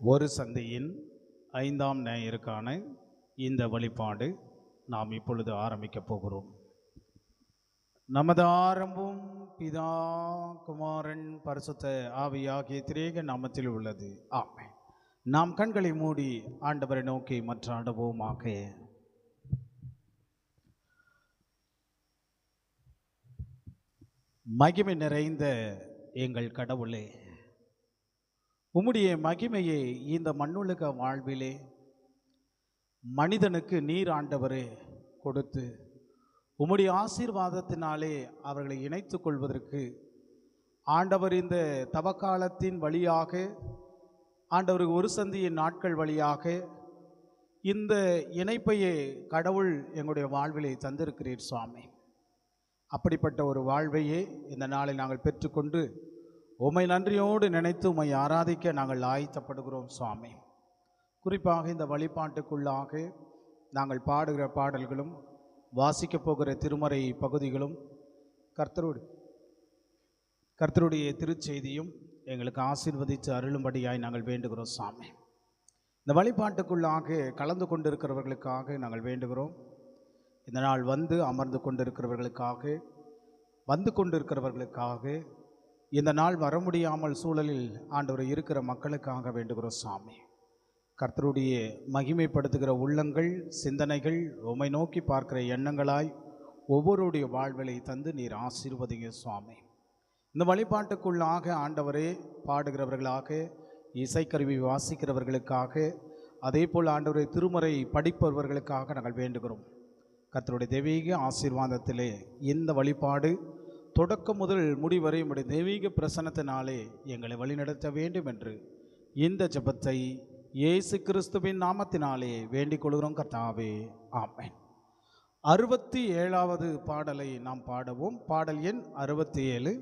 ஒரு சந்தையின் 5ஆம் ஞாயிறுக்கான இந்த வழிபாடு நாம் இப்பொழுது ஆரம்பிக்கப் போகிறோம். நமது ஆரம்பம் பிதா குமாரன் பரிசுத்த ஆவியாகிய திரேக நாமத்தில் உள்ளது. ஆமென். நாம் கண்களை மூடி ஆண்டவரை நோக்கி மன்றாடுவோமாக. மகிமை நிறைந்த எங்கள் கடவுளே, உம்முடைய மகிமையை இந்த மண்ணுலக வாழ்விலே மனிதனுக்கு நீர் ஆண்டவரே கொடுத்து உம்முடைய ஆசீர்வாதத்தினாலே அவர்களை இணைத்து கொள்வதற்கு ஆண்டவர் இந்த தவக்காலத்தின் வழியாக ஆண்டவர் ஒரு சந்தியின் நாட்கள் வழியாக இந்த இணைப்பையே கடவுள் எங்களுடைய வாழ்விலே தந்திருக்கிறீர் சுவாமி. அப்படிப்பட்ட ஒரு வாழ்வையே இந்த நாளில் நாங்கள் பெற்றுக்கொண்டு உம்மை நன்றியோடு நினைத்து உம்மை ஆராதிக்க நாங்கள் ஆயத்தப்படுகிறோம் சுவாமி. குறிப்பாக இந்த வழிபாட்டுக்குள்ளாக நாங்கள் பாடுகிற பாடல்களும் வாசிக்கப் போகிற திருமறை பகுதிகளும் கர்த்தருடைய திருச்செய்தியும் எங்களுக்கு ஆசீர்வதித்து அருளும்படியாய் நாங்கள் வேண்டுகிறோம் சுவாமி. இந்த வழிபாட்டுக்குள்ளாக கலந்து கொண்டிருக்கிறவர்களுக்காக நாங்கள் வேண்டுகிறோம். இந்த நாள் வந்து அமர்ந்து கொண்டிருக்கிறவர்களுக்காக இந்த நாள் வர முடியாமல் சூழலில் ஆண்டவர் இருக்கிற மக்களுக்காக வேண்டுகிறோம் சாமி. கர்த்தருடைய மகிமைப்படுத்துகிற உள்ளங்கள், சிந்தனைகள், உம்மை நோக்கி பார்க்கிற எண்ணங்களாய் ஒவ்வொருடைய வாழ்விலை தந்து நீர் ஆசீர்வதிங்க சுவாமி. இந்த வழிபாட்டுக்குள்ளாக ஆண்டவரே பாடுகிறவர்களாக, இசைக்கருவி வாசிக்கிறவர்களுக்காக, அதே போல் ஆண்டவரை திருமறை படிப்பவர்களுக்காக நாங்கள் வேண்டுகிறோம். கர்த்தருடைய தெய்வீக ஆசீர்வாதத்திலே இந்த வழிபாடு தொடக்கம் முதல் முடிவரை உம்முடைய தெய்வீக பிரசன்னத்தினாலே எங்களை வழிநடத்த வேண்டும் என்று இந்த ஜெபத்தை இயேசு கிறிஸ்துவின் நாமத்தினாலே வேண்டிக் கொள்கிறோம் கர்த்தாவே. ஆமென். 67வது பாடலை நாம் பாடுவோம். பாடல் எண் 67.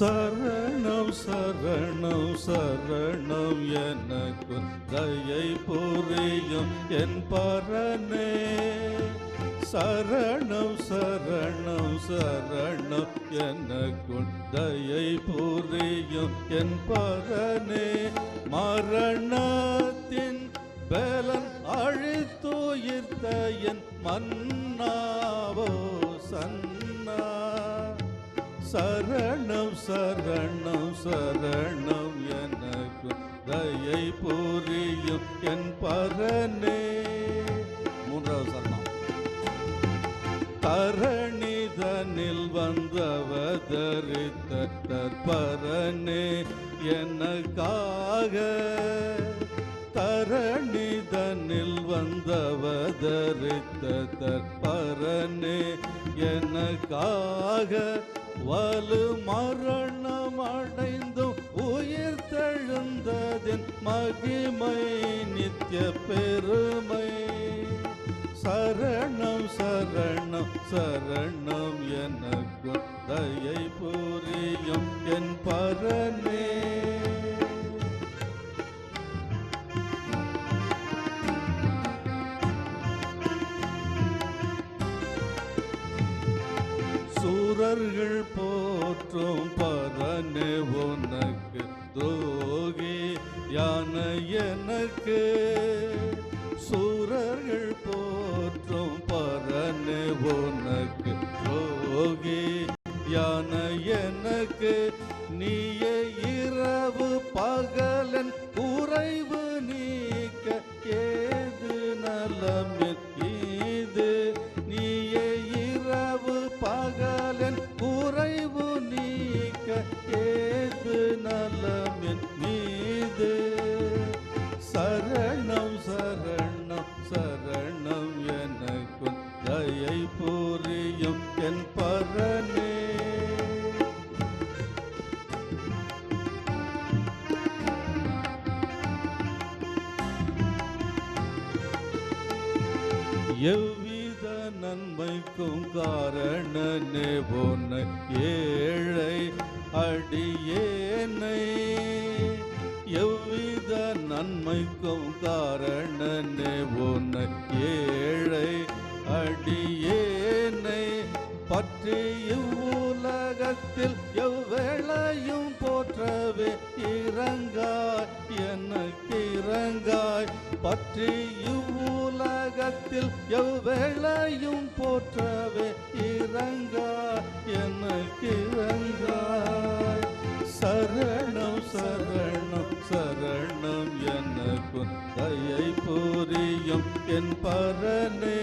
சரணம் சரணம் சரணம் எனக்கு தயை புரியும் என் பரனே. சரணம் சரணம் சரணம் எனக்கு தயை புரியும் என் பரனே. மரணத்தின் பலன் அழித்துயிர்த்த என் மன்னாவோ சன்னா. சரணம் சரணம் சரணம் எனக்கு தயை புரியும் என் பரனே. 3வது சரணம். தரணிதனில் வந்தவதரித்த தற்பரனே எனக்காக. தரணிதனில் வந்தவதரித்த தற்பரனே எனக்காக. வலு மரணம் அடைந்தும் உயிர் தெழுந்ததின் மகிமை நித்திய பெருமை. சரணம் சரணம் சரணம் எனக்கு தயை புரியும் என் பரனே. சூரர்கள் போற்றும் பரனே உனக்கு துரோகி யான எனக்கு. சூரர்கள் போற்றும் பரனே உனக்கு துரோகி யான எனக்கு. நீயே இரவு பகலன் குறைவு நீக்க ஏது நலமில் இது. நீயே இரவு பகலன் குறைவு நீக்க ஏது நலமின் மீது. சரண எவ்வித நன்மைக்கும் காரணனே உன்னை ஏழை அடியேனை எவ்வித நன்மைக்கும் காரணனே உன்னை ஏழை அடியேனை பற்றி இவ்வுலகத்தில் எவ்வேளையும் போற்றவே இறங்காய் எனக்கு இறங்காய் பற்றி இவ்வுலகத்தில் எவ்வேளையும் போற்றவே இறங்காய் எனக்கு இறங்காய் சரணம் சரணம் சரணம் எனக்கு தயை புரியும் என் பரனே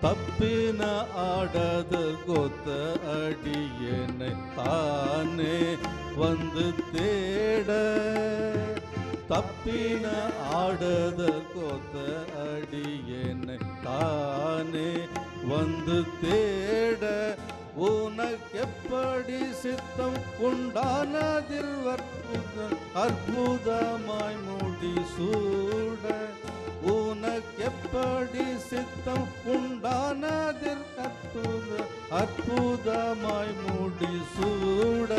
தப்பின ஆடாத கொத்த அடியேனை தானே வந்து தேட தப்பின ஆடாத கொத்த அடியேனை தானே வந்து தேட உனக்கு எப்படி சித்தம் உண்டானதில் அற்புதமாய் மூடி சூட உனக்கு எப்படி சித்தம் உண்டானதில் அற்புதமாய் மூடி சூட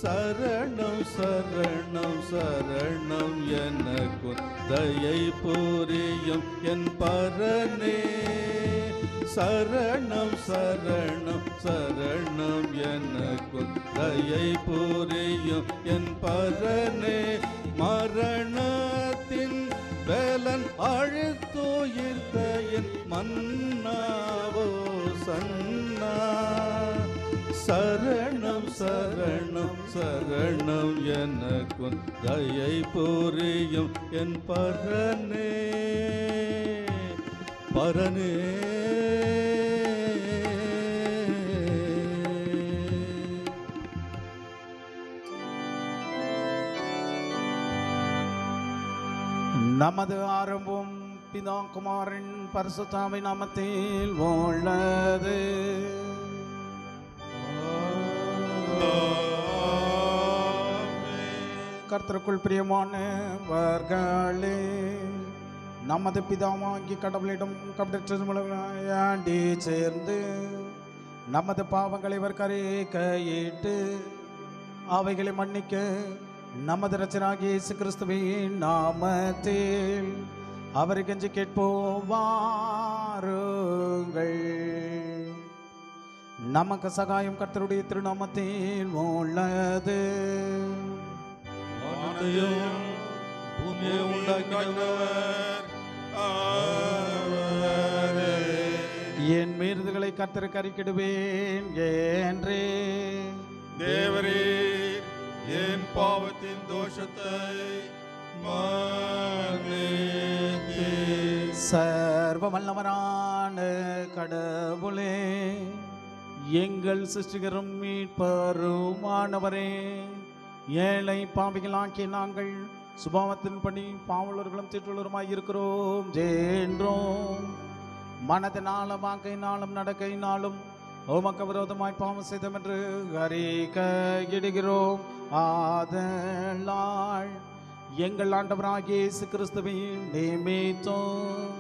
சரணம் சரணம் சரணம் எனக்கு தயை புரியும் என் பரனே சரணம் சரணம் சரணம் எனக்கு தயை புரியும் என் பரனே மரணத்தின் வேலன் அழுத்தோயிர்த்த என் மன்னாவோ சன்னா சரணம் சரணம் சரணம் எனக்கு தயை புரியும் என் பரனே பரனே நமது ஆரம்பம் பிதா குமாரன் பரிசுத்தாவி நாமத்தில் உள்ளது. கர்த்தருக்குள் பிரியமானவர்களே, நமது பிதாவாகிய கடவுளிடம் கபடற்றி சேர்ந்து நமது பாவங்களை இவர் கரையிட்டு அவைகளை மன்னிக்க நமது இரட்சகராகிய இயேசு கிறிஸ்துவின் நாமத்தில் அவரை கெஞ்சி கேட்போம் வாருங்கள். நமக்கு சகாயம் கர்த்தருடைய திருநாமத்தில் உள்ளது. என் மீறுதல்களை கர்த்தருக்கு அறிக்கையிடுவேன் என்றே தேவரே என் பாவத்தின் தோஷத்தை சர்வ வல்லவரான கடவுளே, எங்கள் சிருஷ்டிகரும் மீட்பருமானவரே, ஏழை பாவிகளாக்கிய நாங்கள் சுபாவத்தின்படி பாவலர்களும் திட்டுள்ளவருமாய் இருக்கிறோம் என்றோம். மனதினாலும் வாக்கையினாலும் நடக்கையினாலும் உமக்கு விரோதமாய் பாவம் செய்தோம் என்று அறிக்கையிடுகிறோம். ஆதலால் எங்கள் ஆண்டவராகிய இயேசு கிறிஸ்துவின் நிமித்தம்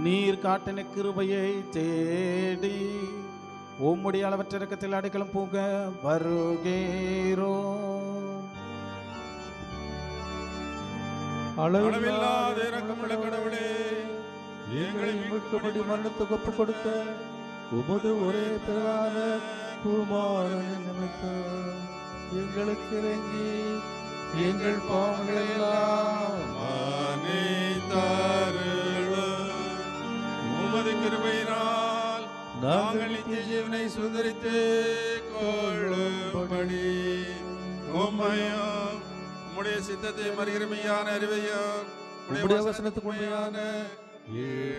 நீர் காட்டின கிருபையை தேடி உம்முடைய அளவற்ற இரக்கத்தில் அடைக்கலம் போக வருகிறோம். அளவில்லாத இரக்கமுள்ள கடவுளே, எங்களை மீட்கும்படி மரணத்துக்கு ஒப்புக் கொடுத்த உமது ஒரே பிறகான குமாரன் நிமித்தம் எங்களுக்கு இறங்கி எங்கள் பாவங்களை எல்லாம் மன்னித்தருளும். உமது கிருபையினால் நாங்கள் நித்திய ஜீவனை சுதரித்து கொள்ளும்படி உம்மையும் உம்முடைய சித்தத்தையும் அறிகிற அறிவையும் உம்முடைய வசனத்துக்கு உண்மையான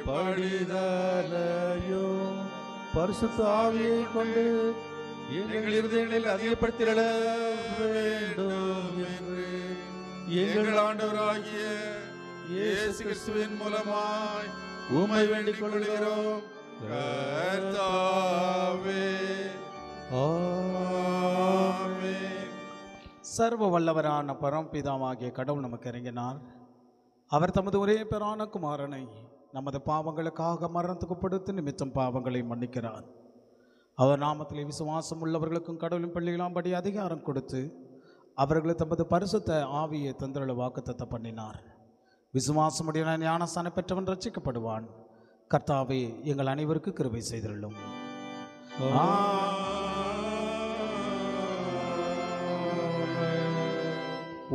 படிதலையோ பரிசுத்த ஆவியை கொண்டு எங்கள் இருதயங்களில் அதிகப்படுத்திட வேண்டும் என்று எங்கள் ஆண்டவராகிய இயேசு கிறிஸ்துவின் மூலமாய் உம்மை வேண்டிக் கொள்கிறோம். கர்த்தாவே, ஆமென். சர்வ வல்லவரான பரம்பிதாவாகிய கடவுள் நமக்கு இறங்கினார். அவர் தமது ஒரே பேரான குமாரனை நமது பாவங்களுக்காக மரணத்துக்கு படுத்து நிமித்தம் பாவங்களை மன்னிக்கிறார். அவர் நாமத்திலே விசுவாசம் உள்ளவர்களுக்கும் கடவுளின் பள்ளிகளாம்படி அதிகாரம் கொடுத்து அவர்களை தமது பரிசுத்த ஆவியை தந்திரள வாக்குத்தத்தம் பண்ணினார். விசுவாசமுடைய ஞானஸ்தானம் பெற்றவன் ரட்சிக்கப்படுவான். கர்த்தாவே, எங்கள் அனைவருக்கு கிருபை செய்துள்ளோம்.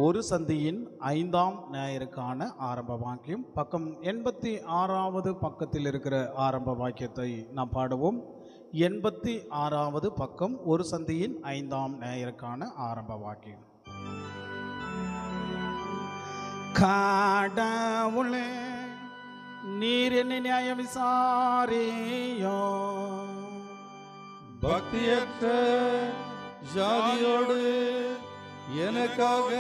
ஒரு சந்தியின் 5ஆம் ஞாயிறுக்கான ஆரம்ப வாக்கியம் பக்கம் 86வது பக்கத்தில் இருக்கிற ஆரம்ப வாக்கியத்தை நாம் பாடுவோம். 86வது பக்கம் ஒரு சந்தியின் 5ஆம் ஞாயிறுக்கான ஆரம்ப வாக்கியம். கடவுளே, நீர் என்னை நியாயம் விசாரியோ, பக்தியற்ற ஜாதியோடு எனக்காக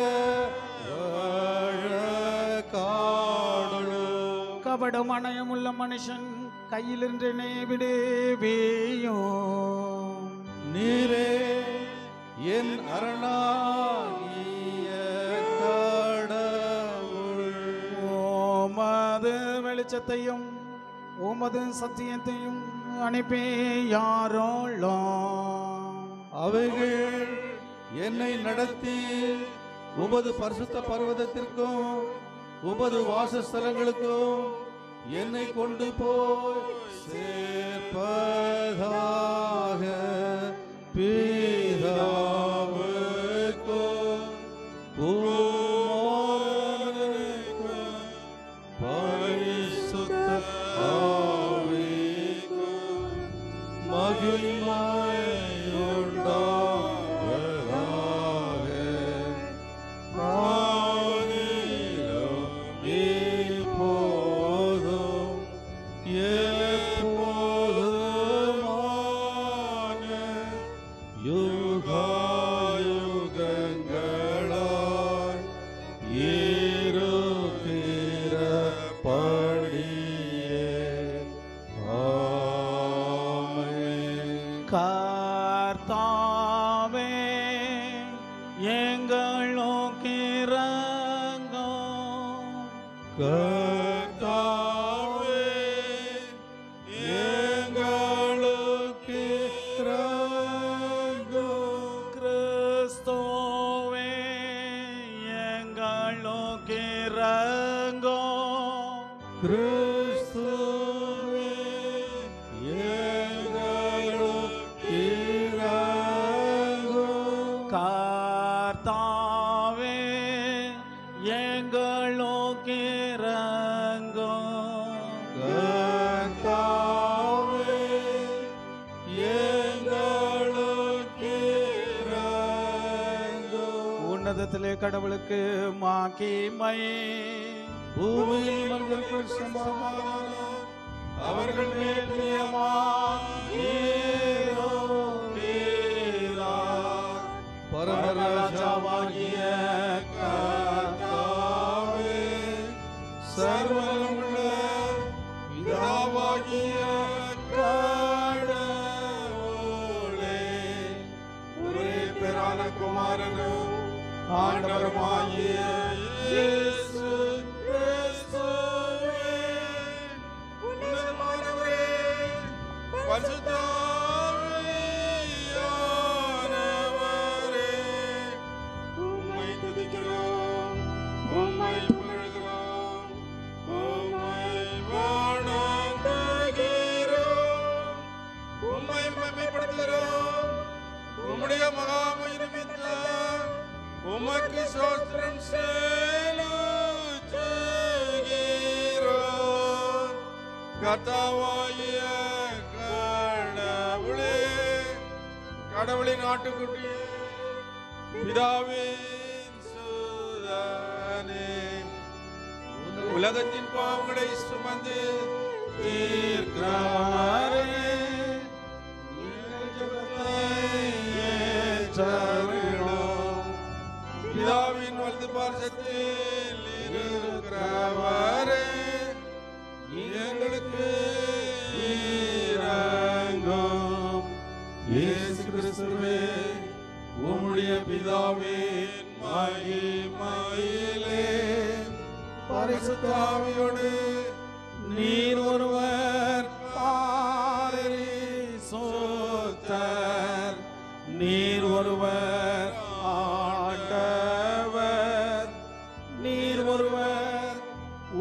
கபடம் அணையமுள்ள மனுஷன் கையிலிருந்து விடுவேயோ, நீரே என் அரணாகிய கடவுள். உமது வெளிச்சத்தையும் உமது சத்தியத்தையும் அனுப்பி யாரோளோ, அவைகள் என்னை நடத்தி உமது பரிசுத்த பர்வதத்திற்கும் உமது வாசஸ்தலங்களுக்கும் என்னை கொண்டு போய் சேர்ப்பதாக பிதாவுக்கும் குமாரனுக்கும் பரிசுத்த ஆவிக்கும் மகிமை கர்த்தாவே, எங்களுக்கு இரங்கும். கர்த்தாவே, எங்களுக்கு இரங்கும். கிறிஸ்துவே, எங்களுக்கு இரங்கும். கிறிஸ்துவே, எங்களுக்கு இரங்கும். கர்த்தாவே, எங்களுக்கு இரங்கும். கர்த்தாவே, எங்களுக்கு இரங்கும். உன்னதத்திலே கடவுளுக்கு மகிமை, பூமியில் மனிதருக்கு சமாதானம், அவர்கள் மேல் பிரியமாயிருக்கிறார். பரமராஜாவாகிய கர்த்தாவே, சர்வவல்லமையுள்ள பிதாவாகிய கடவுளே, ஒரே பேரான குமாரனும் ஆண்டவருமாகிய இயேசு கிறிஸ்துவே, உன்னதமானவரே, பரிசுத்த ஆவியானவரே, உம்மை துதிக்கிறோம், உம்மை புகழ்கிறோம், உம்மை வணங்குகிறோம், உம்மை மகிமைப்படுத்துகிறோம். உம்முடைய மகாமகிமையினால் உமக்கு ஸ்தோத்திரம் செலுத்துகிறோம். கர்த்தாவாகிய கடவுளே, கடவுளின் ஆட்டுக்குட்டியே, பிதாவின் சுதனே, உலகத்தின் பாவங்களை சுமந்து தீர்க்கிறவரே, எங்கள் ஜெபத்தை ஏற்றருளும். பிதாவின் வலது பார்சத்தில் இருக்கிறவரே, எங்களுக்கு இரங்கும். இயேசு கிறிஸ்துவே, உம்முடைய பிதாவின் மகிமையிலே பரிசுத்த ஆவியோடு நீர் ஒருவர் பரிசுத்தர், நீர் ஒருவர் ஆண்டவர், நீர் ஒருவர்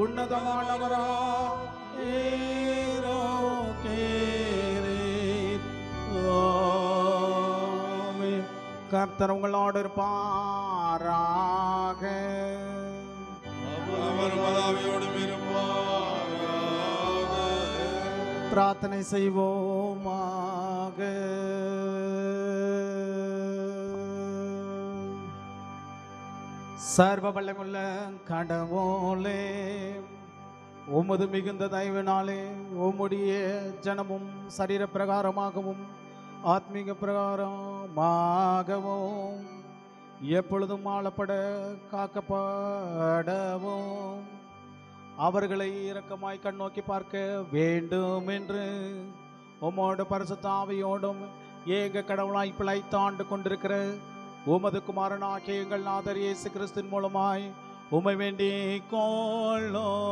உன்னதமானவரா கர்த்தர் உங்களோடு இருப்பாராக. அவர் ஆவியோடும் இருப்பாராக. பிரார்த்தனை செய்வோமாக. சர்வ வல்லமுள்ள கடவுளே, உமது மிகுந்த தயவினாலே உம்முடைய ஜனமும் சரீர பிரகாரமாகவும் ஆத்மீக பிரகாரமாகவும் எப்பொழுதும் ஆளப்பட காக்கப்படவும் அவர்களை இரக்கமாய் கண்ணோக்கி பார்க்க வேண்டும் என்று உம்மோடு பரிசுத்த ஆவியோடும் ஏக கடவுளாய் பிழைத்தாண்டு கொண்டிருக்கிற உமது குமாரனாகிய எங்கள் நாதர் இயேசு கிறிஸ்துவின் மூலமாய் உம்மை வேண்டி கொள்ளுகிறோம்.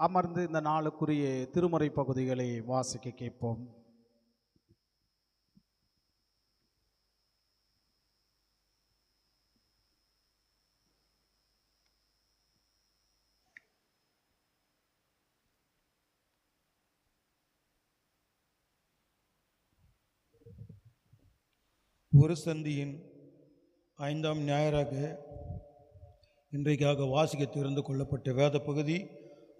அமர்ந்து இந்த நாளுக்குரிய திருமுறை பகுதிகளை வாசிக்க கேட்போம். ஒரு சந்தியின் 5ஆம் ஞாயிறாக இன்றைக்காக வாசிக்க திறந்து கொள்ளப்பட்ட வேத பகுதி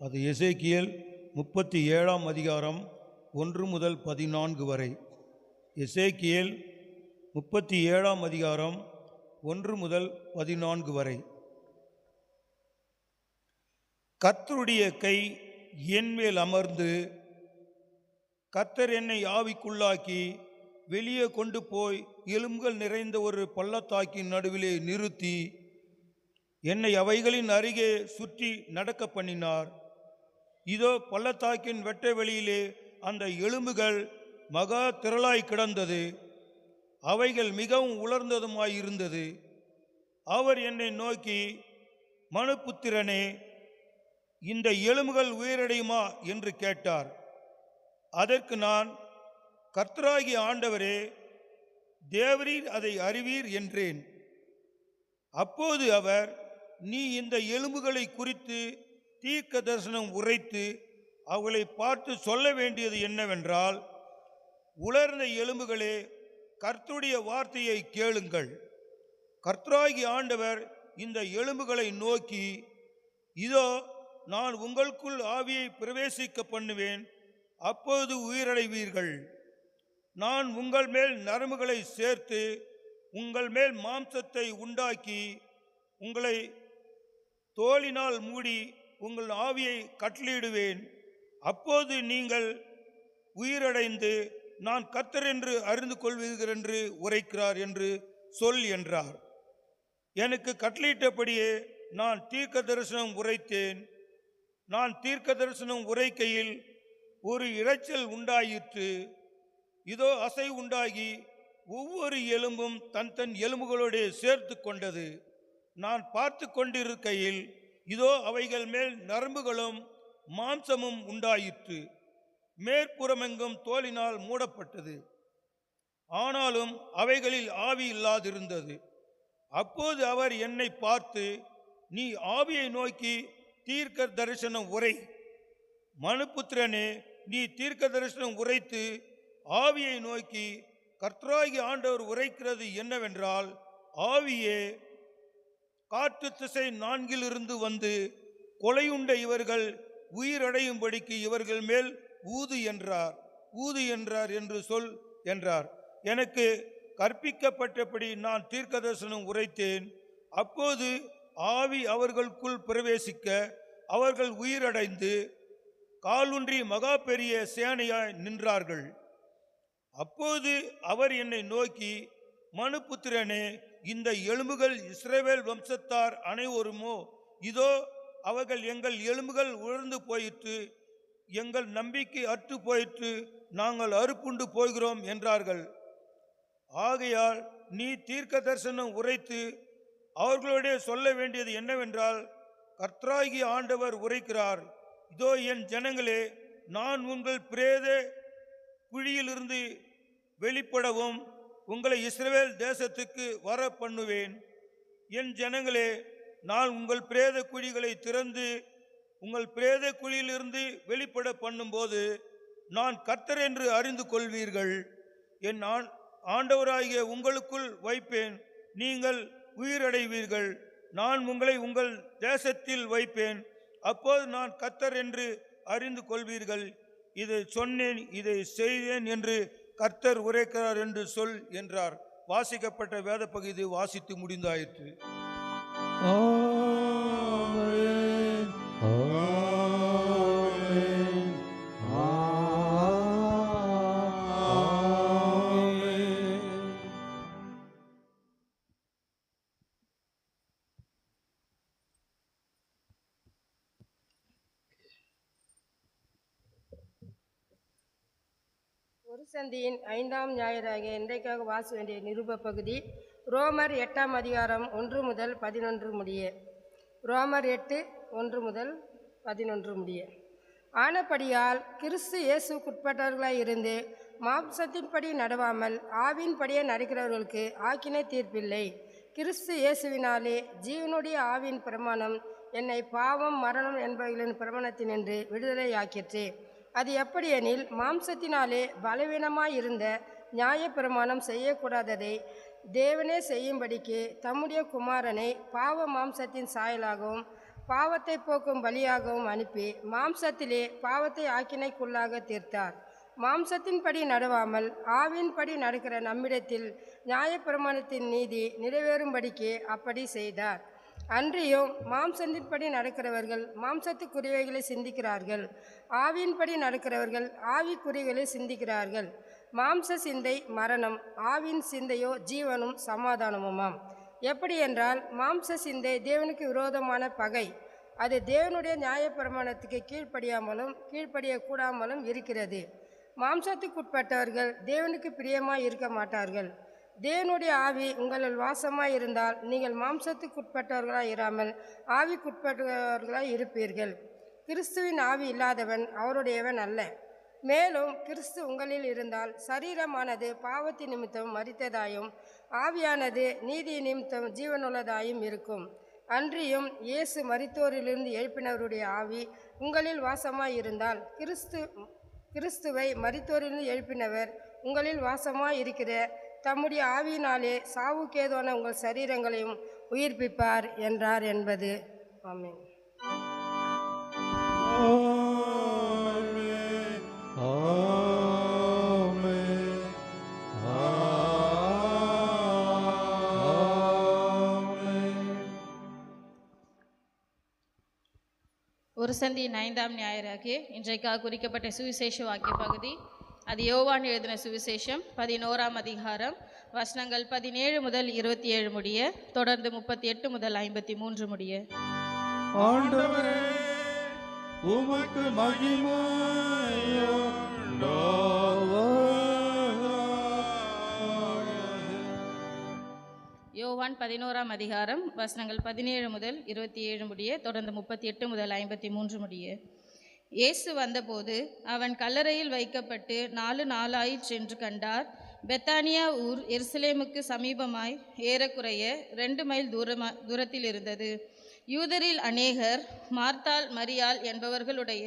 அது எசேக்கியேல் 37ஆம் அதிகாரம் 1 முதல் 14 வரை. எசேக்கியேல் 37ஆம் அதிகாரம் 1 முதல் 14 வரை. கர்த்தருடைய கை என்மேல் அமர்ந்து கர்த்தர் என்னை ஆவிக்குள்ளாக்கி வெளியே கொண்டு போய் எலும்புகள் நிறைந்த ஒரு பள்ளத்தாக்கின் நடுவிலே நிறுத்தி என்னை அவைகளின் அருகே சுற்றி நடக்க பண்ணினார். இதோ பள்ளத்தாக்கின் வெட்ட வெளியிலே அந்த எலும்புகள் மகா திரளாய் கிடந்தது. அவைகள் மிகவும் உலர்ந்ததுமாயிருந்தது. அவர் என்னை நோக்கி, மனுபுத்திரனே, இந்த எலும்புகள் உயிரடையுமா என்று கேட்டார். அதற்கு நான், கர்த்தராகிய ஆண்டவரே, தேவரீர் அதை அறிவீர் என்றேன். அப்போது அவர், நீ இந்த எலும்புகளை குறித்து தீர்க்க தரிசனம் உரைத்து அவளை பார்த்து சொல்ல வேண்டியது என்னவென்றால், உலர்ந்த எலும்புகளே, கர்த்தருடைய வார்த்தையை கேளுங்கள். கர்த்தராகிய ஆண்டவர் இந்த எலும்புகளை நோக்கி, இதோ நான் உங்களுக்குள் ஆவியை பிரவேசிக்க பண்ணுவேன், அப்போது உயிரடைவீர்கள். நான் உங்கள் மேல் நரம்புகளை சேர்த்து உங்கள் மேல் மாம்சத்தை உண்டாக்கி உங்களை தோலினால் மூடி உங்கள் ஆவியை கட்டளையிடுவேன். அப்போது நீங்கள் உயிரடைந்து நான் கர்த்தர் என்று அறிந்து கொள்வீர்கள் என்று உரைக்கிறார் என்று சொல் என்றார். எனக்கு கட்டளையிட்டபடியே நான் தீர்க்க தரிசனம் உரைத்தேன். நான் தீர்க்க தரிசனம் உரைக்கையில் ஒரு இரைச்சல் உண்டாயிற்று. இதோ அசை உண்டாகி ஒவ்வொரு எலும்பும் தன் தன் எலும்புகளோடு சேர்த்து கொண்டது. நான் பார்த்து கொண்டிருக்கையில் இதோ அவைகள் மேல் நரம்புகளும் மாம்சமும் உண்டாயிற்று. மேற்புறமெங்கும் தோலினால் மூடப்பட்டது, ஆனாலும் அவைகளில் ஆவி இல்லாதிருந்தது. அப்போது அவர் என்னை பார்த்து, நீ ஆவியை நோக்கி தீர்க்க தரிசனம் உரை. மனுபுத்திரனே, நீ தீர்க்க தரிசனம் உரைத்து ஆவியை நோக்கி, கர்த்தராகிய ஆண்டவர் உரைக்கிறது என்னவென்றால், ஆவியே, காற்று திசை 4 வந்து கொலையுண்ட இவர்கள் உயிரடையும்படிக்கு இவர்கள் மேல் ஊது என்றார் என்று சொல் என்றார். எனக்கு கற்பிக்கப்பட்டபடி நான் தீர்க்க தரிசனம் உரைத்தேன். அப்போது ஆவி அவர்களுக்குள் பிரவேசிக்க அவர்கள் உயிரடைந்து காலூன்றி மகா பெரிய சேனையாய் நின்றார்கள். அப்போது அவர் என்னை நோக்கி, மனுபுத்திரனே, இந்த எலும்புகள் இஸ்ரவேல் வம்சத்தார் அனைவருமோ? இதோ அவர்கள் எங்கள் எலும்புகள் உலர்ந்து போயிற்று. எங்கள் நம்பிக்கை அற்று போயிற்று, நாங்கள் அறுப்புண்டு போகிறோம் என்றார்கள். ஆகையால் நீ தீர்க்க தரிசனம் உரைத்து அவர்களுடைய சொல்ல வேண்டியது என்னவென்றால், கர்த்தராகிய ஆண்டவர் உரைக்கிறார், இதோ என் ஜனங்களே, நான் உங்கள் பிரேத குழியிலிருந்து வெளிப்படவும் உங்களை இஸ்ரவேல் தேசத்துக்கு வர பண்ணுவேன். என் ஜனங்களே, நான் உங்கள் பிரேத குழிகளை திறந்து உங்கள் பிரேத குழியிலிருந்து வெளிப்பட பண்ணும்போது நான் கர்த்தர் என்று அறிந்து கொள்வீர்கள். என் ஆண்டவராகிய உங்களுக்குள் வைப்பேன், நீங்கள் உயிரடைவீர்கள். நான் உங்களை உங்கள் தேசத்தில் வைப்பேன், அப்போது நான் கர்த்தர் என்று அறிந்து கொள்வீர்கள். இதை சொன்னேன், இதை செய்தேன் என்று கர்த்தர் உரைக்கிறார் என்று சொல் என்றார். வாசிக்கப்பட்ட வேத பகுதி வாசித்து முடிந்தாயிற்று. ஆமென், ஆமென், ஆமென். ஒரு சந்தியின் 5ஆம் ஞாயிறாகிய இன்றைக்காக வாச வேண்டிய நிருப பகுதி ரோமர் 8ஆம் அதிகாரம் 1 முதல் 11 முடிய. ரோமர் 8 1 முதல் 11 முடிய. ஆனபடியால் கிறிஸ்து இயேசுக்குட்பட்டவர்களாய் இருந்து மாம்சத்தின்படி நடவாமல் ஆவின்படியே நடக்கிறவர்களுக்கு ஆக்கினை தீர்ப்பில்லை. கிறிஸ்து இயேசுவினாலே ஜீவனுடைய ஆவியின் பிரமாணம் என்னை பாவம் மரணம் என்பவர்களின் பிரமாணத்தினின்று விடுதலையாக்கிற்று. அது எப்படியெனில், மாம்சத்தினாலே பலவீனமாயிருந்த நியாயப்பிரமாணம் செய்யக்கூடாததை தேவனே செய்யும்படிக்கு தம்முடைய குமாரனை பாவ மாம்சத்தின் சாயலாகவும் பாவத்தை போக்கும் பலியாகவும் அனுப்பி மாம்சத்திலே பாவத்தை ஆக்கினைக்குள்ளாக தீர்த்தார். மாம்சத்தின்படி நடவாமல் ஆவின்படி நடக்கிற நம்மிடத்தில் நியாயப்பிரமாணத்தின் நீதி நிறைவேறும்படிக்கு அப்படி செய்தார். அன்றியும் மாம்சத்தின்படி நடக்கிறவர்கள் மாம்சத்துக்குரியவைகளை சிந்திக்கிறார்கள், ஆவியின்படி நடக்கிறவர்கள் ஆவிக்குரியவைகளை சிந்திக்கிறார்கள். மாம்ச சிந்தை மரணம், ஆவின் சிந்தையோ ஜீவனும் சமாதானமுமாம். எப்படி என்றால், மாம்ச சிந்தை தேவனுக்கு விரோதமான பகை. அது தேவனுடைய நியாயப்பிரமாணத்துக்கு கீழ்ப்படியக்கூடாமலும் இருக்கிறது. மாம்சத்துக்குட்பட்டவர்கள் தேவனுக்கு பிரியமாய் இருக்க மாட்டார்கள். தேவனுடைய ஆவி உங்களில் வாசமாய் இருந்தால் நீங்கள் மாம்சத்துக்குட்பட்டவர்களாய் இராமல் ஆவிக்குட்பட்டவர்களாய் இருப்பீர்கள். கிறிஸ்துவின் ஆவி இல்லாதவன் அவருடையவன் அல்ல. மேலும் கிறிஸ்து உங்களில் இருந்தால் சரீரமானது பாவத்தின் நிமித்தம் மரித்ததாயும் ஆவியானது நீதி நிமித்தம் ஜீவனுள்ளதாயும் இருக்கும். அன்றியும் இயேசு மரித்தோரிலிருந்து எழுப்பினவருடைய ஆவி உங்களில் வாசமாய் இருந்தால் கிறிஸ்துவை மரித்தோரிலிருந்து எழுப்பினவர் உங்களில் வாசமாய் இருக்கிற தம்முடைய ஆவியினாலே சாவுக்கேதுவான உங்கள் சரீரங்களையும் உயிர்ப்பிப்பார் என்றார் என்பது. ஆமென். ஆமென், ஆமென், ஆமென். ஒரு சந்தியின் 5ஆம் ஞாயிறாகிய இன்றைக்காக குறிக்கப்பட்ட சுவிசேஷ வாக்கிய பகுதி அது யோவான் எழுதின சுவிசேஷம் 11ஆம் அதிகாரம் வசனங்கள் 17 முதல் 27 முடிய, தொடர்ந்து 38 முதல் 53 முடிய. ஆண்டவரே, உமக்கு மகிமையுண்டாவதாக. யோவான் 11ஆம் அதிகாரம் வசனங்கள் 17 முதல் 27 முடிய, தொடர்ந்து 38 முதல் 53 முடிய. இயேசு வந்தபோது அவன் கல்லறையில் வைக்கப்பட்டு 4 நாளாயிற்று என்று கண்டார். பெத்தானியா ஊர் எருசலேமுக்கு சமீபமாய் ஏறக்குறைய 2 மைல் தூரத்தில் இருந்தது. யூதரில் அநேகர் மார்த்தாள் மரியாள் என்பவர்களுடைய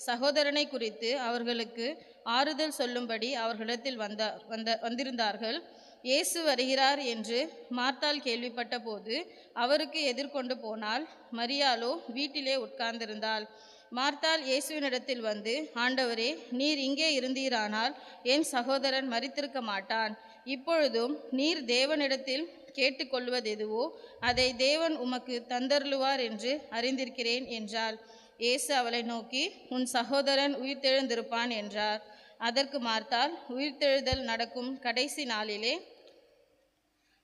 சகோதரனை குறித்து அவர்களுக்கு ஆறுதல் சொல்லும்படி அவர்களிடத்தில் வந்திருந்தார்கள். இயேசு வருகிறார் என்று மார்த்தாள் கேள்விப்பட்ட போது அவருக்கு எதிர்கொண்டு போனாள். மரியாளோ வீட்டிலே உட்கார்ந்திருந்தாள். மார்த்தாள் இயேசுவினிடத்தில் வந்து, ஆண்டவரே, நீர் இங்கே இருந்தீரானால் என் சகோதரன் மரித்திருக்க மாட்டான். இப்பொழுதும் நீர் தேவனிடத்தில் கேட்டுக்கொள்வது எதுவோ அதை தேவன் உமக்கு தந்தருளுவார் என்று அறிந்திருக்கிறேன் என்றாள். இயேசு அவளை நோக்கி, உன் சகோதரன் உயிர்த்தெழுந்திருப்பான் என்றார். அதற்கு மார்த்தாள், உயிர்த்தெழுதல் நடக்கும் கடைசி நாளிலே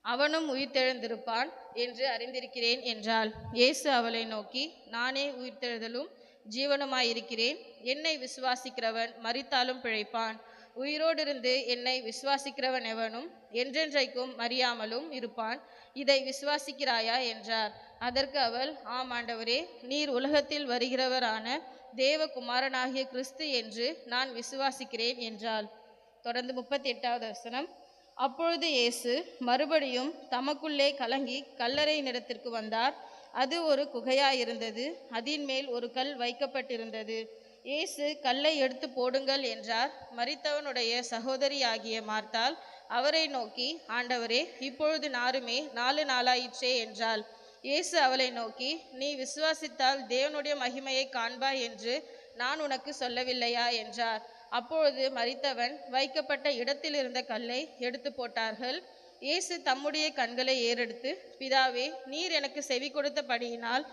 அவனும் உயிர்த்தெழுந்திருப்பான் என்று அறிந்திருக்கிறேன் என்றாள். இயேசு அவளை நோக்கி, நானே உயிர்த்தெழுதலும் ஜீவனுமாயிருக்கிறேன். என்னை விசுவாசிக்கிறவன் மரித்தாலும் பிழைப்பான். உயிரோடிருந்து என்னை விசுவாசிக்கிறவன் எவனும் என்றென்றைக்கும் மறியாமலும் இருப்பான். இதை விசுவாசிக்கிறாயா என்றார். அதற்கு அவள், ஆம் ஆண்டவரே, நீர் உலகத்தில் வருகிறவரான தேவகுமாரனாகிய கிறிஸ்து என்று நான் விசுவாசிக்கிறேன் என்றாள். தொடர்ந்து 38வது வசனம். அப்பொழுது இயேசு மறுபடியும் தமக்குள்ளே கலங்கி கல்லறை நிலத்திற்கு வந்தார். அது ஒரு குகையாயிருந்தது. அதின் மேல் ஒரு கல் வைக்கப்பட்டிருந்தது. இயேசு, கல்லை எடுத்து போடுங்கள் என்றார். மரித்தவனுடைய சகோதரியாகிய மார்த்தாள் அவரை நோக்கி, ஆண்டவரே, இப்பொழுது நாருமே 4 நாளாயிற்றே என்றாள். இயேசு அவளை நோக்கி, நீ விசுவாசித்தால் தேவனுடைய மகிமையை காண்பாய் என்று நான் உனக்கு சொல்லவில்லையா என்றார். அப்பொழுது மரித்தவன் வைக்கப்பட்ட இடத்தில் இருந்த கல்லை எடுத்து போட்டார்கள். இயேசு தம்முடைய கண்களை ஏறெடுத்து, பிதாவே, நீர் எனக்கு செவி கொடுத்தபடியினால்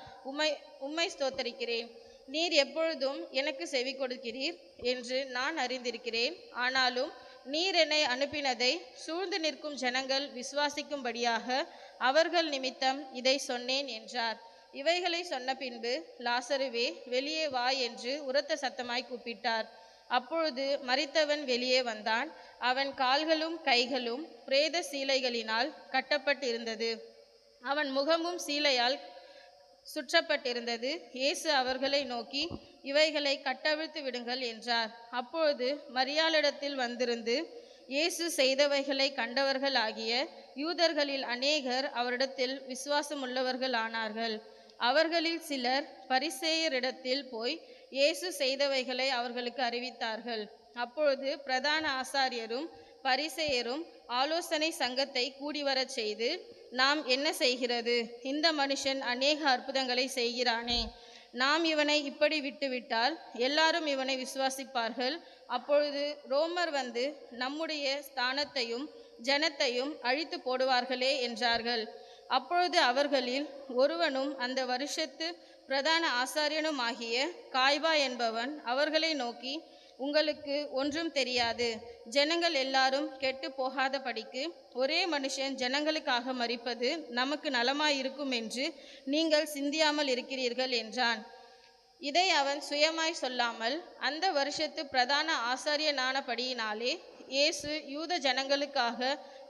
உம்மை ஸ்தோத்தரிக்கிறேன். நீர் எப்பொழுதும் எனக்கு செவி கொடுக்கிறீர் என்று நான் அறிந்திருக்கிறேன். ஆனாலும் நீர் என்னை அனுப்பினதை சூழ்ந்து நிற்கும் ஜனங்கள் விசுவாசிக்கும்படியாக அவர்கள் நிமித்தம் இதை சொன்னேன் என்றார். இவைகளை சொன்ன பின்பு, லாசருவே, வெளியே வா என்று உரத்த சத்தமாய் கூப்பிட்டார். அப்பொழுது மரித்தவன் வெளியே வந்தான். அவன் கால்களும் கைகளும் பிரேத சீலைகளினால் கட்டப்பட்டிருந்தது. அவன் முகமும் சீலையால் சுற்றப்பட்டிருந்தது. இயேசு அவர்களை நோக்கி, இவைகளை கட்டவிழ்த்து விடுங்கள் என்றார். அப்பொழுது மரியாளிடத்தில் வந்திருந்து இயேசு செய்தவைகளை கண்டவர்கள் ஆகிய யூதர்களில் அநேகர் அவரிடத்தில் விசுவாசமுள்ளவர்கள் ஆனார்கள். அவர்களில் சிலர் பரிசேயரிடத்தில் போய் இயேசு செய்தவைகளை அவர்களுக்கு அறிவித்தார்கள். அப்பொழுது பிரதான ஆசாரியரும் பரிசேயரும் ஆலோசனை சங்கத்தை கூடிவரச் செய்து, நாம் என்ன செய்கிறது? இந்த மனுஷன் அநேக அற்புதங்களை செய்கிறானே. நாம் இவனை இப்படி விட்டுவிட்டால் எல்லாரும் இவனை விசுவாசிப்பார்கள். அப்பொழுது ரோமர் வந்து நம்முடைய ஸ்தானத்தையும் ஜனத்தையும் அழித்து போடுவார்களே என்றார்கள். அப்பொழுது அவர்களில் ஒருவனும் அந்த வருஷத்து பிரதான ஆசாரியனும் ஆகிய காய்பா என்பவன் அவர்களை நோக்கி, உங்களுக்கு ஒன்றும் தெரியாது. ஜனங்கள் எல்லாரும் கெட்டு போகாதபடிக்கு ஒரே மனுஷன் ஜனங்களுக்காக மரிப்பது நமக்கு நலமாயிருக்கும் என்று நீங்கள் சிந்தியாமல் இருக்கிறீர்கள் என்றான். இதை அவன் சுயமாய் சொல்லாமல் அந்த வருஷத்து பிரதான ஆசாரியனானபடியினாலே இயேசு யூத ஜனங்களுக்காக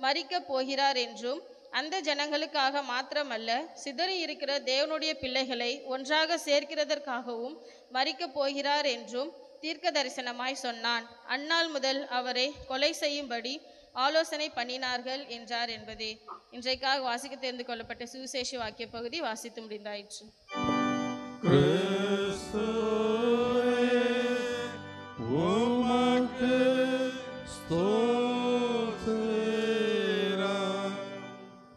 மரிக்கப் போகிறார் என்றும், அந்த ஜனங்களுக்காக மாத்திரமல்ல, சிதறி இருக்கிற தேவனுடைய பிள்ளைகளை ஒன்றாக சேர்க்கிறதற்காகவும் மரிக்கப் போகிறார் என்றும் தீர்க்க தரிசனமாய் சொன்னான். அந்நாள் முதல் அவரை கொலை செய்யும்படி ஆலோசனை பண்ணினார்கள் என்றார் என்பதே. இன்றைக்காக வாசிக்க தெரிந்து கொள்ளப்பட்ட சுவிசேஷ வாக்கிய பகுதி வாசித்து முடிந்தாயிற்று.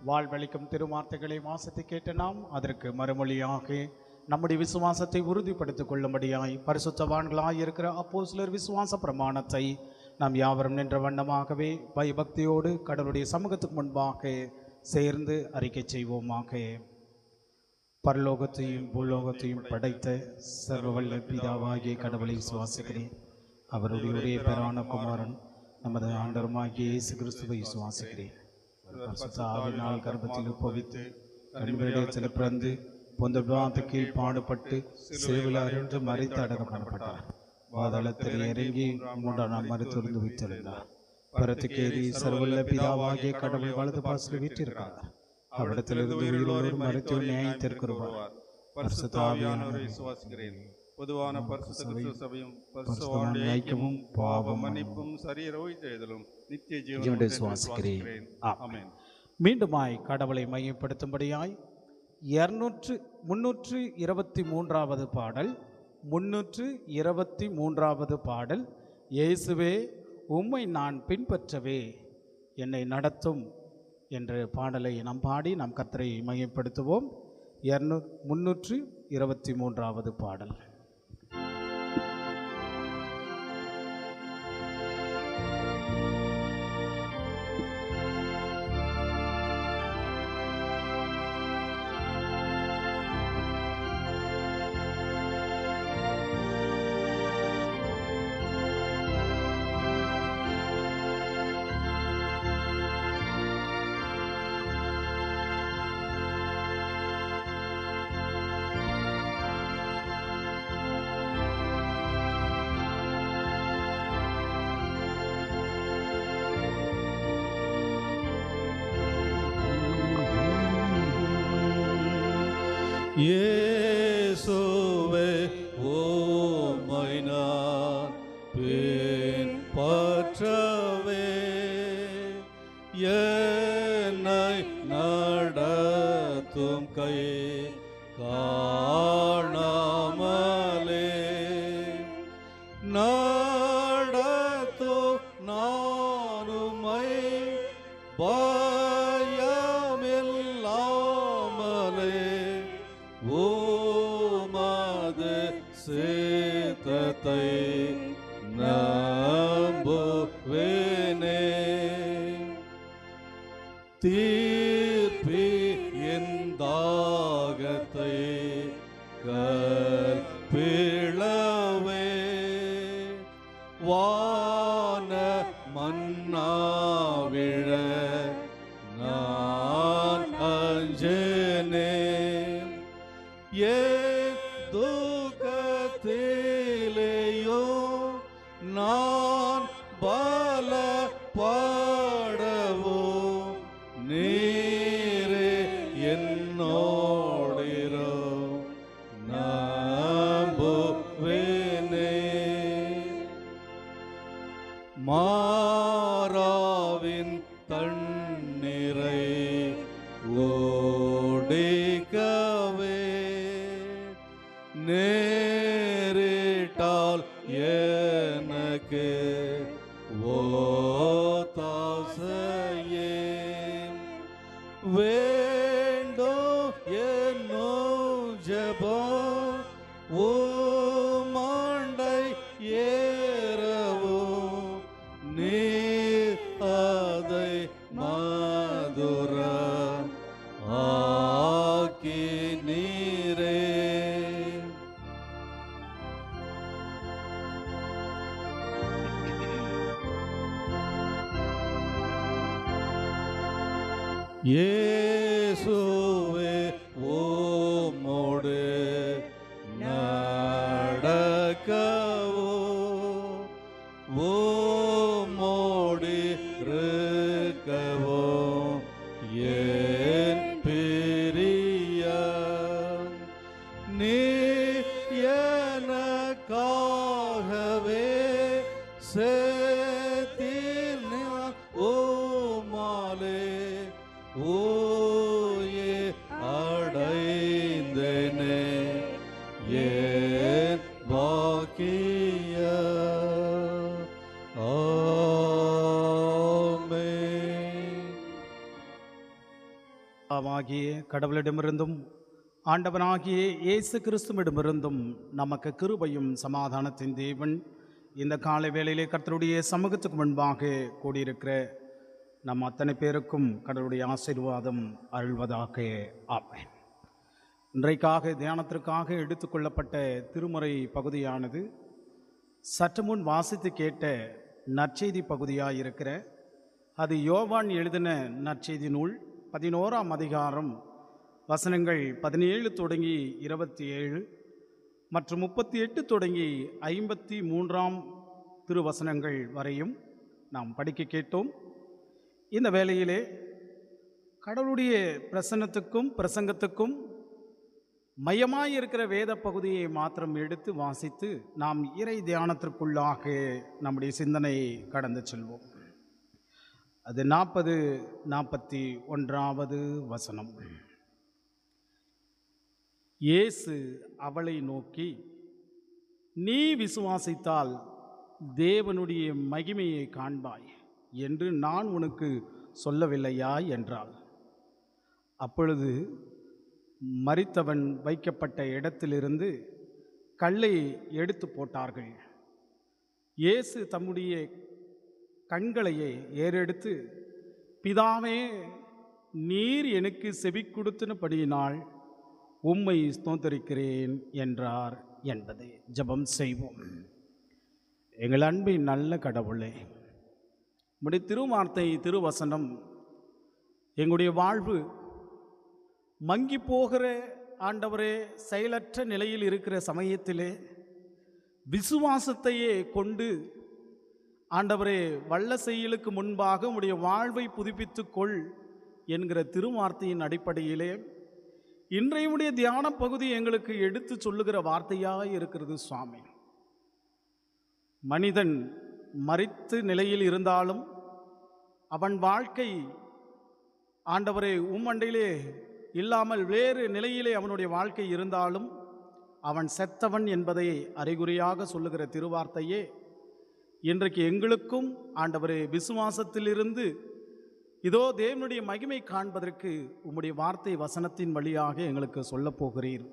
வாழ்வளிக்கும் திருவார்த்தைகளை வாசித்து கேட்ட நாம் அதற்கு மறுமொழியாக நம்முடைய விசுவாசத்தை உறுதிப்படுத்திக் கொள்ளும்படியாய் பரிசுத்தவான்களாய் இருக்கிற அப்போஸ்தலர் விசுவாச பிரமாணத்தை நாம் யாவரும் நின்ற வண்ணமாகவே பயபக்தியோடு கடவுளுடைய சமூகத்துக்கு முன்பாக சேர்ந்து அறிக்கை செய்வோமாக. பரலோகத்தையும் பூலோகத்தையும் படைத்த சர்வவல்ல பிதாவாகிய கடவுளை விசுவாசிக்கிறேன். அவருடைய ஒரே பேரான குமாரன் நமது ஆண்டவருமாகிய இயேசு கிறிஸ்துவை விசுவாசிக்கிறேன். பரிசுத்த ஆவியினால் கர்ப்பத்தில் உட்பவித்து கன்னிமரிடத்தில் பிறந்து பொந்தபாத கீழ் பாடுபட்டு சிலுவையில் அறைந்து மரித்து அடக்கம் பண்ணப்பட்டார். பாதாளத்தில் இறங்கி 3ஆம் நாள் மரித்தெழுந்து உயிர்த்தெழுந்தார். பரத்துக்கேறி சர்வவல்ல பிதாவாகிய கடவுள் வலது பாசத்தில் வீற்றிருக்கிறார். அவரிடத்திலிருந்து உயிரோடு மரித்து நியாயத்திற்குருவார். பரிசுத்த ஆவியானவரை விசுவாசிக்கிறேன். பொதுவான பரிசுத்த சபையும் பரிசுத்தவான்களுடைய ஐக்கியமும் பாவ மன்னிப்பும் சரீர உயிர்த்தெழுதலும் நித்திய ஜீவனை விசுவாசிக்கிறேன். ஆமென். மீண்டுமாய் கடவுளை மையப்படுத்தும்படியாய் 323வது பாடல் 323வது பாடல். இயேசுவே, உம்மை நான் பின்பற்றவே என்னை நடத்தும் என்ற பாடலை நாம் பாடி நாம் கர்த்தரை மையப்படுத்துவோம். 323வது பாடல். இயேசுவே உம்மை நான் பின்பற்றவே என்னை நடத்தும் கை காணாமலே நடத்தும் நானுமை பயமில்லாமலே உமது சித்தத்தை நம்புவேனே. தீர்ப்பி என் தாகத்தை கற்பிளவே வான மன்னாவிழ நான் அஞ்சனே. ஏன் துக்கத்திலேயோ நான் பலப்படவோ நீரே என்னோடிரோ நம்புவேனே. மாறாவின் தண்ணீரை ஓடிக்கவே நேரிட்டால் எனக்கு ஓதாசையே வேண்டும் என்னும் ஜெபம் உமண்டை ஏறவும் நீர் அதை மதுரம் ஆக்கி நீரே. இயேசுவே உம்மோடு நடக்கவோ உம்மோடு இருக்கவோ என் பிரியம் நீ எனக்காகவே சேத்தீர் ஓமாலே ஓயே அடைந்தனே ஏன் பாக்கிய ஆமென். ஆகிய கடவுளிடமிருந்தும் ஆண்டவனாகிய இயேசு கிறிஸ்துவிடமிருந்தும் நமக்கு கிருபையும் சமாதானத்தின் தேவன் இந்த காலை வேளையிலே கர்த்தருடைய சமூகத்துக்கு முன்பாக கூடியிருக்கிற நம் அத்தனை பேருக்கும் கடவுளுடைய ஆசீர்வாதம் அருள்வதாக ஆமென். இன்றைக்காக தியானத்திற்காக எடுத்துக்கொள்ளப்பட்ட திருமுறை பகுதியானது சற்று முன் வாசித்து கேட்ட நற்செய்தி பகுதியாக இருக்கிற அது யோவான் எழுதின நற்செய்தி நூல் 11ஆம் அதிகாரம் வசனங்கள் 17 தொடங்கி 27 மற்றும் 38 தொடங்கி 53ஆம் திருவசனங்கள் வரையும் நாம் படிக்க கேட்டோம். இந்த வேளையிலே கடவுளுடைய பிரசன்னத்துக்கும் பிரசங்கத்துக்கும் மையமாயிருக்கிற வேத பகுதியை மாத்திரம் எடுத்து வாசித்து நாம் இறை தியானத்திற்குள்ளாக நம்முடைய சிந்தனை கடந்து செல்வோம். அது 41வது வசனம். இயேசு அவளை நோக்கி, நீ விசுவாசித்தால் தேவனுடைய மகிமையை காண்பாய் என்று நான் உனக்கு சொல்லவில்லையா என்றாள். அப்பொழுது மரித்தவன் வைக்கப்பட்ட இடத்திலிருந்து கல்லை எடுத்து போட்டார்கள். இயேசு தம்முடைய கண்களையே ஏறெடுத்து, பிதாவே, நீர் எனக்கு செவி கொடுத்தினபடியினால் உம்மை ஸ்தோத்தரிக்கிறேன் என்றார் என்பதை ஜெபம் செய்வோம். எங்கள் அன்பின் நல்ல கடவுளே, உம்முடைய திருவார்த்தை திருவசனம் எங்களுடைய வாழ்வு மங்கி போகிற ஆண்டவரே செயலற்ற நிலையில் இருக்கிற சமயத்திலே விசுவாசத்தையே கொண்டு ஆண்டவரே வல்ல செயலுக்கு முன்பாக உடைய வாழ்வை புதுப்பித்துக்கொள் என்கிற திருவார்த்தையின் அடிப்படையிலே இன்றையுடைய தியான பகுதி எங்களுக்கு எடுத்து சொல்லுகிற வார்த்தையாக இருக்கிறது சுவாமி. மனிதன் மரித்த நிலையில் இருந்தாலும் அவன் வாழ்க்கை ஆண்டவரே உம்மண்டையிலே இல்லாமல் வேறு நிலையிலே அவனுடைய வாழ்க்கை இருந்தாலும் அவன் செத்தவன் என்பதை அறிகுறியாக சொல்லுகிற திருவார்த்தையே இன்றைக்கு எங்களுக்கும் ஆண்டவரே விசுவாசத்திலிருந்து இதோ தேவனுடைய மகிமை காண்பதற்கு உம்முடைய வார்த்தை வசனத்தின் வழியாக எங்களுக்கு சொல்லப் போகிறீர்.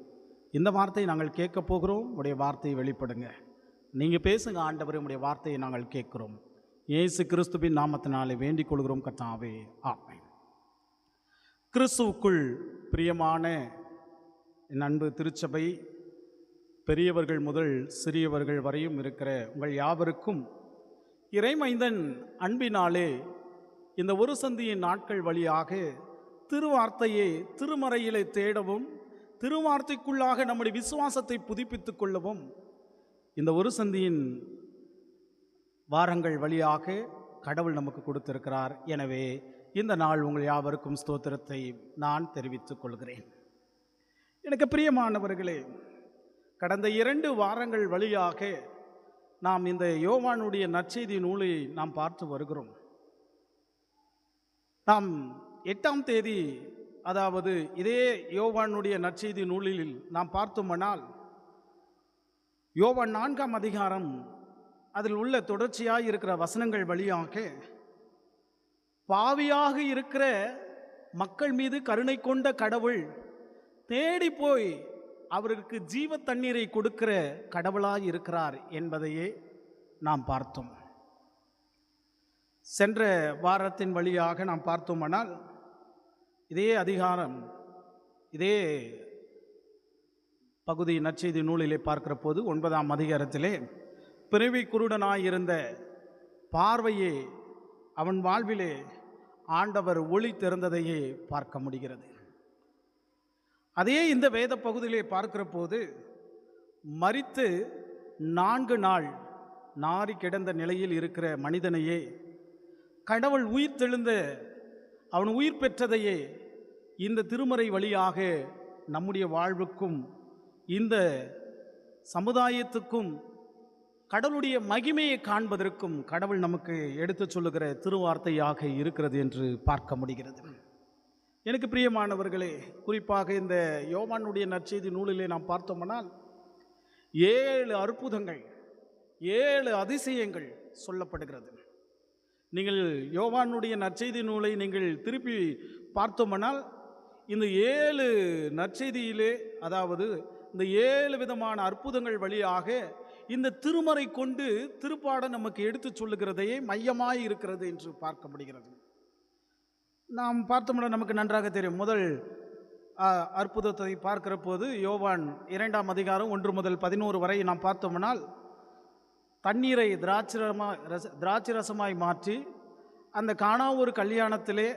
இந்த வார்த்தையை நாங்கள் கேட்க போகிறோம். உடைய வார்த்தையை வெளிப்படுங்க. நீங்கள் பேசுங்க ஆண்டவரே, உடைய வார்த்தையை நாங்கள் கேட்கிறோம். இயேசு கிறிஸ்துவின் நாமத்தினாலே வேண்டிக் கொள்கிறோம் கர்த்தாவே, ஆமென். கிறிஸ்துவுக்குள் பிரியமான என் அன்பு திருச்சபை, பெரியவர்கள் முதல் சிறியவர்கள் வரையும் இருக்கிற உங்கள் யாவருக்கும் இறைமைந்தன் அன்பினாலே இந்த ஒரு சந்தியின் நாட்கள் வழியாக திருவார்த்தையை திருமறையிலே தேடவும் திருவார்த்தைக்குள்ளாக நம்முடைய விசுவாசத்தை புதுப்பித்துக் கொள்ளவும் இந்த ஒரு சந்தியின் வாரங்கள் வழியாக கடவுள் நமக்கு கொடுத்திருக்கிறார். எனவே இந்த நாள் உங்கள் யாவருக்கும் ஸ்தோத்திரத்தை நான் தெரிவித்துக் கொள்கிறேன். எனக்கு பிரியமானவர்களே, கடந்த 2 வாரங்கள் வழியாக நாம் இந்த யோவானுடைய நற்செய்தி நூலை நாம் பார்த்து வருகிறோம். நாம் 8ஆம் தேதி, அதாவது இதே யோவானுடைய நற்செய்தி நூலில் நாம் பார்த்தோமானால் யோவான் 4ஆம் அதிகாரம் அதில் உள்ள தொடர்ச்சியாக இருக்கிற வசனங்கள் வழியாக பாவியாக இருக்கிற மக்கள் மீது கருணை கொண்ட கடவுள் தேடி போய் அவருக்கு ஜீவ தண்ணீரை கொடுக்கிற கடவுளாய் இருக்கிறார் என்பதையே நாம் பார்த்தோம். சென்ற வாரத்தின் வழியாக நாம் பார்த்தோமானால் இதே அதிகாரம் இதே பகுதி நற்செய்தி நூலிலே பார்க்கிற போது 9ஆம் அதிகாரத்திலே பிறவி குருடனாயிருந்த பார்வையே அவன் வாழ்விலே ஆண்டவர் ஒளி திறந்ததையே பார்க்க முடிகிறது. அதே இந்த வேத பகுதியிலே பார்க்கிற போது மரித்து 4 நாள் நாறி கிடந்த நிலையில் இருக்கிற மனிதனையே கடவுள் உயிர் தெழுந்த அவன் உயிர் பெற்றதையே இந்த திருமறை வழியாக நம்முடைய வாழ்வுக்கும் இந்த சமுதாயத்துக்கும் கடவுளுடைய மகிமையை காண்பதற்கும் கடவுள் நமக்கு எடுத்து சொல்லுகிற திருவார்த்தையாக இருக்கிறது என்று பார்க்க முடிகிறது. எனக்கு பிரியமானவர்களே, குறிப்பாக இந்த யோவானுடைய நற்செய்தி நூலிலே நாம் பார்த்தோம்னால் 7 அற்புதங்கள் 7 அதிசயங்கள் சொல்லப்படுகிறது. நீங்கள் யோவானுடைய நற்செய்தி நூலை நீங்கள் திருப்பி பார்த்தோம்னால் இந்த 7 நற்செய்தியிலே, அதாவது இந்த 7 விதமான அற்புதங்கள் வழியாக இந்த திருமறை கொண்டு திருப்பாடம் நமக்கு எடுத்து சொல்லுகிறதையே மையமாய் இருக்கிறது என்று பார்க்க முடிகிறது. நாம் பார்த்தோம்னா நமக்கு நன்றாக தெரியும். முதல் அற்புதத்தை பார்க்கிற போது யோவான் 2ஆம் அதிகாரம் 1 முதல் 11 வரை நாம் பார்த்தோம்னால் தண்ணீரை திராட்சை ரசமாய் மாற்றி அந்த காணா ஒரு கல்யாணத்திலே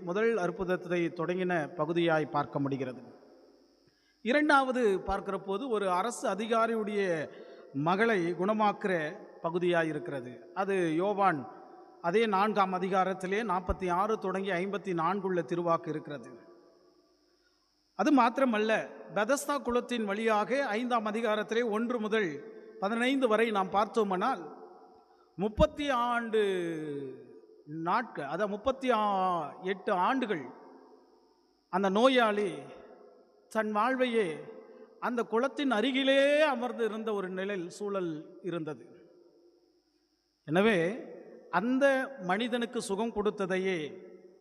முதல் அற்புதத்தை தொடங்கின பகுதியாய் பார்க்க முடிகிறது. 2வது பார்க்கிற போது ஒரு அரசு அதிகாரியுடைய மகளை குணமாக்குற பகுதியாக இருக்கிறது. அது யோவான் அதே 4ஆம் அதிகாரத்திலே 46 தொடங்கி 54 உள்ள திருவாக்கு இருக்கிறது. அது மாத்திரமல்ல, பெதஸ்தா குளத்தின் வழியாக 5ஆம் அதிகாரத்திலே 1 முதல் 15 வரை நாம் பார்த்தோமானால் 38 நாட்கள், அதாவது 38 ஆண்டுகள் அந்த நோயாளி தன் வாழ்வையே அந்த குளத்தின் அருகிலே அமர்ந்து இருந்த ஒரு சூழல் இருந்தது. எனவே அந்த மனிதனுக்கு சுகம் கொடுத்ததையே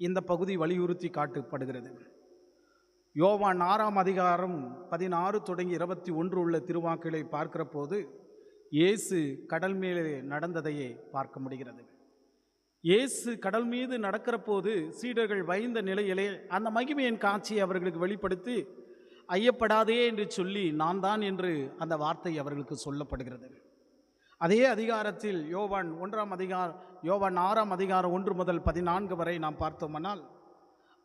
இந்த பகுதி வலியுறுத்தி காட்டப்படுகிறது. யோவான் 6ஆம் அதிகாரம் 16 தொடங்கி 21 உள்ள திருவாக்குகளை பார்க்கிற போது இயேசு கடல் மேலே நடந்ததையே பார்க்க முடிகிறது. இயேசு கடல் மீது நடக்கிற போது சீடர்கள் பயந்த நிலையிலே அந்த மகிமையின் காட்சியை அவர்களுக்கு வெளிப்படுத்தி ஐயப்படாதே என்று சொல்லி நான் தான் என்று அந்த வார்த்தை அவர்களுக்கு சொல்லப்படுகிறது. அதே அதிகாரத்தில் யோவான் 6ஆம் அதிகாரம் 1 முதல் 14 வரை நாம் பார்த்தோமானால்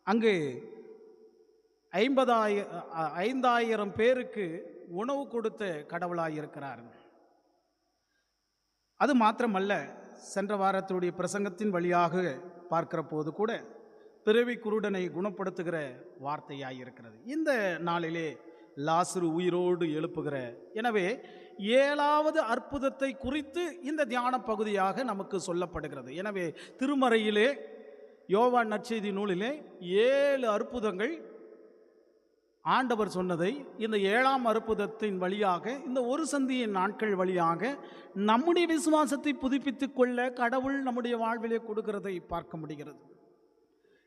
அங்கு 5000 பேருக்கு உணவு கொடுத்த கடவுளாயிருக்கிறார். அது மாத்திரமல்ல, சென்ற வாரத்துடைய பிரசங்கத்தின் வழியாக பார்க்கிற போது கூட பிறவி குருடனை குணப்படுத்துகிற வார்த்தையாய் இருக்கிறது. இந்த நாளிலே லாசரு உயிரோடு எழுப்புகிற, எனவே 7வது அற்புதத்தை குறித்து இந்த தியான பகுதியாக நமக்கு சொல்லப்படுகிறது. எனவே திருமறையிலே யோவான் நற்செய்தி நூலிலே 7 அற்புதங்கள் ஆண்டவர் சொன்னதை இந்த 7ஆம் அற்புதத்தின் வழியாக, இந்த ஒரு சந்தியின் நாட்கள் வழியாக நம்முடைய விசுவாசத்தை புதுப்பித்துக் கொள்ள கடவுள் நம்முடைய வாழ்விலே கொடுக்கிறதை பார்க்க முடிகிறது.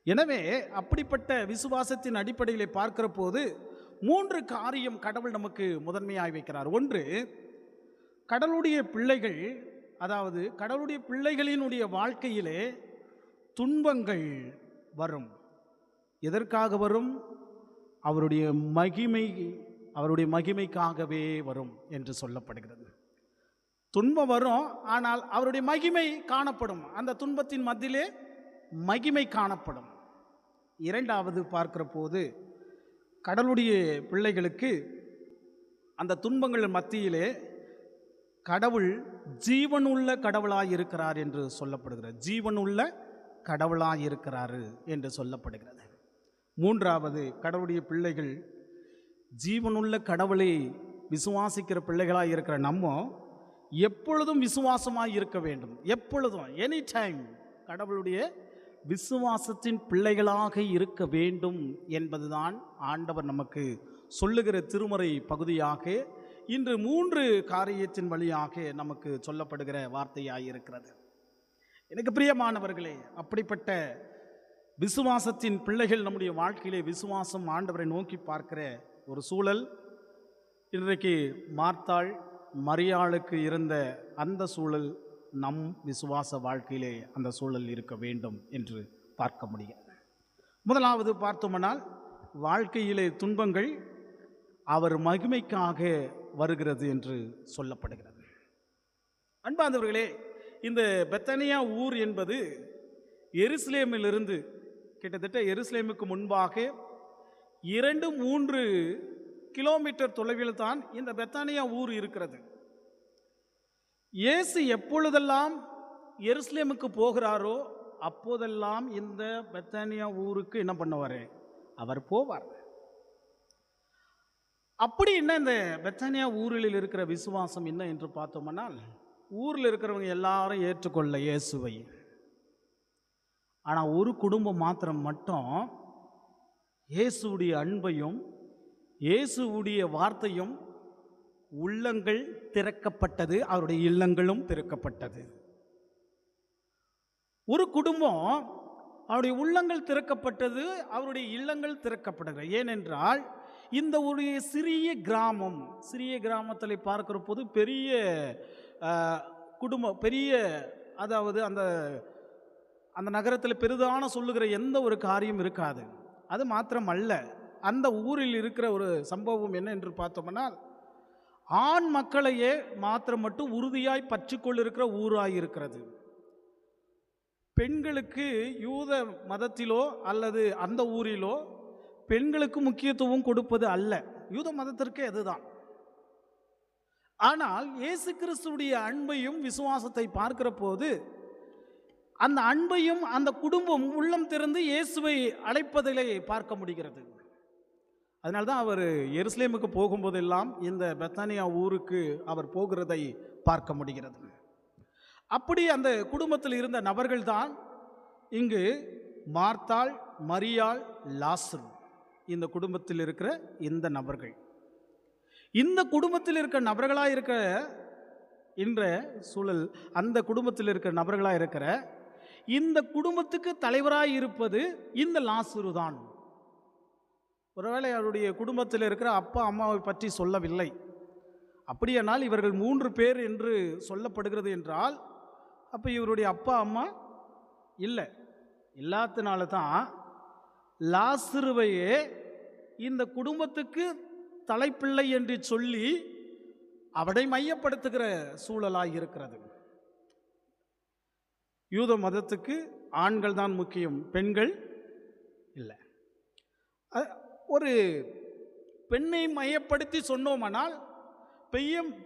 எனவே அப்படிப்பட்ட விசுவாசத்தின் அடிப்படையிலே பார்க்கிற போது 3 காரியம் கடவுள் நமக்கு முதன்மையாய் வைக்கிறார். ஒன்று, கடவுளுடைய பிள்ளைகள், அதாவது கடவுளுடைய பிள்ளைகளினுடைய வாழ்க்கையிலே துன்பங்கள் வரும். எதற்காக வரும்? அவருடைய மகிமைக்காகவே வரும் என்று சொல்லப்படுகிறது. துன்பம் வரும், ஆனால் அவருடைய மகிமை காணப்படும். அந்த துன்பத்தின் மத்தியிலே மகிமை காணப்படும். 2வது பார்க்கிற போது, கடவுளுடைய பிள்ளைகளுக்கு அந்த துன்பங்கள் மத்தியிலே கடவுள் ஜீவனுள்ள கடவுளாய் இருக்கிறார் என்று சொல்லப்படுகிறது. ஜீவனுள்ள கடவுளாய் இருக்கிறார் என்று சொல்லப்படுகிறது. 3வது, கடவுளுடைய பிள்ளைகள் ஜீவனுள்ள கடவுளை விசுவாசிக்கிற பிள்ளைகளாய் இருக்கிற நம்ம எப்பொழுதும் விசுவாசமாய் இருக்க வேண்டும். எப்பொழுதும், எனி டைம் கடவுளுடைய விசுவாசத்தின் பிள்ளைகளாக இருக்க வேண்டும் என்பதுதான் ஆண்டவர் நமக்கு சொல்லுகிற திருமறை பகுதியாக இன்று 3 காரியத்தின் வழியாக நமக்கு சொல்லப்படுகிற வார்த்தையாயிருக்கிறது. எனக்கு பிரியமானவர்களே, அப்படிப்பட்ட விசுவாசத்தின் பிள்ளைகள் நம்முடைய வாழ்க்கையிலே விசுவாசம் ஆண்டவரை நோக்கி பார்க்கிற ஒரு சூழல் இன்றைக்கு மார்த்தாள் மரியாளுக்கு இருந்த அந்த சூழல் நம் விசுவாச வாழ்க்கையிலே அந்த சூழல் இருக்க வேண்டும் என்று பார்க்க முடிகிறது. முதலாவது பார்த்தோம்னால், வாழ்க்கையிலே துன்பங்கள் அவர் மகிமைக்காக வருகிறது என்று சொல்லப்படுகிறது. அன்பார்ந்தவர்களே, இந்த பெத்தனியா ஊர் என்பது எருசலேமிலிருந்து கிட்டத்தட்ட எருசலேமுக்கு முன்பாக 2-3 கிலோமீட்டர் தொலைவில் தான் இந்த பெத்தானியா ஊர் இருக்கிறது. இயேசு எப்பொழுதெல்லாம் எருசலேமுக்கு போகிறாரோ அப்போதெல்லாம் இந்த பெத்தானியா ஊருக்கு என்ன பண்ணுவார்? அவர் போவார். அப்படி என்ன இந்த பெத்தானியா ஊரில் இருக்கிற விசுவாசம் என்ன என்று பார்த்தோம்னால், ஊரில் இருக்கிறவங்க எல்லாரும் ஏற்றுக்கொள்ள இயேசுவை. ஆனால் ஒரு குடும்பம் மாத்திரம் மட்டும் இயேசுடைய அன்பையும் இயேசுடைய வார்த்தையும் உள்ளங்கள் திறக்கப்பட்டது, அவருடைய இல்லங்களும் திறக்கப்பட்டது. ஒரு குடும்பம் அவருடைய உள்ளங்கள் திறக்கப்பட்டது, அவருடைய இல்லங்கள் திறக்கப்பட்டது. ஏனென்றால் இந்த ஒரு சிறிய கிராமத்தில் பார்க்கிற போது பெரிய குடும்பம், பெரிய, அதாவது அந்த நகரத்தில் பெரிதான சொல்லுகிற எந்த ஒரு காரியம் இருக்காது. அது மாத்திரமல்ல, அந்த ஊரில் இருக்கிற ஒரு சம்பவம் என்ன என்று பார்த்தோம்னால், ஆண் மக்களையே மாத்திரம் மட்டும் உறுதியாய் பற்றிக்கொண்டிருக்கிற ஊராய் இருக்கிறது. பெண்களுக்கு யூத மதத்திலோ அல்லது அந்த ஊரிலோ பெண்களுக்கு முக்கியத்துவம் கொடுப்பது அல்ல, யூத மதத்திற்கே அதுதான். ஆனால் இயேசு கிறிஸ்துவுடைய அன்பையும் விசுவாசத்தை பார்க்கிற போது அந்த அன்பையும் அந்த குடும்பம் உள்ளம் திறந்து இயேசுவை அழைப்பதிலே பார்க்க முடிகிறது. அதனால்தான் அவர் எருசலேமுக்கு போகும்போதெல்லாம் இந்த பெத்தானியா ஊருக்கு அவர் போகிறதை பார்க்க முடிகிறது. அப்படி அந்த குடும்பத்தில் இருந்த நபர்கள் தான் இங்கு மார்த்தாள், மரியாள், லாசரு. இந்த குடும்பத்தில் இருக்கிற இந்த நபர்கள், இந்த குடும்பத்தில் இருக்கிற நபர்களாக இருக்கிற என்ற சூழல், அந்த குடும்பத்தில் இருக்கிற நபர்களாக இருக்கிற இந்த குடும்பத்துக்கு தலைவராக இருப்பது இந்த லாசரு தான். ஒருவேளை அவருடைய குடும்பத்தில் இருக்கிற அப்பா அம்மாவை பற்றி சொல்லவில்லை. அப்படியானால் இவர்கள் 3 பேர் என்று சொல்லப்படுகிறது என்றால், அப்போ இவருடைய அப்பா அம்மா இல்லை. இல்லாதனால தான் லாசருவையே இந்த குடும்பத்துக்கு தலைப்பிள்ளை என்று சொல்லி அவனை மையப்படுத்துகிற சூழலாக இருக்கிறது. யூத மதத்துக்கு ஆண்கள் தான் முக்கியம், பெண்கள் இல்லை. ஒரு பெண்ணை மையப்படுத்தி சொன்னோமானால்,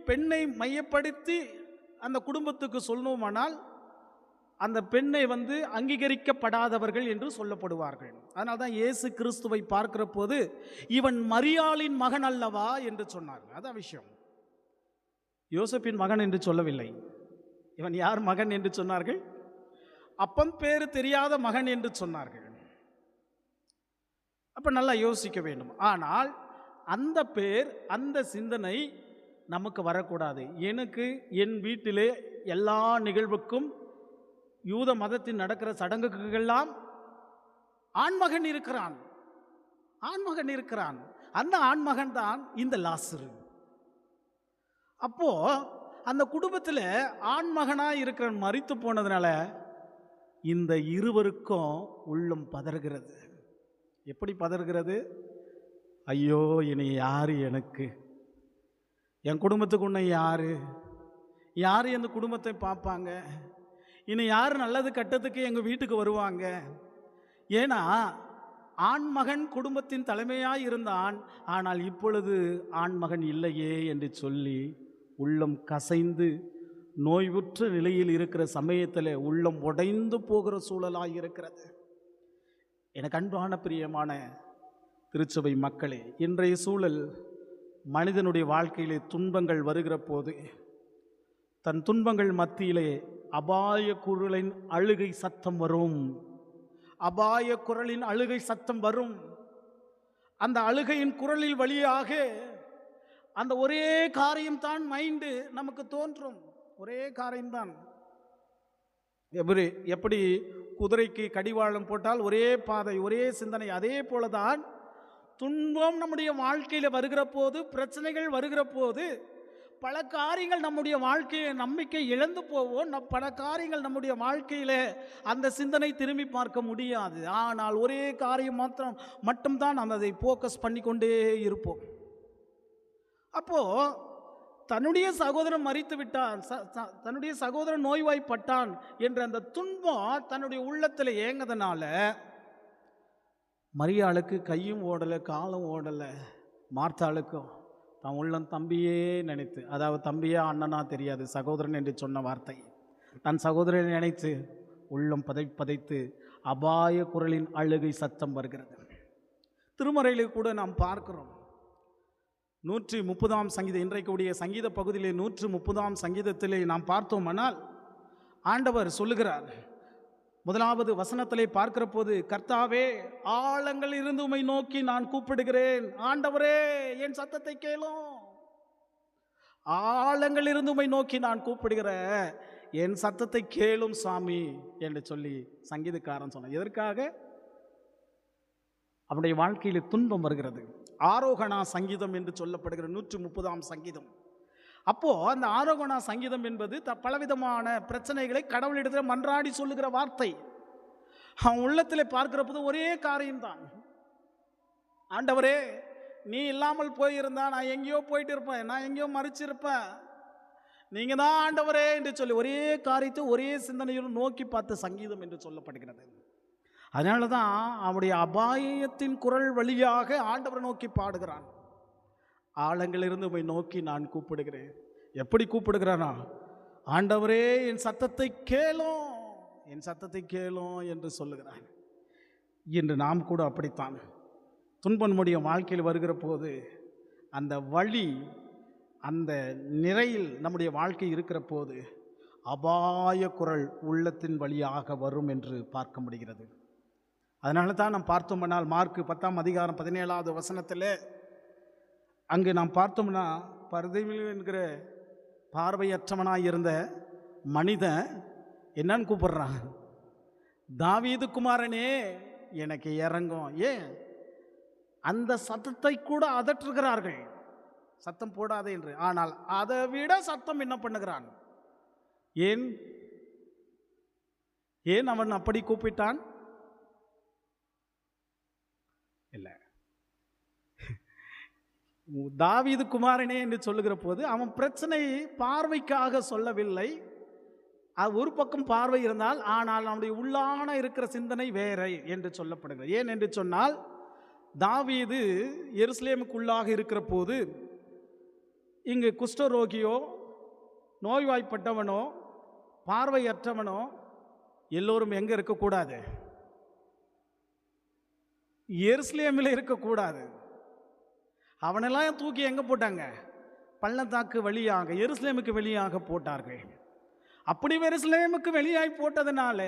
பெண்ணை மையப்படுத்தி அந்த குடும்பத்துக்கு சொன்னோமானால் அந்த பெண்ணை அங்கீகரிக்கப்படாதவர்கள் என்று சொல்லப்படுவார்கள். அதனால தான் இயேசு கிறிஸ்துவை பார்க்கிற போது இவன் மரியாளின் மகன் அல்லவா என்று சொன்னார்கள். அதான் விஷயம். யோசேப்பின் மகன் என்று சொல்லவில்லை. இவன் யார் மகன் என்று சொன்னார்கள்? அப்பன் பேரு தெரியாத மகன் என்று சொன்னார்கள். அப்ப நல்லா யோசிக்க வேண்டும். ஆனால் அந்த பேர், அந்த சிந்தனை நமக்கு வரக்கூடாது. எனக்கு என் வீட்டிலே எல்லா நிகழ்வுக்கும் யூத மதத்தில் நடக்கிற சடங்குகளெல்லாம் ஆண்மகன் இருக்கிறான், ஆண்மகன் இருக்கிறான். அந்த ஆண்மகன் தான் இந்த லாசரு. அப்போ அந்த குடும்பத்தில் ஆண்மகனா இருக்கிற மரித்து போனதுனால இந்த இருவருக்கும் உள்ளம் பதறுகிறது. எப்படி பதறுகிறது? ஐயோ, இனி யாரு எனக்கு, என் குடும்பத்துக்கு உன்னை யாரு என் குடும்பத்தை பார்ப்பாங்க, இனி யார் நல்லது கட்டத்துக்கு எங்கள் வீட்டுக்கு வருவாங்க? ஏன்னா ஆண்மகன் குடும்பத்தின் தலைமையாக இருந்தான், ஆனால் இப்பொழுது ஆண்மகன் இல்லையே என்று சொல்லி உள்ளம் கசைந்து நோய்வுற்ற நிலையில் இருக்கிற சமயத்தில் உள்ளம் உடைந்து போகிற சூழலாக இருக்கிறது. எனக்கு அன்பான பிரியமான திருச்சபை மக்களே, இன்றைய சூழல் மனிதனுடைய வாழ்க்கையிலே துன்பங்கள் வருகிற போது தன் துன்பங்கள் மத்தியிலே அபாய குரலின் அழுகை சத்தம் வரும். அபாய குரலின் அழுகை சத்தம் வரும். அந்த அழுகையின் குரலில் வழியாக அந்த ஒரே காரியம்தான் மைண்டு நமக்கு தோன்றும். ஒரே காரியம்தான். எப்படி குதிரைக்கு கடிவாளம் போட்டால் ஒரே பாதை, ஒரே சிந்தனை, அதே போலதான் துன்பம் நம்முடைய வாழ்க்கையில் வருகிற போது, பிரச்சனைகள் வருகிற போது பல காரியங்கள் நம்முடைய வாழ்க்கையை நம்பிக்கை இழந்து போவோம். பல காரியங்கள் நம்முடைய வாழ்க்கையில் அந்த சிந்தனை திரும்பி பார்க்க முடியாது. ஆனால் ஒரே காரியம் மட்டும்தான் நம்ம அதை ஃபோக்கஸ் பண்ணி கொண்டே இருப்போம். அப்போ தன்னுடைய சகோதரன் மரித்து விட்டான், தன்னுடைய சகோதரன் நோய்வாய்ப்பட்டான் என்ற அந்த துன்பம் தன்னுடைய உள்ளத்தில் ஏங்கதனால மரியாளுக்கு கையும் ஓடலை, காலும் ஓடலை. மார்த்தாளுக்கும் தன் உள்ளம் தம்பியே நினைத்து, அதாவது தம்பியா அண்ணனா தெரியாது, சகோதரன் என்று சொன்ன வார்த்தை, தன் சகோதரனை நினைத்து உள்ளம் பதைத்து அபாய குரலின் அழுகை சத்தம் வருகிறது. திருமறையிலே கூட நாம் பார்க்கிறோம். 130ஆம் சங்கீதம், இன்றைக்குடைய சங்கீத பகுதியிலே 130ஆம் சங்கீதத்திலே நாம் பார்த்தோமானால் ஆண்டவர் சொல்லுகிறார். 1வது வசனத்திலே பார்க்கிற போது, கர்த்தாவே, ஆழங்கள் இருந்து உம்மை நோக்கி நான் கூப்பிடுகிறேன். ஆண்டவரே, என் சத்தத்தை கேளும். ஆழங்கள் இருந்து உம்மை நோக்கி நான் கூப்பிடுகிறேன், என் சத்தத்தை கேளும் சாமி என்று சொல்லி சங்கீதக்காரன் சொன்னான். எதற்காக? அவனுடைய வாழ்க்கையில் துன்பம் வருகிறது. ஆரோகணா சங்கீதம் என்று சொல்லப்படுகிற 130ஆம் சங்கீதம். அப்போ அந்த ஆரோகணா சங்கீதம் என்பது பலவிதமான பிரச்சனைகளை கடவுளிடத்தில் மன்றாடி சொல்லுகிற வார்த்தை. அவன் உள்ளத்தில் பார்க்கிற போது ஒரே காரியம்தான், ஆண்டவரே, நீ இல்லாமல் போயிருந்தா நான் எங்கேயோ போயிட்டு இருப்பேன், நான் எங்கேயோ மறிச்சிருப்பேன், நீங்க தான் ஆண்டவரே என்று சொல்லி ஒரே காரியத்தை ஒரே சிந்தனையுடன் நோக்கி பார்த்த சங்கீதம் என்று சொல்லப்படுகிறது. அதனால தான் அவனுடைய அபாயத்தின் குரல் வழியாக ஆண்டவரை நோக்கி பாடுகிறான். ஆழங்களிலிருந்து உம்மை நோக்கி நான் கூப்பிடுகிறேன். எப்படி கூப்பிடுகிறானா? ஆண்டவரே, என் சத்தத்தை கேளும், என் சத்தத்தை கேளும் என்று சொல்லுகிறான். இன்று நாம் கூட அப்படித்தான். துன்பம் நம்முடைய வாழ்க்கையில் வருகிற போது அந்த வழி, அந்த நிறையில் நம்முடைய வாழ்க்கை இருக்கிற போது அபாய குரல் உள்ளத்தின் வழியாக வரும் என்று பார்க்க முடிகிறது. அதனால தான் நாம் பார்த்தோம்னால் மார்க்கு 10ஆம் அதிகாரம் 17வது வசனத்தில் அங்கு நாம் பார்த்தோம்னா, பரிதேயு என்கிற பார்வையற்றவனாய் இருந்த மனிதன் என்னன்னு கூப்பிடுறான், தாவீது குமாரனே எனக்கு இறங்கும். ஏன்? அந்த சத்தத்தை கூட அதற்றுகிறார்கள், சத்தம் போடாதே என்று. ஆனால் அதை விட சத்தம் என்ன பண்ணுகிறான்? ஏன் ஏன் அவன் அப்படி கூப்பிட்டான்? இல்லை, தாவீது குமாரனே என்று சொல்லுகிற போது அவன் பிரச்சனை பார்வைக்காக சொல்லவில்லை. அது ஒரு பக்கம் பார்வை இருந்தால், ஆனால் நம்முடைய உள்ளான இருக்கிற சிந்தனை வேற என்று சொல்லப்படுகிறது. ஏன் என்று சொன்னால், தாவீது எருசலேமுக்குள்ளாக இருக்கிற போது இங்கு குஷ்டரோகியோ, நோய்வாய்ப்பட்டவனோ, பார்வையற்றவனோ, எல்லோரும் எங்கே இருக்கக்கூடாது? எருசலேமில் இருக்கக்கூடாது. அவனெல்லாம் தூக்கி எங்கே போட்டாங்க? பள்ளத்தாக்கு வழியாக, எருசலேமுக்கு வெளியாக போட்டார்கள். அப்படி எருசலேமுக்கு வெளியாய் போட்டதுனால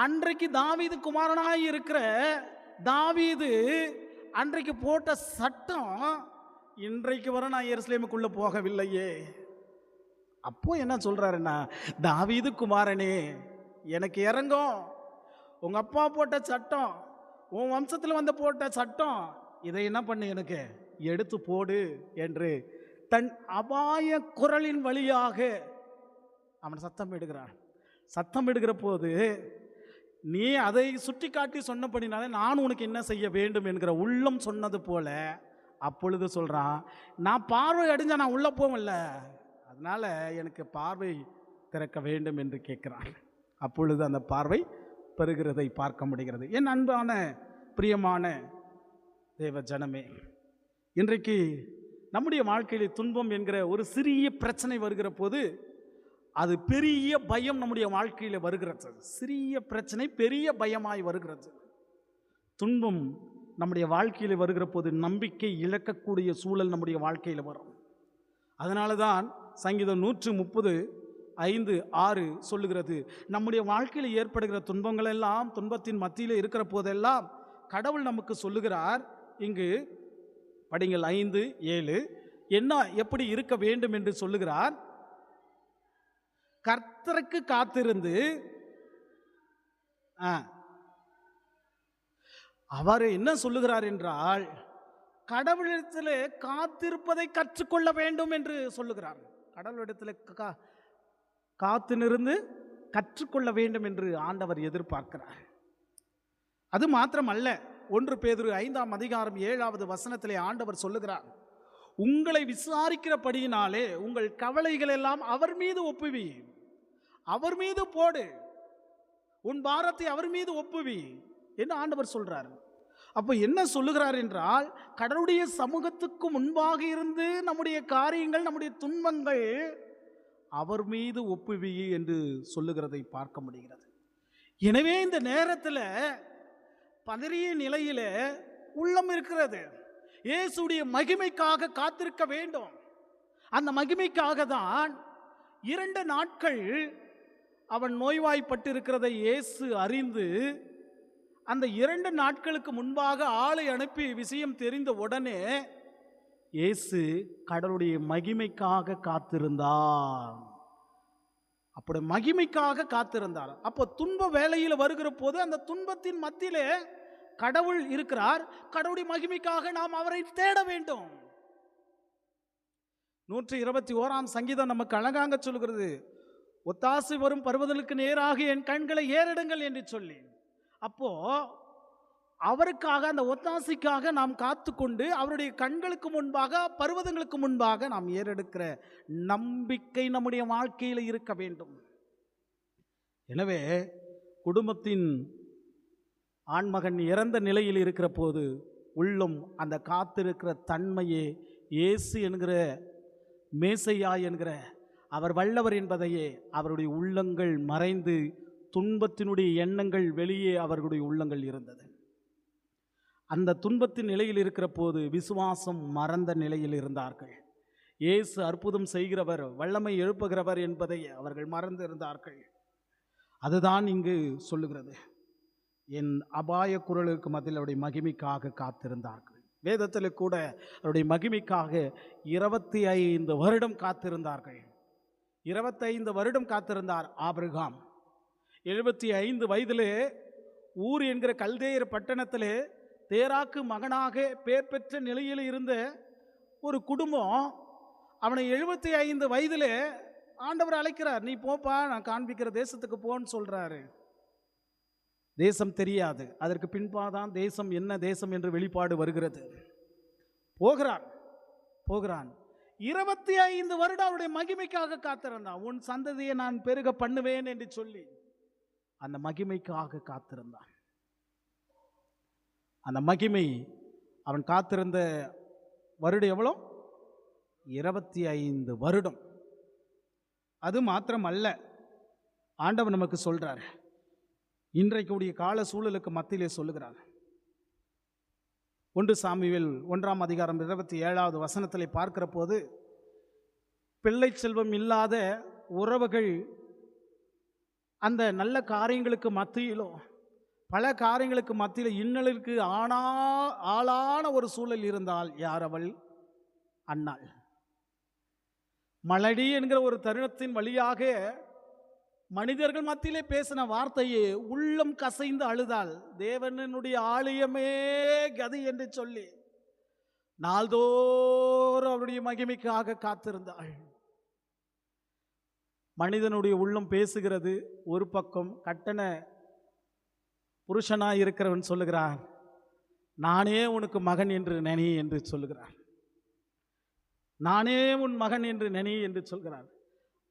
அன்றைக்கு தாவீது குமாரனாய் இருக்கிற தாவீது அன்றைக்கு போட்ட சட்டம் இன்றைக்கு வர நான் எருசலேமுக்குள்ளே போகவில்லையே. அப்போ என்ன சொல்றாருன்னா, தாவீது குமாரனே எனக்கு இறங்கும். உங்கள் அப்பா போட்ட சட்டம், உன் வம்சத்தில் வந்து போட்ட சட்டம், இதை என்ன பண்ணு, எனக்கு எடுத்து போடு என்று தன் அபாய குரலின் வழியாக அவன் சத்தம் எடுக்கிறான். சத்தம் எடுக்கிற போது நீ அதை சுட்டி காட்டி சொன்னபடினாலே நான் உனக்கு என்ன செய்ய வேண்டும் என்கிற உள்ளம் சொன்னது போல அப்பொழுது சொல்கிறான், நான் பார்வை அடைஞ்சா நான் உள்ளே போவல, அதனால் எனக்கு பார்வை திறக்க வேண்டும் என்று கேட்குறான். அப்பொழுது அந்த பார்வை பெறுகிறதை பார்க்க முடிகிறது. என் அன்பான பிரியமான தேவ ஜனமே, இன்றைக்கு நம்முடைய வாழ்க்கையில் துன்பம் என்கிற ஒரு சிறிய பிரச்சனை வருகிற போது அது பெரிய பயம் நம்முடைய வாழ்க்கையில் வருகிறது. சிறிய பிரச்சனை பெரிய பயமாய் வருகிறது. துன்பம் நம்முடைய வாழ்க்கையில் வருகிற போது நம்பிக்கை இழக்கக்கூடிய சூழல் நம்முடைய வாழ்க்கையில் வரும். அதனால தான் சங்கீதம் 130:5-6 சொல்லுகிறது, நம்முடைய வாழ்க்கையில் ஏற்படுகிற துன்பங்கள் எல்லாம், துன்பத்தின் மத்தியில் இருக்கிற போதெல்லாம் கடவுள் நமக்கு சொல்லுகிறார். இங்கு படிங்கள் 5-7 என்ன எப்படி இருக்க வேண்டும் என்று சொல்லுகிறார். கர்த்தருக்கு காத்திருந்து அவர் என்ன சொல்லுகிறார் என்றால், கடவுளிடத்தில் காத்திருப்பதை கற்றுக்கொள்ள வேண்டும் என்று சொல்லுகிறார். கடவுளிடத்தில் காத்து நின்று கற்றுக்கொள்ள வேண்டும் என்று ஆண்டவர் எதிர்பார்க்கிறார். அது மாத்திரமல்ல, 1 பேதுரு 5:7 ஆண்டவர் சொல்லுகிறார், உங்களை விசாரிக்கிறபடியினாலே உங்கள் கவலைகள் எல்லாம் அவர் மீது ஒப்புவி, அவர் மீது போடு, உன் பாரத்தை அவர் மீது ஒப்புவி என்று ஆண்டவர் சொல்றார். அப்போ என்ன சொல்லுகிறார் என்றால், கடவுளுடைய சமூகத்துக்கு முன்பாக இருந்து நம்முடைய காரியங்கள், நம்முடைய துன்பங்கள் அவர் மீது ஒப்புவி என்று சொல்லுகிறதை பார்க்க முடிகிறது. எனவே இந்த நேரத்தில் பதறிய நிலையில உள்ளம் இருக்கிறது. இயேசுடைய மகிமைக்காக காத்திருக்க வேண்டும். அந்த மகிமைக்காக தான் 2 நாட்கள் அவன் நோய்வாய்ப்பட்டு இருக்கிறதை இயேசு அறிந்து அந்த 2 நாட்களுக்கு முன்பாக ஆளை அனுப்பி விஷயம் தெரிந்த உடனே இயேசு கடவுளுடைய மகிமைக்காக காத்திருந்தார். அப்படி மகிமைக்காக காத்திருந்தார். அப்போ துன்ப வேளையில் வருகிற போது அந்த துன்பத்தின் மத்தியிலே கடவுள் இருக்கிறார். கடவுளுடைய மகிமைக்காக நாம் அவரை தேட வேண்டும். 121 சங்கீதம் நமக்கு அழகாக சொல்கிறது, ஒத்தாசை வரும் பருவதலுக்கு நேராக என் கண்களை ஏறெடுங்கள் என்று சொல்லி. அப்போ அவருக்காக, அந்த ஒத்தாசைக்காக நாம் காத்து கொண்டு அவருடைய கண்களுக்கு முன்பாக, பர்வதங்களுக்கு முன்பாக நாம் ஏறெடுக்கிற நம்பிக்கை நம்முடைய வாழ்க்கையில் இருக்க வேண்டும். எனவே குடும்பத்தின் ஆண்மகன் இறந்த நிலையில் இருக்கிற போது உள்ளம் அந்த காத்திருக்கிற தன்மையே இயேசு என்கிற மேசையா என்கிற அவர் வல்லவர் என்பதையே அவருடைய உள்ளங்கள் மறைந்து துன்பத்தினுடைய எண்ணங்கள் வெளியே அவர்களுடைய உள்ளங்கள் இருந்தது. அந்த துன்பத்தின் நிலையில் இருக்கிற போது விசுவாசம் மறந்த நிலையில் இருந்தார்கள். இயேசு அற்புதம் செய்கிறவர், வல்லமை எழுப்புகிறவர் என்பதை அவர்கள் மறந்து இருந்தார்கள். அதுதான் இங்கு சொல்லுகிறது. என் அபாய குரலுக்கு மத்தியில் அவருடைய மகிமைக்காக காத்திருந்தார்கள். வேதத்தில் கூட அவருடைய மகிமைக்காக 25 வருடம் காத்திருந்தார்கள். 25 வருடம் காத்திருந்தார் ஆபிரகாம். 75 வயதிலே ஊர் என்கிற கல்தேயர் பட்டணத்திலே தேராக்கு மகனாக பேர் பெற்ற நிலையில் இருந்த ஒரு குடும்பம், அவனை 75 வயதிலே ஆண்டவர் அழைக்கிறார், நீ போப்பா, நான் காண்பிக்கிற தேசத்துக்கு போன்னு சொல்றாரு. தேசம் தெரியாது. அதற்கு பின்பாதான் தேசம் என்ன தேசம் என்று வெளிப்பாடு வருகிறது. போகிறான் 25 வருடம் அவருடைய மகிமைக்காக காத்திருந்தான். உன் சந்ததியை நான் பெருக பண்ணுவேன் என்று சொல்லி அந்த மகிமைக்காக காத்திருந்தான். அந்த மகிமை அவன் காத்திருந்த வருடம் எவ்வளோ? 25 வருடம். அது மாத்திரம் அல்ல, ஆண்டவர் நமக்கு சொல்றார், இன்றைக்குடைய கால சூழலுக்கு மத்தியிலே சொல்லுகிறார். 1 சாமுவேல் 1ஆம் அதிகாரம் 27வது வசனத்திலே பார்க்கிற போது, பிள்ளை செல்வம் இல்லாத உறவுகள் அந்த நல்ல காரியங்களுக்கு மத்தியிலும் பல காரியங்களுக்கு மத்தியில் இன்னலுக்கு ஆளான ஒரு சூழல் இருந்தால் யார் அவள்? அன்னாள். மலடி என்கிற ஒரு தருணத்தின் வழியாக மனிதர்கள் மத்தியிலே பேசின வார்த்தையே உள்ளம் கசைந்து அழுதாள். தேவனுடைய ஆலயமே கதி என்று சொல்லி நாள்தோறும் அவருடைய மகிமைக்காக காத்திருந்தாள். மனிதனுடைய உள்ளம் பேசுகிறது ஒரு பக்கம். கட்டண புருஷனாய் இருக்கிறவன் சொல்லுகிறான், நானே உனக்கு மகன் என்று நினை என்று சொல்லுகிறான். நானே உன் மகன் என்று நினை என்று சொல்கிறான்.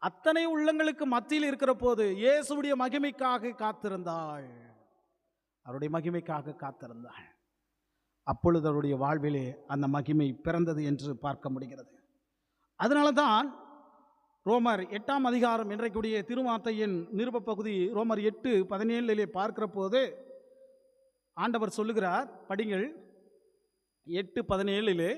அத்தனை உள்ளங்களுக்கு மத்தியில் இருக்கிற போது இயேசுவுடைய மகிமைக்காக காத்திருந்தாள். அவருடைய மகிமைக்காக காத்திருந்தாள். அப்பொழுது அவருடைய வாழ்விலே அந்த மகிமை பிறந்தது என்று பார்க்க முடிகிறது. அதனால தான் ரோமர் 8ஆம் அதிகாரம் இன்றைக்குடைய திருவார்த்தையின் நிருப பகுதி ரோமர் 8:17 பார்க்கிற போது ஆண்டவர் சொல்லுகிறார், படிங்கள். 8:17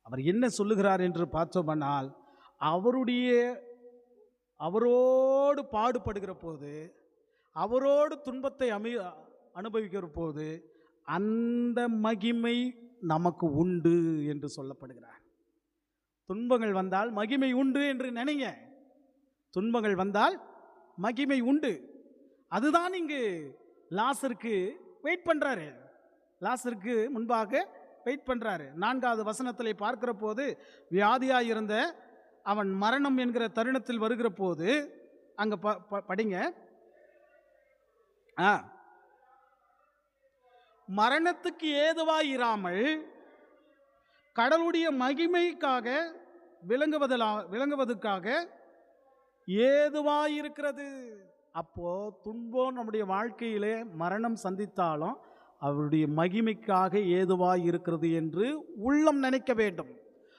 அவர் என்ன சொல்லுகிறார் என்று பார்த்தோம்னால், அவரோடு பாடுபடுகிற போது, அவரோடு துன்பத்தை அனுபவிக்கிற போது அந்த மகிமை நமக்கு உண்டு என்று சொல்லப்படுகிறார். துன்பங்கள் வந்தால் மகிமை உண்டு என்று நினைங்க. துன்பங்கள் வந்தால் மகிமை உண்டு. அதுதான் இங்கு லாசருக்கு வெயிட் பண்றாரு. லாசருக்கு முன்பாக வெயிட் பண்றாரு. 4வது வசனத்திலே பார்க்கிற போது, வியாதியாயிருந்த அவன் மரணம் என்கிற தருணத்தில் வருகிற போது அங்க படிங்க. மரணத்துக்கு ஏதுவாயிராமல் கடவுளுடைய மகிமைக்காக விளங்குவதற்காக ஏதுவாயிருக்கிறது. அப்போ துன்பம் நம்முடைய வாழ்க்கையிலே மரணம் சந்தித்தாலும் அவருடைய மகிமைக்காக ஏதுவாயிருக்கிறது என்று உள்ளம் நினைக்க வேண்டும்.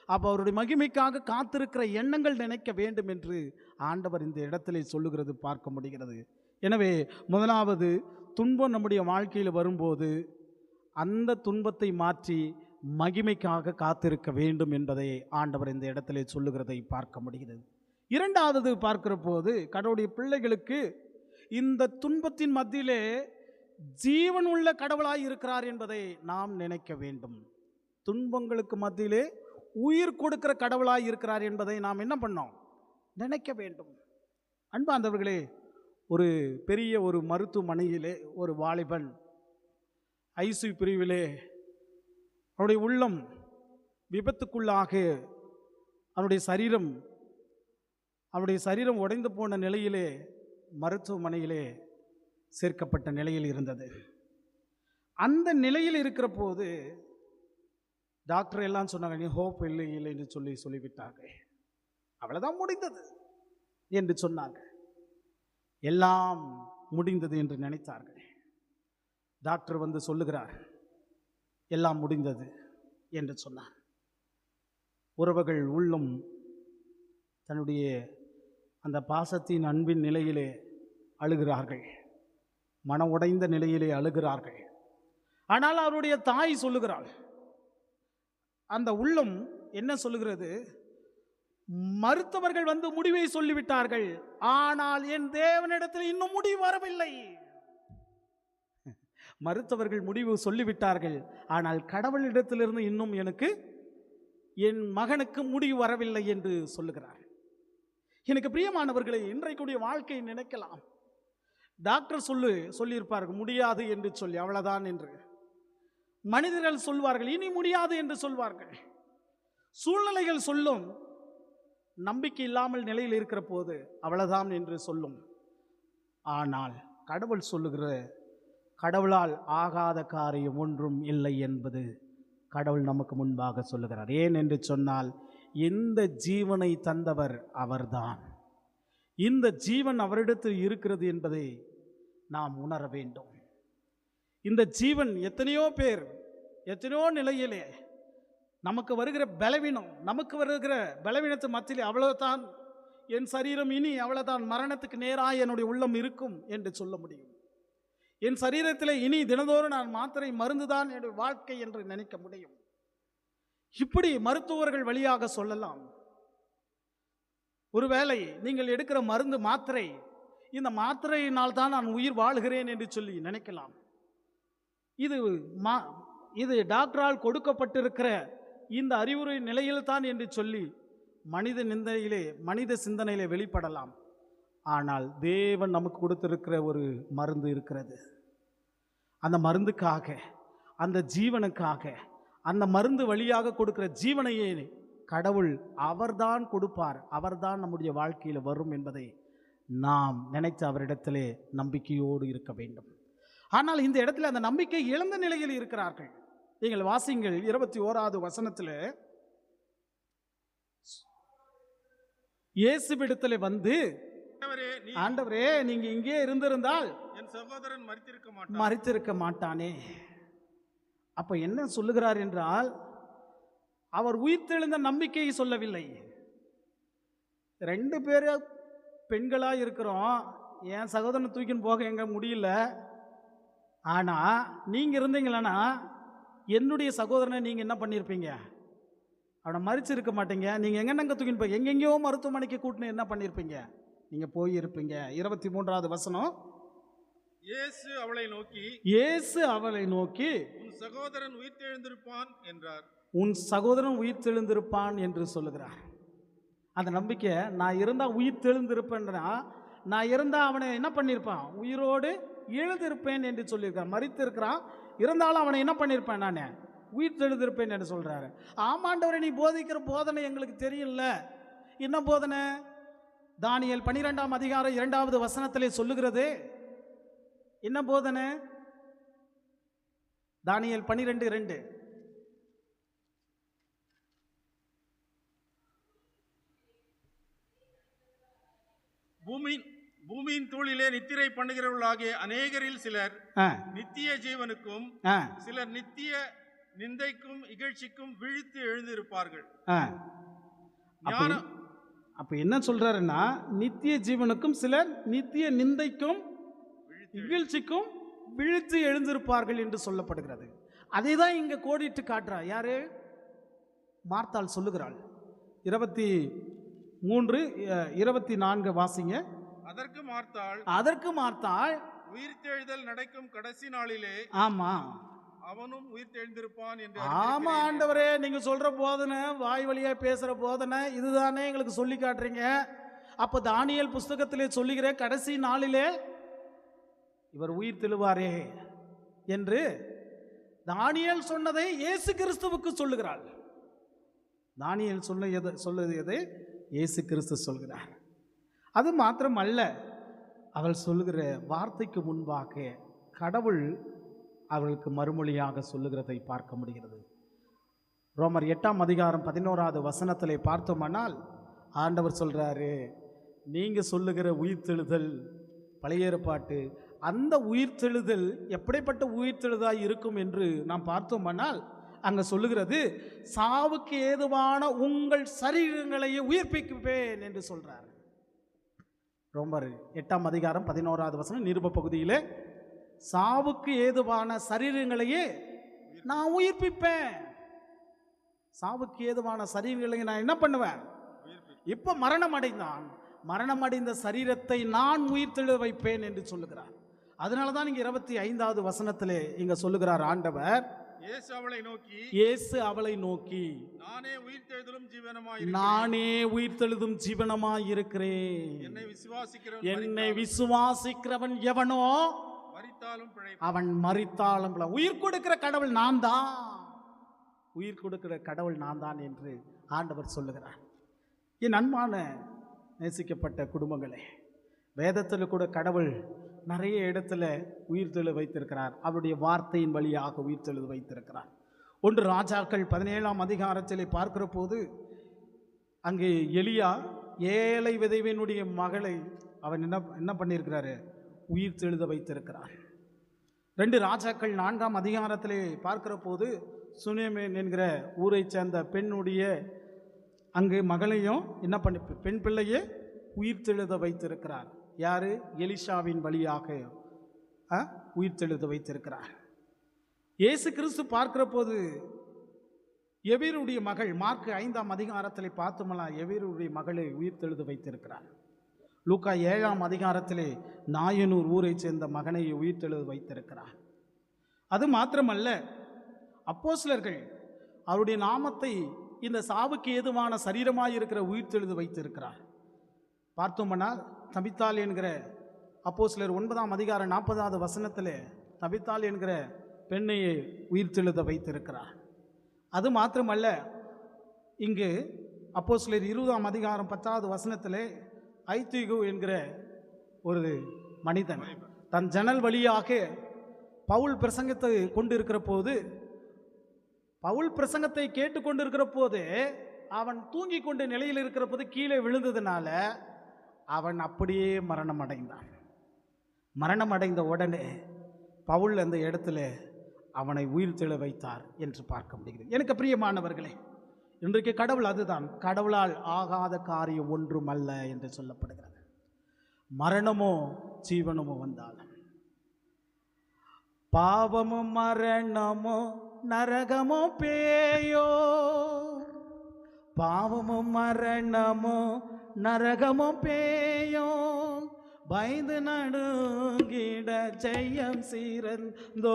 அப்போ அவருடைய மகிமைக்காக காத்திருக்கிற எண்ணங்கள் நினைக்க வேண்டும் என்று ஆண்டவர் இந்த இடத்திலே சொல்லுகிறது பார்க்க முடிகிறது. எனவே முதலாவது, துன்பம் நம்முடைய வாழ்க்கையில் வரும்போது அந்த துன்பத்தை மாற்றி மகிமைக்காக காத்திருக்க வேண்டும் என்பதை ஆண்டவர் இந்த இடத்திலே சொல்லுகிறதை பார்க்க முடிகிறது. 2வது பார்க்கிற போது, கடவுளுடைய பிள்ளைகளுக்கு இந்த துன்பத்தின் மத்தியிலே ஜீவன் உள்ள கடவுளாய் இருக்கிறார் என்பதை நாம் நினைக்க வேண்டும். துன்பங்களுக்கு மத்தியிலே உயிர் கொடுக்கிற கடவுளாய் இருக்கிறார் என்பதை நாம் என்ன பண்ணோம்? நினைக்க வேண்டும். அன்பார்ந்தவர்களே, ஒரு பெரிய ஒரு மருத்துவமனையிலே ஒரு வாலிபன் ஐசியூ பிரிவிலே அவருடைய உள்ளம் விபத்துக்குள்ளாக அவருடைய சரீரம் உடைந்து போன நிலையிலே மருத்துவமனையிலே சேர்க்கப்பட்ட நிலையில் இருந்தது. அந்த நிலையில் இருக்கிற போது டாக்டர் எல்லாம் சொன்னாங்க, நீ ஹோப் இல்லை என்று சொல்லிவிட்டாங்க. அவ்வளவுதான் முடிந்தது என்று சொன்னாங்க. எல்லாம் முடிந்தது என்று நினைத்தார்கள். டாக்டர் வந்து சொல்லுகிறார், எல்லாம் முடிந்தது என்று சொன்னார். உறவுகள் உள்ளம் தன்னுடைய அந்த பாசத்தின் அன்பின் நிலையிலே அழுகிறார்கள், மன உடைந்த நிலையிலே அழுகிறார்கள். ஆனால் அவருடைய தாய் சொல்லுகிறாள், அந்த உள்ளம் என்ன சொல்லுகிறது? மருத்துவர்கள் வந்து முடிவை சொல்லிவிட்டார்கள், ஆனால் என் தேவனிடத்தில் இன்னும் முடிவு வரவில்லை. மருத்துவர்கள் முடிவு சொல்லிவிட்டார்கள், ஆனால் கடவுளிடத்திலிருந்து இன்னும் என் மகனுக்கு முடிவு வரவில்லை என்று சொல்லுகிறார். எனக்கு பிரியமானவர்களை, இன்றைக்குடைய வாழ்க்கையை நினைக்கலாம். டாக்டர் சொல்லியிருப்பார்கள் முடியாது என்று சொல்லி, அவ்வளவுதான் என்று. மனிதர்கள் சொல்வார்கள் இனி முடியாது என்று சொல்வார்கள். சூழ்நிலைகள் சொல்லும், நம்பிக்கை இல்லாமல் நிலையில் இருக்கிற போது அவ்வளவுதான் என்று சொல்லும். ஆனால் கடவுள் சொல்லுகிற, கடவுளால் ஆகாத காரியம் ஒன்றும் இல்லை என்பது கடவுள் நமக்கு முன்பாக சொல்லுகிறார். ஏன் என்று சொன்னால், இந்த ஜீவனை தந்தவர் அவர்தான். இந்த ஜீவன் அவரிடத்தில் இருக்கிறது என்பதை நாம் உணர வேண்டும். இந்த ஜீவன் எத்தனையோ பேர் எத்தனையோ நிலையிலே நமக்கு வருகிற பலவீனத்து மத்தியிலே அவ்வளவுதான் என் சரீரம் இனி அவ்வளவுதான் மரணத்துக்கு நேராக என்னுடைய உள்ளம் இருக்கும் என்று சொல்ல முடியும். என் சரீரத்தில் இனி தினந்தோறும் நான் மாத்திரை மருந்துதான் என்னுடைய வாழ்க்கை என்று நினைக்க முடியும். இப்படி மருத்துவர்கள் வழியாக சொல்லலாம். ஒருவேளை நீங்கள் எடுக்கிற மருந்து மாத்திரை, இந்த மாத்திரையினால் தான் நான் உயிர் வாழ்கிறேன் என்று சொல்லி நினைக்கலாம். இது டாக்டரால் கொடுக்கப்பட்டிருக்கிற இந்த அறிவுரை நிலையில் தான் என்று சொல்லி மனித சிந்தனையிலே வெளிப்படலாம். ஆனால் தேவன் நமக்கு கொடுத்திருக்கிற ஒரு மருந்து இருக்கிறது. அந்த மருந்துக்காக, அந்த ஜீவனுக்காக, அந்த மருந்து வழியாக கொடுக்கிற ஜீவனையே கடவுள் அவர்தான் கொடுப்பார், அவர்தான் நம்முடைய வாழ்க்கையில் வரும் என்பதை நாம் நினைத்து அவரிடத்திலே நம்பிக்கையோடு இருக்க வேண்டும். ஆனால் இந்த இடத்துல அந்த நம்பிக்கை இழந்த நிலையில் இருக்கிறார்கள். நீங்கள் வாசிங்கள் 21வது வசனத்தில், இயேசுவிடத்தில் வந்து, ஆண்டவரே நீங்க இங்கே இருந்திருந்தால் என் சகோதரன் மரித்திருக்க மாட்டானே. அப்ப என்ன சொல்லுகிறார் என்றால், அவர் உயிர்த்தெழுந்த நம்பிக்கையை சொல்லவில்லை. 2 பேர் பெண்களா இருக்கிறோம், என் சகோதரனை தூக்கின்னு போக எங்க முடியல. ஆனா நீங்க இருந்தீங்களா என்னுடைய சகோதரனை நீங்க என்ன பண்ணியிருப்பீங்க? அவனை மறிச்சிருக்க மாட்டீங்க. நீங்க எங்க தூக்கின்னு போய் எங்கெங்கயோ மருத்துவமனைக்கு கூட்டின்னு என்ன பண்ணியிருப்பீங்க? நீங்க போயிருப்பீங்க. 23வது வசனம், இயேசு அவளை நோக்கி உன் சகோதரன் உயிர்த்தெழுந்திருப்பான் என்றார். உன் சகோதரன் உயிர்த்தெழுந்திருப்பான் என்று சொல்லுகிறார். அந்த நம்பிக்கை, நான் இருந்தா உயிர்த்தெழுந்திருப்பேன்னா, நான் இருந்தா அவனை என்ன பண்ணியிருப்பான்? உயிரோடு எழுந்திருப்பேன் என்று சொல்லியிருக்கான். மரித்திருக்கிறான், இருந்தாலும் அவனை என்ன பண்ணியிருப்பேன்? நான் உயிர்த்தெழுந்திருப்பேன் என்று சொல்றாரு. ஆமாண்டவரை, நீ போதிக்கிற போதனை எங்களுக்கு தெரியல. என்ன போதனை? தானியேல் 12ஆம் அதிகாரம் 2வது வசனத்திலே சொல்லுகிறது. என்ன போதனை? தானியேல் 12:2. பூமியின் தூளிலே நித்திரை பண்ணுகிறவர்களாகிய அநேகரில் சிலர் நித்திய ஜீவனுக்கும் சிலர் நித்திய நிந்தைக்கும் இகழ்ச்சிக்கும் விழித்து எழுந்திருப்பார்கள். அப்ப என்ன சொல்றாருன்னா, நித்திய ஜீவனுக்கும் சிலர் நித்திய நிந்தைக்கும் இகழ்ச்சிக்கும் விழித்து எழுந்திருப்பார்கள் என்று சொல்லப்படுகிறது. அதை தான் இங்க கோடிட்டு காட்டுறார். யாரு? மார்த்தாள் சொல்லுகிறாள். 23:24 வாசிங்க. அதற்கு மார்த்தாள் உயிர்த்தெழுதல் நடக்கும் கடைசி நாளிலே ஆமா அவனும் உயிர்த்தெழுந்திருப்பான் என்று. ஆமா ஆண்டவரே, நீங்க சொல்ற போதனை, வாய் வழியா பேசுற போதனை இதுதானே எங்களுக்கு சொல்லி காட்டுறீங்க. அப்ப தானியேல் புஸ்தகத்திலே சொல்லுகிற கடைசி நாளிலே இவர் உயிர் தெழுவாரே என்று தானியேல் சொன்னதை இயேசு கிறிஸ்துவுக்கு சொல்லுகிறாள். தானியேல் சொல்லுது எது? இயேசு கிறிஸ்து சொல்கிறார். அது மாத்திரம் அல்ல, அவள் சொல்லுகிற வார்த்தைக்கு முன்பாக கடவுள் அவளுக்கு மறுமொழியாக சொல்லுகிறதை பார்க்க முடிகிறது. ரோமர் 8ஆம் அதிகாரம் 11வது வசனத்திலே பார்த்தோமானால் ஆண்டவர் சொல்றாரு, நீங்க சொல்லுகிற உயிர்த்தெழுதல் பழைய ஏற்பாட்டு, அந்த உயிர்த்தெழுதல் எப்படிப்பட்ட உயிர்த்தெழுதாய் இருக்கும் என்று நாம் பார்த்தோமானால் அங்க சொல்லுகிறது, சாவுக்கு ஏதுவான உங்கள் சரீரங்களையே உயிர்ப்பிப்பேன் என்று சொல்றார். ரோமர் 8ஆம் அதிகாரம் 11வது வசனம் நிருப பகுதியிலே, சாவுக்கு ஏதுவான சரீரங்களையே நான் உயிர்ப்பிப்பேன். சாவுக்கு ஏதுவான சரீரங்களை நான் என்ன பண்ணுவேன்? இப்ப மரணம் அடைந்த சரீரத்தை நான் உயிர்த்தெழ வைப்பேன் என்று சொல்லுகிறார். அதனாலதான் இங்க 25வது வசனத்திலே இங்க சொல்லுகிறார் ஆண்டவர், இயேசு அவளை நோக்கி நானே உயிர்த்தெழுதும் ஜீவனமாய் இருக்கிறேன். என்னை விசுவாசிக்கிறவன் எவனோ அவன் மரித்தாலும் உயிர் கொடுக்கிற கடவுள் நான் தான், உயிர் கொடுக்கிற கடவுள் நான் தான் என்று ஆண்டவர் சொல்லுகிறார். என் அன்பான நேசிக்கப்பட்ட குடும்பங்களே, வேதத்தில் கூட கடவுள் நிறைய இடத்துல உயிர்த்தெழு வைத்திருக்கிறார். அவருடைய வார்த்தையின் வழியாக உயிர்த்தெழு வைத்திருக்கிறார். 1 ராஜாக்கள் 17ஆம் அதிகாரத்திலே பார்க்கிற போது அங்கே எலியா ஏழை விதவையினுடைய மகளை அவன் என்ன பண்ணியிருக்கிறாரு? உயிர்த்தெழுத வைத்திருக்கிறார். 2 ராஜாக்கள் 4ஆம் அதிகாரத்திலே பார்க்கிற போது சுனேமேன் என்கிற ஊரை சேர்ந்த பெண்ணுடைய அங்கு மகளையும் என்ன பண்ணி பெண் பிள்ளையே உயிர்த்தெழுத வைத்திருக்கிறார். யாரு? எலிஷாவின் வழியாக உயிர்த்தெழுத வைத்திருக்கிறார். இயேசு கிறிஸ்து பார்க்கிற போது எவீருடைய மகள், மார்க் 5ஆம் அதிகாரத்திலே பார்த்தோம்னா எவீருடைய மகளை உயிர்த்தெழுத வைத்திருக்கிறார். லூக்கா 7ஆம் அதிகாரத்திலே நாயனூர் ஊரை சேர்ந்த மகனை உயிர்த்தெழுத வைத்திருக்கிறார். அது மாத்திரமல்ல, அப்போஸ்தலர்கள் அவருடைய நாமத்தை இந்த சாவுக்கு ஏதுவான சரீரமாய் இருக்கிற உயிர்த்தெழுத வைத்திருக்கிறார். பார்த்தோம்னா தபித்தாள் என்கிற அப்போஸ்தலர் 9ஆம் அதிகாரம் 40வது வசனத்தில் தபித்தாள் என்கிற பெண்ணையை உயிர்த்தெழுத வைத்திருக்கிறார். அது மாத்திரமல்ல, இங்கு அப்போஸ்தலர் 20ஆம் அதிகாரம் 10வது வசனத்தில் ஐத்திகு என்கிற ஒரு மனிதன் தன் ஜன்னல் வழியாக பவுல் பிரசங்கத்தை கொண்டிருக்கிற போது, பவுல் பிரசங்கத்தை கேட்டுக்கொண்டிருக்கிற போது அவன் தூங்கி கொண்டு நிலையில் இருக்கிற போது கீழே விழுந்ததுனால அவன் அப்படியே மரணம் அடைந்தான். மரணம் அடைந்த உடனே பவுல் அந்த இடத்துல அவனை உயிர்த்தெழ வைத்தார் என்று பார்க்க முடிகிறது. எனக்கு பிரியமானவர்களே, இன்றைக்கு கடவுள் அதுதான், கடவுளால் ஆகாத காரியம் ஒன்றும் அல்ல என்று சொல்லப்படுகிறது. மரணமோ ஜீவனமோ வந்தாலும், பாவமோ மரணமோ நரகமோ பேயோ, பாவமோ மரணமோ நரகமோ பேயோ, பயந்து நடுங்கிட ஜெயம் சீரந்தோர்.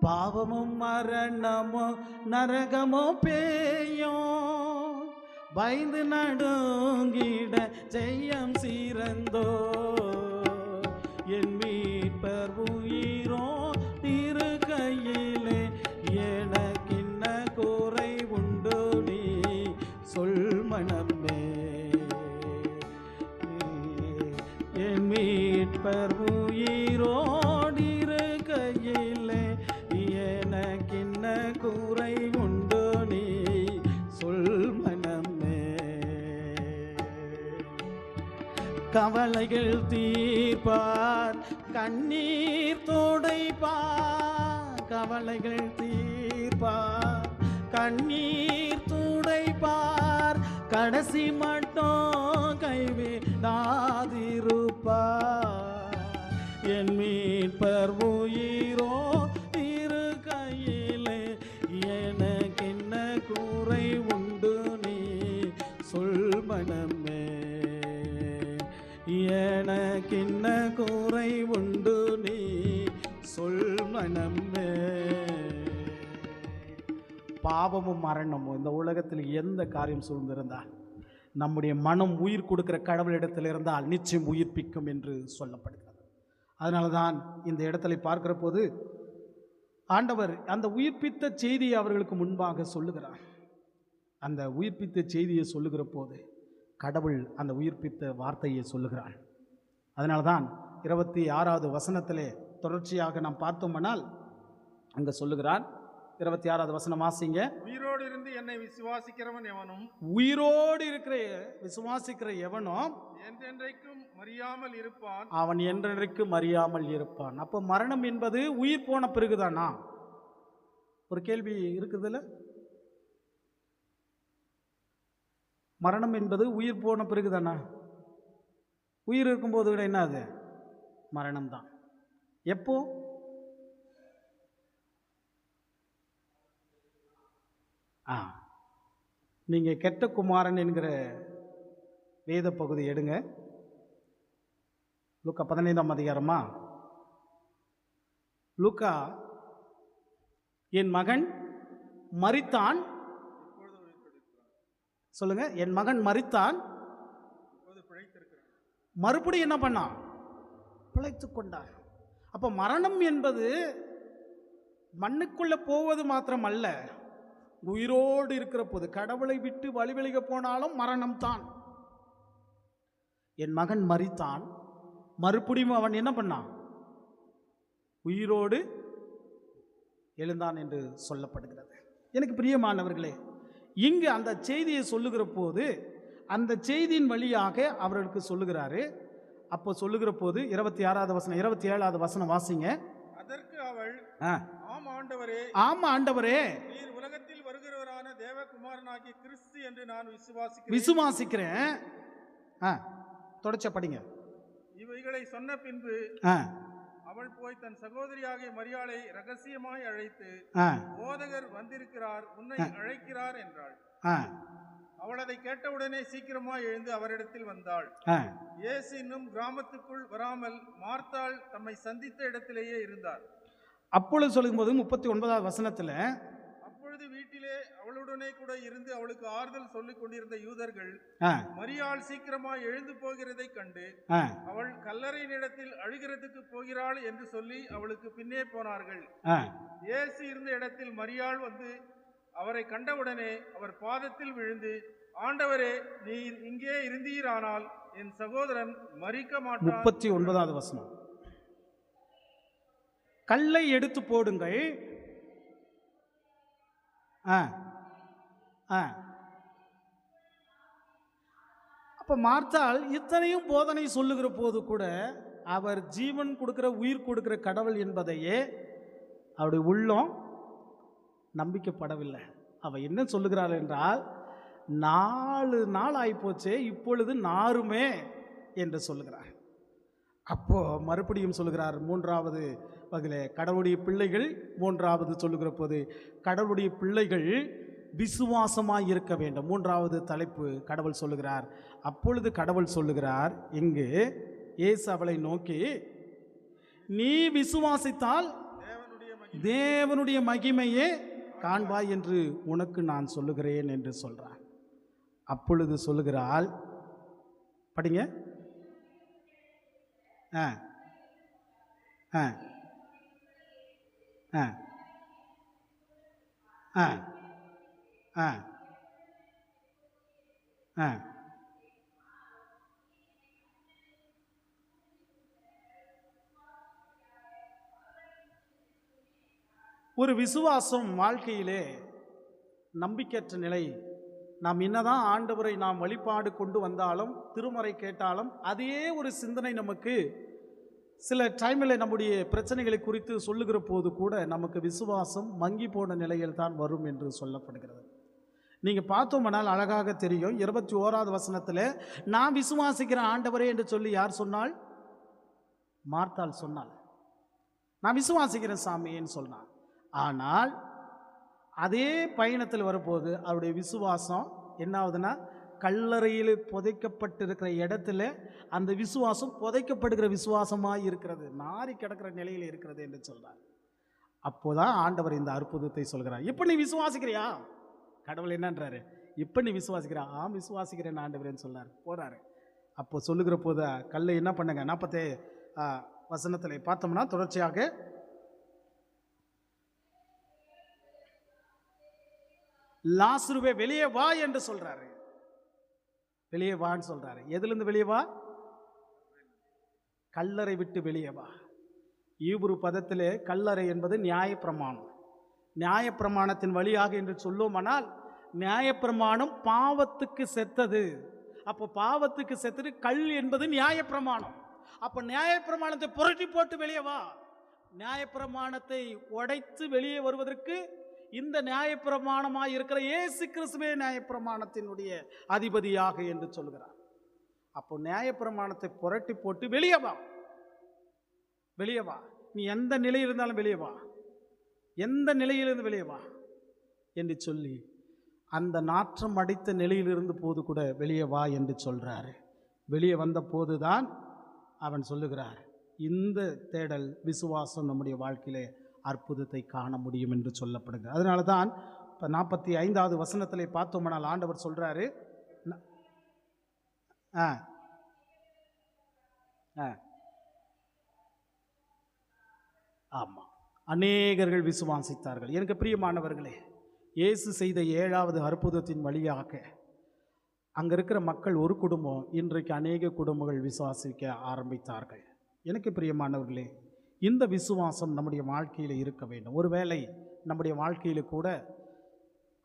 பாவமும் மரணமோ நரகமோ பேயோ, பயந்து நடுங்கிட ஜெயம் சீரந்தோர். என் மீட்பர் உயிரோ இரு கையிலே, எனக்கின்ன குறை உண்டு நீ சொல் மனமே. என் மீட்பர் உயிரோடிரு கையிலே, எனக்கின்ன குறை உண்டு நீ சொல் மனமே. கவலைகள் தீர்ப்பார், கண்ணீர் துடைப்பார். கவலைகள் தீர்ப்பார், கண்ணீர் துடைப்பார். கடைசி மட்டும் கைவிடாதிருப்பார். என் மீட்பர் உயிரோ இரு கையிலே, எனக்கென்ன குறை உண்டு நீ சொல் மனமே. எனக்கென்ன குறை உண்டு நீ சொல் மனமே. பாவமும் மரணமும் இந்த உலகத்தில் எந்த காரியம் சூழ்ந்திருந்தால் நம்முடைய மனம் உயிர் கொடுக்கிற கடவுளிடத்தில் இருந்தால் நிச்சயம் உயிர்ப்பிக்கும் என்று சொல்லப்படுகிறது. அதனால தான் இந்த இடத்துல பார்க்கிற போது ஆண்டவர் அந்த உயிர்ப்பித்த செய்தியை அவர்களுக்கு முன்பாக சொல்லுகிறார். அந்த உயிர்ப்பித்த செய்தியை சொல்லுகிற போது கடவுள் அந்த உயிர்ப்பித்த வார்த்தையை சொல்லுகிறார். அதனால தான் 26வது வசனத்திலே தொடர்ச்சியாக நாம் பார்த்தோம்னால் அங்கே சொல்லுகிறார். 26வது வசனம் வாசிங்க. உயிரோடு இருந்து என்னை விசுவாசிக்கிறவன் எவனும், உயிரோடு இருக்கிற விசுவாசிக்கிற எவனும் என்றென்றைக்கும் மறியாமல் இருப்பான். அவன் என்றென்றைக்கும் மறியாமல் இருப்பான். அப்போ மரணம் என்பது உயிர் போன பிறகுதானா? ஒரு கேள்வி இருக்குதுல்ல. மரணம் என்பது உயிர் போன பிறகுதானா? உயிர் இருக்கும்போது கூட என்ன அது? மரணம் தான். எப்போ? நீங்கள் கெட்ட குமாரன் என்கிற வேத பகுதி எடுங்க. லூக்கா 15ஆம் அதிகாரமா? லூக்கா, என் மகன் மரித்தான். சொல்லுங்க, என் மகன் மரித்தான், மறுபடியும் என்ன பண்ணான்? பிழைத்து கொண்டான். அப்போ மரணம் என்பது மண்ணுக்குள்ள போவது மாத்திரம் அல்ல, உயிரோடு இருக்கிற போது கடவுளை விட்டு வழிவிலக போனாலும் மரணம் தான். என் மகன் மரித்தான், மறுபடியும் அவன் என்ன பண்ணான்? உயிரோடு எழுந்தான் என்று சொல்லப்படுகிறது. எனக்கு பிரியமானவர்களே, இங்கு அந்த செய்தியை சொல்லுகிற போது அந்த செய்தியின் வழியாக அவர்களுக்கு சொல்லுகிறாரு, அப்போ சொல்லுகிற போது 26வது வசனம் 27வது வசனம் வாசிங்க. அதற்கு அவள், ஆ, ஆம் ஆண்டவரே, ஆமா ஆண்டவரே, நீர் உலகத்தில் வருகிறவரான தேவகுமாரனாகிய கிறிஸ்து என்று நான் விசுவாசிக்கிறேன். தொடர்ச்ச படிங்க. இவைகளை சொன்ன பின்பு ஆ, அவள் போய் தன் சகோதரியாகிய மரியாளை ரகசியமாய் அழைத்து, ஆ, போதகர் வந்திருக்கிறார், உன்னை அழைக்கிறார் என்றாள். ஆ, அவள் அதை கேட்டவுடனே சீக்கிரமாய் எழுந்து அவரிடத்தில் வந்தாள். ஆ. இயேசு இன்னும் கிராமத்துக்குள் வராமல் மார்த்தாள் தம்மை சந்தித்த இடத்திலேயே இருந்தார். அப்பொழுது சொல்லும்போது 39வது வசனத்துல, அப்பொழுது வீட்டிலே அவளுடனே கூட இருந்து அவளுக்கு ஆறுதல் சொல்லிக் கொண்டிருந்த யூதர்கள் ஆ, மரியாள் சீக்கிரமாய் எழுந்து போகிறதை கண்டு ஆ, அவள் கல்லறையினிடத்தில் அழுகிறதுக்கு போகிறாள் என்று சொல்லி அவளுக்கு பின்னே போனார்கள். ஆ. இயேசு இருந்த இடத்தில் மரியாள் வந்து அவரை கண்டவுடனே அவர் பாதத்தில் விழுந்து, ஆண்டவரே, நீர் இங்கே இருந்தீரானால் என் சகோதரன் மரிக்க மாட்டான். 39வது வசனம், கல்லை எடுத்து போடுங்கள். அப்ப மார்த்தாள் இத்தனையும் போதனை சொல்லுகிற போது கூட அவர் ஜீவன் கொடுக்கிற, உயிர் கொடுக்கிற கடவுள் என்பதையே அவருடைய உள்ளம் நம்பிக்கப்படவில்லை. அவ என்ன சொல்லுகிறாள் என்றால், 4 நாள் ஆயிப்போச்சே, இப்பொழுது நாருமே என்று சொல்லுகிறார். அப்போ மறுபடியும் சொல்லுகிறார் 3வது வகையிலே, கடவுளுடைய பிள்ளைகள் 3வது சொல்லுகிற போது கடவுளுடைய பிள்ளைகள் விசுவாசமாய் இருக்க வேண்டும். 3வது தலைப்பு கடவுள் சொல்லுகிறார். அப்பொழுது கடவுள் சொல்லுகிறார், இங்கு இயேசு அவளை நோக்கி, நீ விசுவாசித்தால் தேவனுடைய மகிமையே காண்பாய் என்று உனக்கு நான் சொல்லுகிறேன் என்று சொல்றார். அப்பொழுது சொல்லுகிறாள், படிங்க. ஆ ஆ ஆ ஆ ஆ ஆ ஒரு விசுவாசம் வாழ்க்கையிலே நம்பிக்கையற்ற நிலை. நாம் என்னதான் ஆண்டவரை நாம் வழிபாடு கொண்டு வந்தாலும், திருமறை கேட்டாலும், அதே ஒரு சிந்தனை நமக்கு சில டைமில் நம்முடைய பிரச்சனைகளை குறித்து சொல்லுகிற போது கூட நமக்கு விசுவாசம் மங்கி போன நிலையில் தான் வரும் என்று சொல்லப்படுகிறது. நீங்கள் பார்த்தோம்னால் அழகாக தெரியும். 21வது வசனத்தில், நான் விசுவாசிக்கிற ஆண்டவரே என்று சொல்லி யார் சொன்னாள்? மார்த்தாள் சொன்னாள். நான் விசுவாசிக்கிறேன் சாமின்னு சொன்னான். ஆனால் அதே பயணத்தில் வரும்போது அவருடைய விசுவாசம் என்ன ஆகுதுன்னா, கல்லறையில் புதைக்கப்பட்டிருக்கிற இடத்துல அந்த விசுவாசம் புதைக்கப்படுகிற விசுவாசமாக இருக்கிறது, நாரி கிடக்கிற நிலையில் இருக்கிறது என்று சொல்றார். அப்போதான் ஆண்டவர் இந்த அற்புதத்தை சொல்கிறார். இப்போ நீ விசுவாசிக்கிறியா? கடவுள் என்னன்றாரு, இப்போ நீ விசுவாசிக்கிறா? விசுவாசிக்கிறேன் ஆண்டவரேன்னு சொன்னார். போறாரு. அப்போ சொல்லுகிற போது கல்லை என்ன பண்ணுங்க, 40 வசனத்தில் பார்த்தோம்னா தொடர்ச்சியாக, லாசருவே வெளியே வா என்று சொல்றாரு. வெளியே வான்னு சொல்றாரு. எதிலிருந்து வெளியே வா? கல்லறை விட்டு வெளியே வா. ஈப்ரு பதத்திலே கல்லறை என்பது நியாயப்பிரமாணம். நியாயப்பிரமாணத்தின் வழியாக என்று சொல்லுவோமானால், நியாயப்பிரமாணம் பாவத்துக்கு செத்தது. அப்போ பாவத்துக்கு செத்தது கல் என்பது நியாயப்பிரமாணம். அப்போ நியாயப்பிரமாணத்தை புரட்டி போட்டு வெளியே வா. நியாயப்பிரமாணத்தை உடைத்து வெளியே வருவதற்கு இந்த நியாயப்பிரமாணமாக இருக்கிற இயேசு கிறிஸ்துவே நியாயப்பிரமாணத்தினுடைய அதிபதியாக என்று சொல்கிறார். அப்போ நியாயப்பிரமாணத்தை புரட்டி போட்டு வெளியே வா, வெளியே வா. நீ எந்த நிலையில் இருந்தாலும் வெளியே வா, எந்த நிலையிலிருந்து வெளியே வா என்று சொல்லி, அந்த நாற்றம் அடித்த நிலையிலிருந்து போது கூட வெளியே வா என்று சொல்றாரு. வெளியே வந்த போதுதான் அவன் சொல்லுகிறார், இந்த தேடல் விசுவாசம் நம்முடைய வாழ்க்கையிலே அற்புதத்தை காண முடியும் என்று சொல்லப்படுகிறது. அதனால தான் இப்போ 45வது வசனத்திலே பார்த்தோம்னால் ஆண்டவர் சொல்றாரு, ஆமாம், அநேகர்கள் விசுவாசித்தார்கள். எனக்கு பிரியமானவர்களே, இயேசு செய்த 7வது அற்புதத்தின் வழியாக அங்கே இருக்கிற மக்கள் ஒரு குடும்பம், இன்றைக்கு அநேக குடும்பங்கள் விசுவாசிக்க ஆரம்பித்தார்கள். எனக்கு பிரியமானவர்களே, இந்த விசுவாசம் நம்முடைய வாழ்க்கையில் இருக்க வேண்டும். ஒருவேளை நம்முடைய வாழ்க்கையில் கூட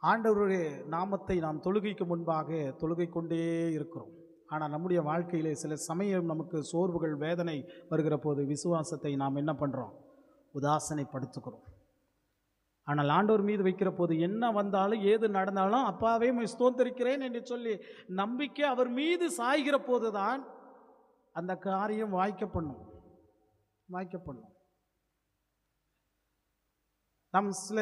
ஆண்டவருடைய நாமத்தை நாம் தொழுகைக்கு முன்பாக தொழுகை கொண்டே இருக்கிறோம். ஆனால் நம்முடைய வாழ்க்கையிலே சில சமயம் நமக்கு சோர்வுகள் வேதனை வருகிற போது விசுவாசத்தை நாம் என்ன பண்ணுறோம்? உதாசனைப்படுத்துகிறோம். ஆனால் ஆண்டவர் மீது வைக்கிற போது என்ன வந்தாலும் ஏது நடந்தாலும் அப்பாவே உம்மை ஸ்தோத்திரிக்கிறேன் என்று சொல்லி நம்பிக்கை அவர் மீது சாய்கிற போது தான் அந்த காரியம் வாய்க்கப்படும். நாம் சில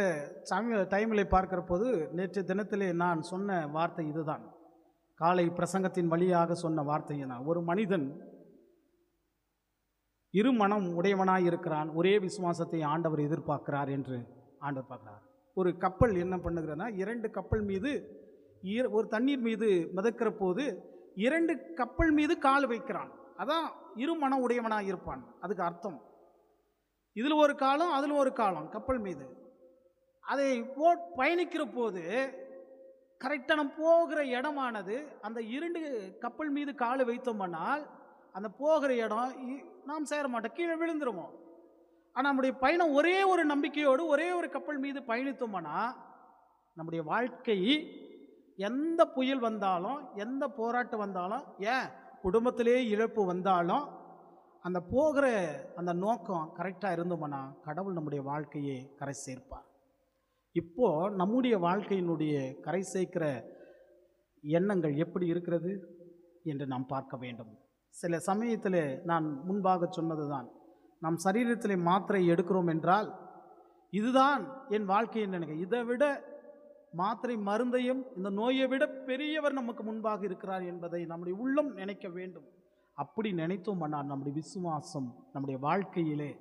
டைமில் பார்க்கிற போது நேற்று தினத்திலே நான் சொன்ன வார்த்தை இதுதான். காலை பிரசங்கத்தின் வழியாக சொன்ன வார்த்தை தான். ஒரு மனிதன் இரு மனம் உடையவனாய் இருக்கிறான், ஒரே விசுவாசத்தை ஆண்டவர் எதிர்பார்க்கிறார் என்று ஆண்டவர் பார்க்கிறார். ஒரு கப்பல் என்ன பண்ணுகிறனா, 2 கப்பல் மீது ஒரு தண்ணீர் மீது மிதக்கிற போது 2 கப்பல் மீது கால் வைக்கிறான். அதான் இரு மனம் உடையவனாக இருப்பான். அதுக்கு அர்த்தம் இதில் ஒரு காலம் அதில் ஒரு காலம் கப்பல் மீது அதை பயணிக்கிற போது கரெக்டாக நம்ம போகிற இடமானது அந்த 2 கப்பல் மீது கால் வைத்தோம்னால் அந்த போகிற இடம் நாம் சேர மாட்டோம், கீழே விழுந்துருவோம். ஆனால் நம்முடைய பயணம் ஒரே ஒரு நம்பிக்கையோடு ஒரே ஒரு கப்பல் மீது பயணித்தோம்னா நம்முடைய வாழ்க்கை எந்த புயல் வந்தாலும் எந்த போராட்டம் வந்தாலும் ஏன் குடும்பத்திலே இழப்பு வந்தாலும் அந்த போகிற அந்த நோக்கம் கரெக்டாக இருந்தோம்னா கடவுள் நம்முடைய வாழ்க்கையை கரை சேர்ப்பார். இப்போது நம்முடைய வாழ்க்கையினுடைய கரை சேர்க்கிற எண்ணங்கள் எப்படி இருக்கிறது என்று நாம் பார்க்க வேண்டும். சில சமயத்தில் நான் முன்பாக சொன்னது தான், நாம் சரீரத்தில் மாத்திரை எடுக்கிறோம் என்றால் இதுதான் என் வாழ்க்கையை நினைக்க, இதை விட மாத்திரை மருந்தையும் இந்த நோயை விட பெரியவர் நமக்கு முன்பாக இருக்கிறார் என்பதை நம்முடைய உள்ளம் நினைக்க வேண்டும். அப்படி நினைத்தோம்னால் நம்முடைய விசுவாசம் நம்முடைய வாழ்க்கையிலே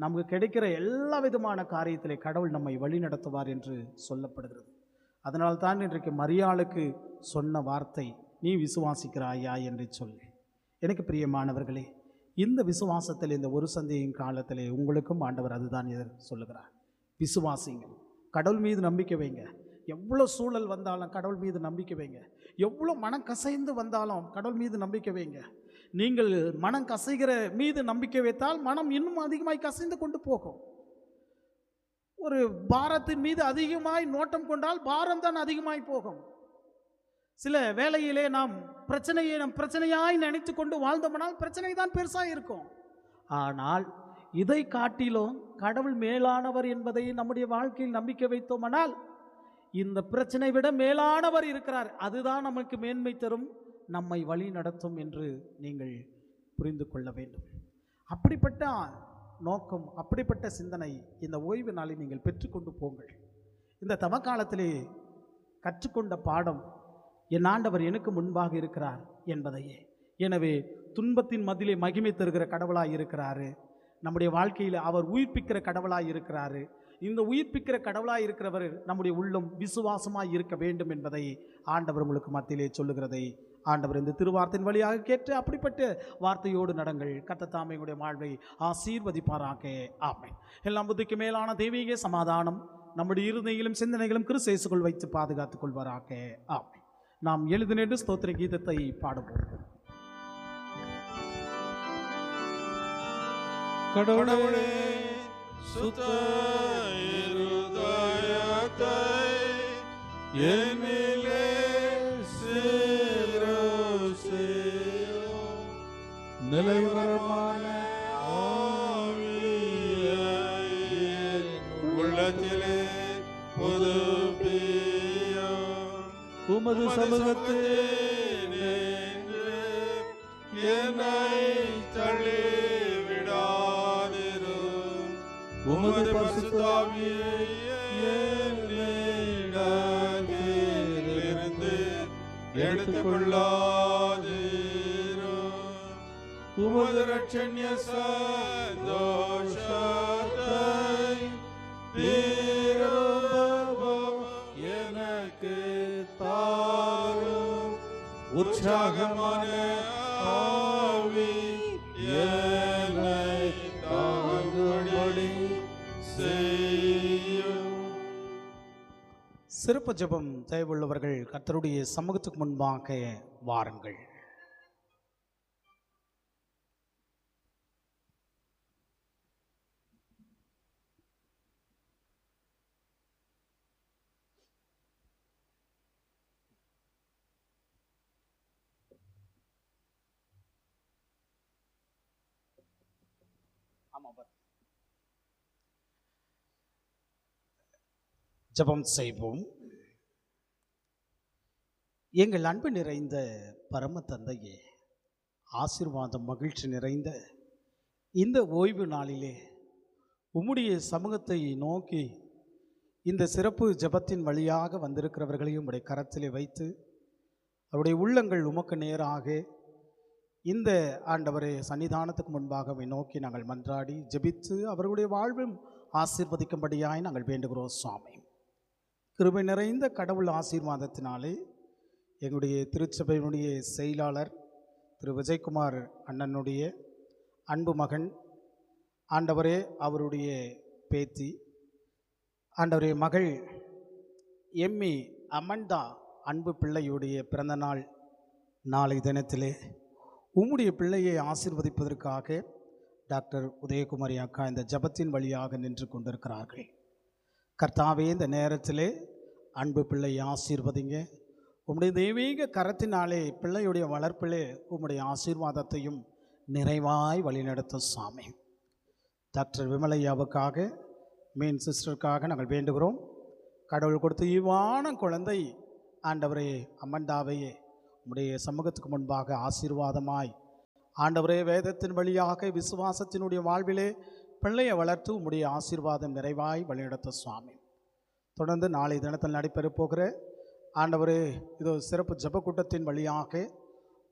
நமக்கு கிடைக்கிற எல்லா விதமான காரியத்திலே கடவுள் நம்மை வழி நடத்துவார் என்று சொல்லப்படுகிறது. அதனால்தான் இன்றைக்கு மரியாளுக்கு சொன்ன வார்த்தை, நீ விசுவாசிக்கிறாயா என்று சொல்லி. எனக்கு பிரியமானவர்களே, இந்த விசுவாசத்தில் இந்த ஒரு சந்தையின் காலத்திலே உங்களுக்கும் ஆண்டவர் அதுதான் சொல்லுகிறார். விசுவாசிங்கள், கடவுள் மீது நம்பிக்கை வைங்க. எவ்வளோ சூழல் வந்தாலும் கடவுள் மீது நம்பிக்கை வைங்க. எவ்வளோ மனம் கசைந்து வந்தாலும் கடவுள் மீது நம்பிக்கை வைங்க. நீங்கள் மனம் கசைகிற மீது நம்பிக்கை வைத்தால் மனம் இன்னும் அதிகமாய் கசைந்து கொண்டு போகும். ஒரு பாரத்தின் மீது அதிகமாய் நோட்டம் கொண்டால் பாரம் தான் அதிகமாய் போகும். சில வேளையிலே நாம் பிரச்சனையாய் நினைத்து கொண்டு வாழ்ந்தோம்னால் பிரச்சனை தான் பெருசாக இருக்கும். ஆனால் இதை காட்டிலும் கடவுள் மேலானவர் என்பதை நம்முடைய வாழ்க்கையில் நம்பிக்கை வைத்தோமானால் இந்த பிரச்சனை விட மேலானவர் இருக்கிறார், அதுதான் நமக்கு மேன்மை தரும், நம்மை வழி நடத்தும் என்று நீங்கள் புரிந்து கொள்ள வேண்டும். அப்படிப்பட்ட நோக்கம், அப்படிப்பட்ட சிந்தனை இந்த ஓய்வு நாளில் நீங்கள் பெற்றுக்கொண்டு போங்கள். இந்த தவக்காலத்திலே கற்றுக்கொண்ட பாடம், என் ஆண்டவர் எனக்கு முன்பாக இருக்கிறார் என்பதையே. எனவே துன்பத்தின் மத்தியிலே மகிமை தருகிற கடவுளாய் இருக்கிறாரு, நம்முடைய வாழ்க்கையில் அவர் உயிர்ப்பிக்கிற கடவுளாய் இருக்கிறாரு. இந்த உயிர்ப்பிக்கிற கடவுளாய் இருக்கிறவர் நம்முடைய உள்ளம் விசுவாசமாய் இருக்க வேண்டும் என்பதை ஆண்டவர் உங்களுக்கு மத்தியிலே சொல்லுகிறதை ஆண்டவர் இந்த திருவார்த்தையின் வழியாக கேட்டு அப்படிப்பட்ட வார்த்தையோடு நடங்கள். கர்த்தர் தாமே உங்களுடைய வாழ்வை ஆசீர்வதிப்பாராக. ஆமென். எல்லாம் புத்திக்கு மேலான தெய்வீக சமாதானம் நம்முடைய இருதயங்களும் சிந்தனைகளும் கிறிஸ்து இயேசுக்குள் வைத்து பாதுகாத்துக் கொள்வாராக. ஆமென். நாம் எழுந்து நின்று ஸ்தோத்திர கீதத்தை பாடுவோம். கடவுளே சுத்த இருதயத்தை என்னிலே நிலைவரமான ஆவியை உள்ளத்திலே புதுப்பியும் உமது சமூகத்தில் என்னை தள்ளிவிடாதிரும். உமது பரிசுத்த ஆவியை என்னிடத்திலிருந்து எடுத்துக்கொள்ளாதிரும். உமது இரட்சண்ய சந்தோஷத்தை திரும்பவும் எனக்கு தாரும். உற்சாகமான ஆவி என்னை தாங்கும்படி செய்யும். சிறப்பு ஜெபம் தேவையுள்ளவர்கள் கர்த்தருடைய சமூகத்துக்கு முன்பாக வாருங்கள். ஜெபம் செய்வோம். எங்கள் அன்பு நிறைந்த பரம தந்தையே, ஆசீர்வாதம் மகிழ்ச்சி நிறைந்த இந்த ஓய்வு நாளிலே உம்முடைய சமூகத்தை நோக்கி இந்த சிறப்பு ஜெபத்தின் வழியாக வந்திருக்கிறவர்களையும் உடைய கரத்திலே வைத்து அவருடைய உள்ளங்கள் உமக்கு நேராக இந்த ஆண்டவரை சன்னிதானத்துக்கு முன்பாக நோக்கி நாங்கள் மன்றாடி ஜெபித்து அவர்களுடைய வாழ்வும் ஆசீர்வதிக்கும்படியாய் நாங்கள் வேண்டுகிறோம் சுவாமி. கிருபை நிறைந்த கடவுள் ஆசீர்வாதத்தினாலே எங்களுடைய திருச்சபையினுடைய செயலாளர் திரு விஜயகுமார் அண்ணனுடைய அன்பு மகன், ஆண்டவரே அவருடைய பேத்தி, ஆண்டவரே மகள் எம்மி அமண்டா அன்பு பிள்ளையுடைய பிறந்தநாள் நாளை தினத்திலே உம்முடைய பிள்ளையை ஆசீர்வதிப்பதற்காக டாக்டர் உதயகுமாரி அக்கா இந்த ஜபத்தின் வழியாக நின்று கொண்டிருக்கிறார்கள். கர்த்தாவே, இந்த நேரத்திலே அன்பு பிள்ளையை ஆசீர்வதிங்க. உம்முடைய தெய்வீக கரத்தினாலே பிள்ளையுடைய வளர்ப்பிலே உம்முடைய ஆசீர்வாதத்தையும் நிறைவாய் வழிநடத்தும் சாமி. டாக்டர் விமலையாவுக்காக, மீன் சிஸ்டருக்காக நாங்கள் வேண்டுகிறோம். கடவுள் கொடுத்த ஈவான குழந்தை ஆண்டவரே அமண்டாவையே உம்முடைய சமூகத்துக்கு முன்பாக ஆசீர்வாதமாய் ஆண்டவரே வேதத்தின் வழியாக விசுவாசத்தினுடைய வாழ்விலே பிள்ளையை வளர்த்து உம்முடைய ஆசீர்வாதம் நிறைவாய் வழிநடத்தும் சுவாமி. தொடர்ந்து நாளை தினத்தில் நடைபெற போகிற ஆண்டவரே இதோ சிறப்பு ஜெப கூட்டத்தின் வழியாக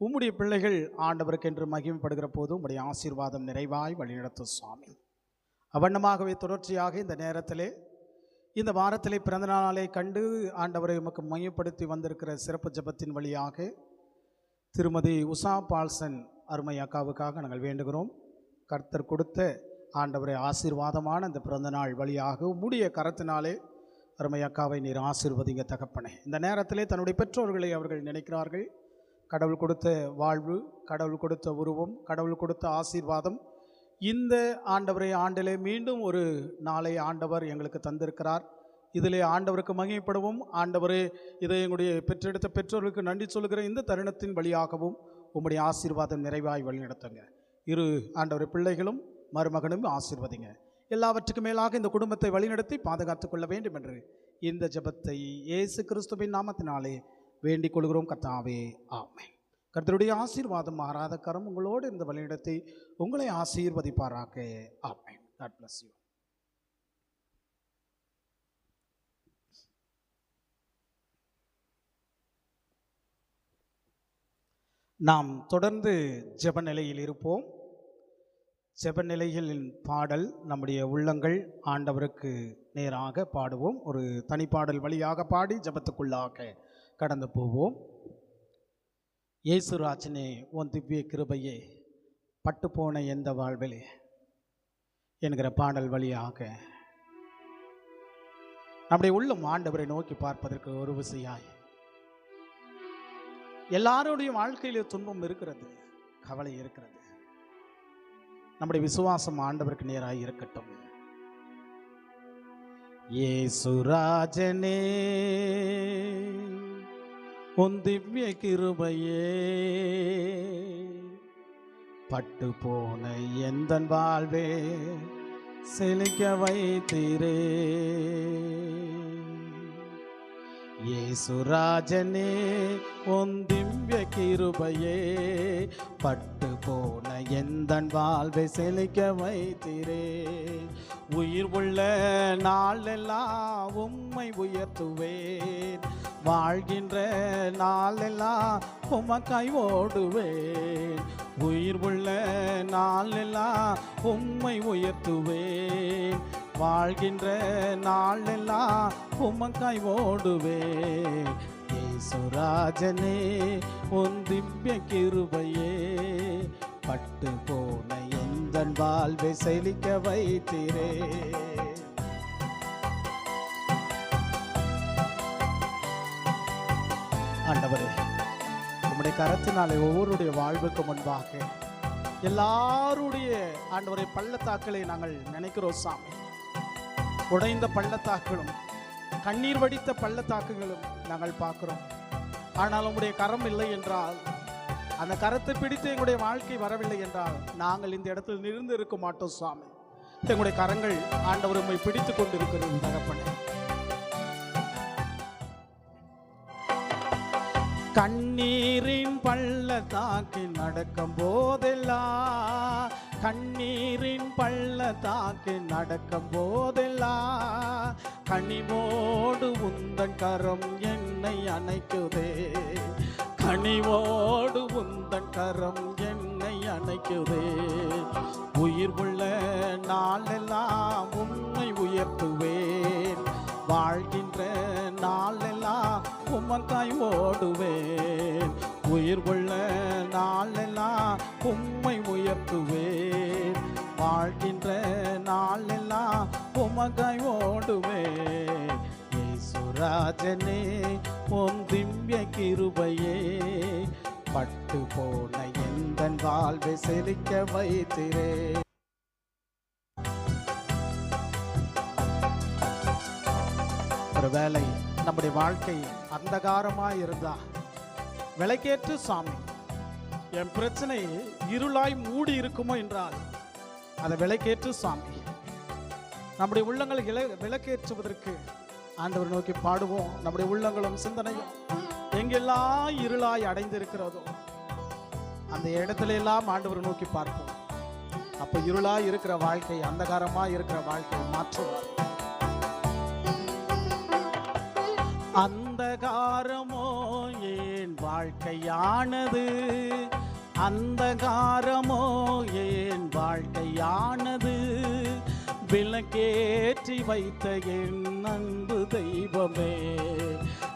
உம்முடைய பிள்ளைகள் ஆண்டவருக்கென்று மகிமைப்படுகிற போது உம்முடைய ஆசீர்வாதம் நிறைவாய் வழிநடத்தும் சுவாமி. அவண்ணமாகவே தொடர்ச்சியாக இந்த நேரத்திலே இந்த வாரத்திலே பிறந்த நாளை கண்டு ஆண்டவரை உமக்கு மையப்படுத்தி வந்திருக்கிற சிறப்பு ஜெபத்தின் வழியாக திருமதி உஷா பால்சன் அருமை அக்காவுக்காக நாங்கள் வேண்டுகிறோம். கர்த்தர் கொடுத்த ஆண்டவரை ஆசீர்வாதமான இந்த பிறந்த நாள் வழியாக உம்முடைய கரத்தினாலே அருமை அக்காவை நீர் ஆசீர்வதிங்க தகப்பனே. இந்த நேரத்திலே தன்னுடைய பெற்றோர்களை அவர்கள் நினைக்கிறார்கள். கடவுள் கொடுத்த வாழ்வு, கடவுள் கொடுத்த உருவம், கடவுள் கொடுத்த ஆசீர்வாதம், இந்த ஆண்டவரை ஆண்டிலே மீண்டும் ஒரு நாளை ஆண்டவர் எங்களுக்கு தந்திருக்கிறார். இதிலே ஆண்டவருக்கு மகிமைப்படுவோம். ஆண்டவரே, இதை எங்களுடைய பெற்றெடுத்த பெற்றோர்களுக்கு நன்றி சொல்கிற இந்த தருணத்தின் வழியாகவும் உம்முடைய ஆசீர்வாதம் நிறைவாய் வழிநடத்துங்க. இரு ஆண்டவரை பிள்ளைகளும் மருமகனும் ஆசீர்வதிங்க. எல்லாவற்றுக்கும் மேலாக இந்த குடும்பத்தை வழிநடத்தி பாதுகாத்துக் கொள்ள வேண்டும் என்று இந்த ஜெபத்தை இயேசு கிறிஸ்துவின் நாமத்தினாலே வேண்டிக் கொள்கிறோம் கர்த்தாவே, ஆமென். கர்த்தருடைய ஆசீர்வாதம் மாறாத கரம் உங்களோடு இந்த வழிநடத்தி உங்களை ஆசீர்வதிப்பாராக, ஆமென். God bless you. நாம் தொடர்ந்து ஜெப நிலையில் இருப்போம். ஜெப நிலைகளின் பாடல் நம்முடைய உள்ளங்கள் ஆண்டவருக்கு நேராக பாடுவோம். ஒரு தனிப்பாடல் வழியாக பாடி ஜெபத்துக்குள்ளாக கடந்து போவோம். இயேசுராஜனே உன் திவ்ய கிருபையே பட்டுப்போன எந்த வாழ்விலே என்கிற பாடல் வழியாக நம்முடைய உள்ளம் ஆண்டவரை நோக்கி பார்ப்பதற்கு ஒரு விசையாய். எல்லாருடைய வாழ்க்கையிலே துன்பம் இருக்கிறது, கவலை இருக்கிறது. நம்முடைய விசுவாசம் ஆண்டவருக்கு நேராக இருக்கட்டும். இயேசுராஜனே உன் திவ்ய கிருபையே பட்டு போன எந்தன் வாழ்வே செழிக்க வைத்தீரே. இயேசுராஜனே உன் திவ்ய கிருபையே பட்டு போன எந்தன் வாழ்வை செழிக்க வைத்தீரே. உயிர் உள்ள நாளெல்லாம் உம்மை உயர்த்துவேன், வாழ்கின்ற நாளெல்லாம் உமக்காய் ஓடுவேன். உயிர் உள்ள நாளெல்லாம் உம்மை உயர்த்துவேன், வாழ்கின்ற நாளெல்லாம் உமக்காய் ஓடுவேன். இயேசுராஜனே உன் திவ்ய கிருபையே பட்டு போன எந்தன் வாழ்வை செழிக்க வைத்தீரே. ஆண்டவரே, உம்முடைய கரத்தினாலே ஒவ்வொருடைய வாழ்வுக்கு முன்பாக எல்லாருடைய ஆண்டவரை பள்ளத்தாக்களை நாங்கள் நினைக்கிறோம் சாமி. உடைந்த பள்ளத்தாக்களும் கண்ணீர் வடித்த பள்ளத்தாக்குகளும் நாங்கள் பார்க்கிறோம். ஆனால் உங்களுடைய கரம் இல்லை என்றால், அந்த கரத்தை பிடித்து எங்களுடைய வாழ்க்கை வரவில்லை என்றால் நாங்கள் இந்த இடத்தில் நிறுந்து இருக்க மாட்டோம் சுவாமி. எங்களுடைய கரங்கள் ஆண்டவர் உம்மை பிடித்து கொண்டிருக்கிறது தகப்பனே. கண்ணீரின் பள்ளத்தாக்கில் நடக்கும் போதெல்லாம், கண்ணீரின் பள்ளத்தாக்கில் நடக்கும் போதெல்லாம், கனிவோடு உந்தன் கரம் என்னை அணைக்குதே, கனிவோடு உந்தன் கரம் என்னை அணைக்குதே. உயிர் உள்ள நாளெல்லாம் உம்மை உயர்த்துவேன், வாழ்கின்ற நாளெல்லாம் உமக்காய் ஓடுவேன். உயிர் உள்ள நாளெல்லாம் உம்மை உயர்த்துவேன், வாழ்கின்ற நாளெல்லாம் உமக்காய் ஓடுவேன். இயேசுராஜனே உம் திவ்ய கிருபையே, பட்டு போன எந்தன் வாழ்வை செழிக்க வைத்திரே. ஒருவேளை நம்முடைய வாழ்க்கை அந்தகாரமாய் இருந்தா விளக்கேற்று சாமி, என் பிரச்சனை இருளாய் மூடி இருக்குமோ என்றால் அதை விளக்கேற்று சாமி. நம்முடைய உள்ளங்களை விளக்கேற்றுவதற்கு ஆண்டவர் நோக்கி பாடுவோம். நம்முடைய உள்ளங்களும் சிந்தனையும் எங்கெல்லாம் இருளாய் அடைந்திருக்கிறதோ அந்த இடத்துல எல்லாம் ஆண்டவர் நோக்கி பார்ப்போம். அப்ப இருளாய் இருக்கிற வாழ்க்கை, அந்தகாரமாய் இருக்கிற வாழ்க்கை மாற்றுவார். அந்தகாரமோ ஏன் வாழ்க்கையானது, அந்தகாரமோ ஏன் வாழ்க்கையானது, விளக்கேற்றி வைத்த என் அன்பு தெய்வமே,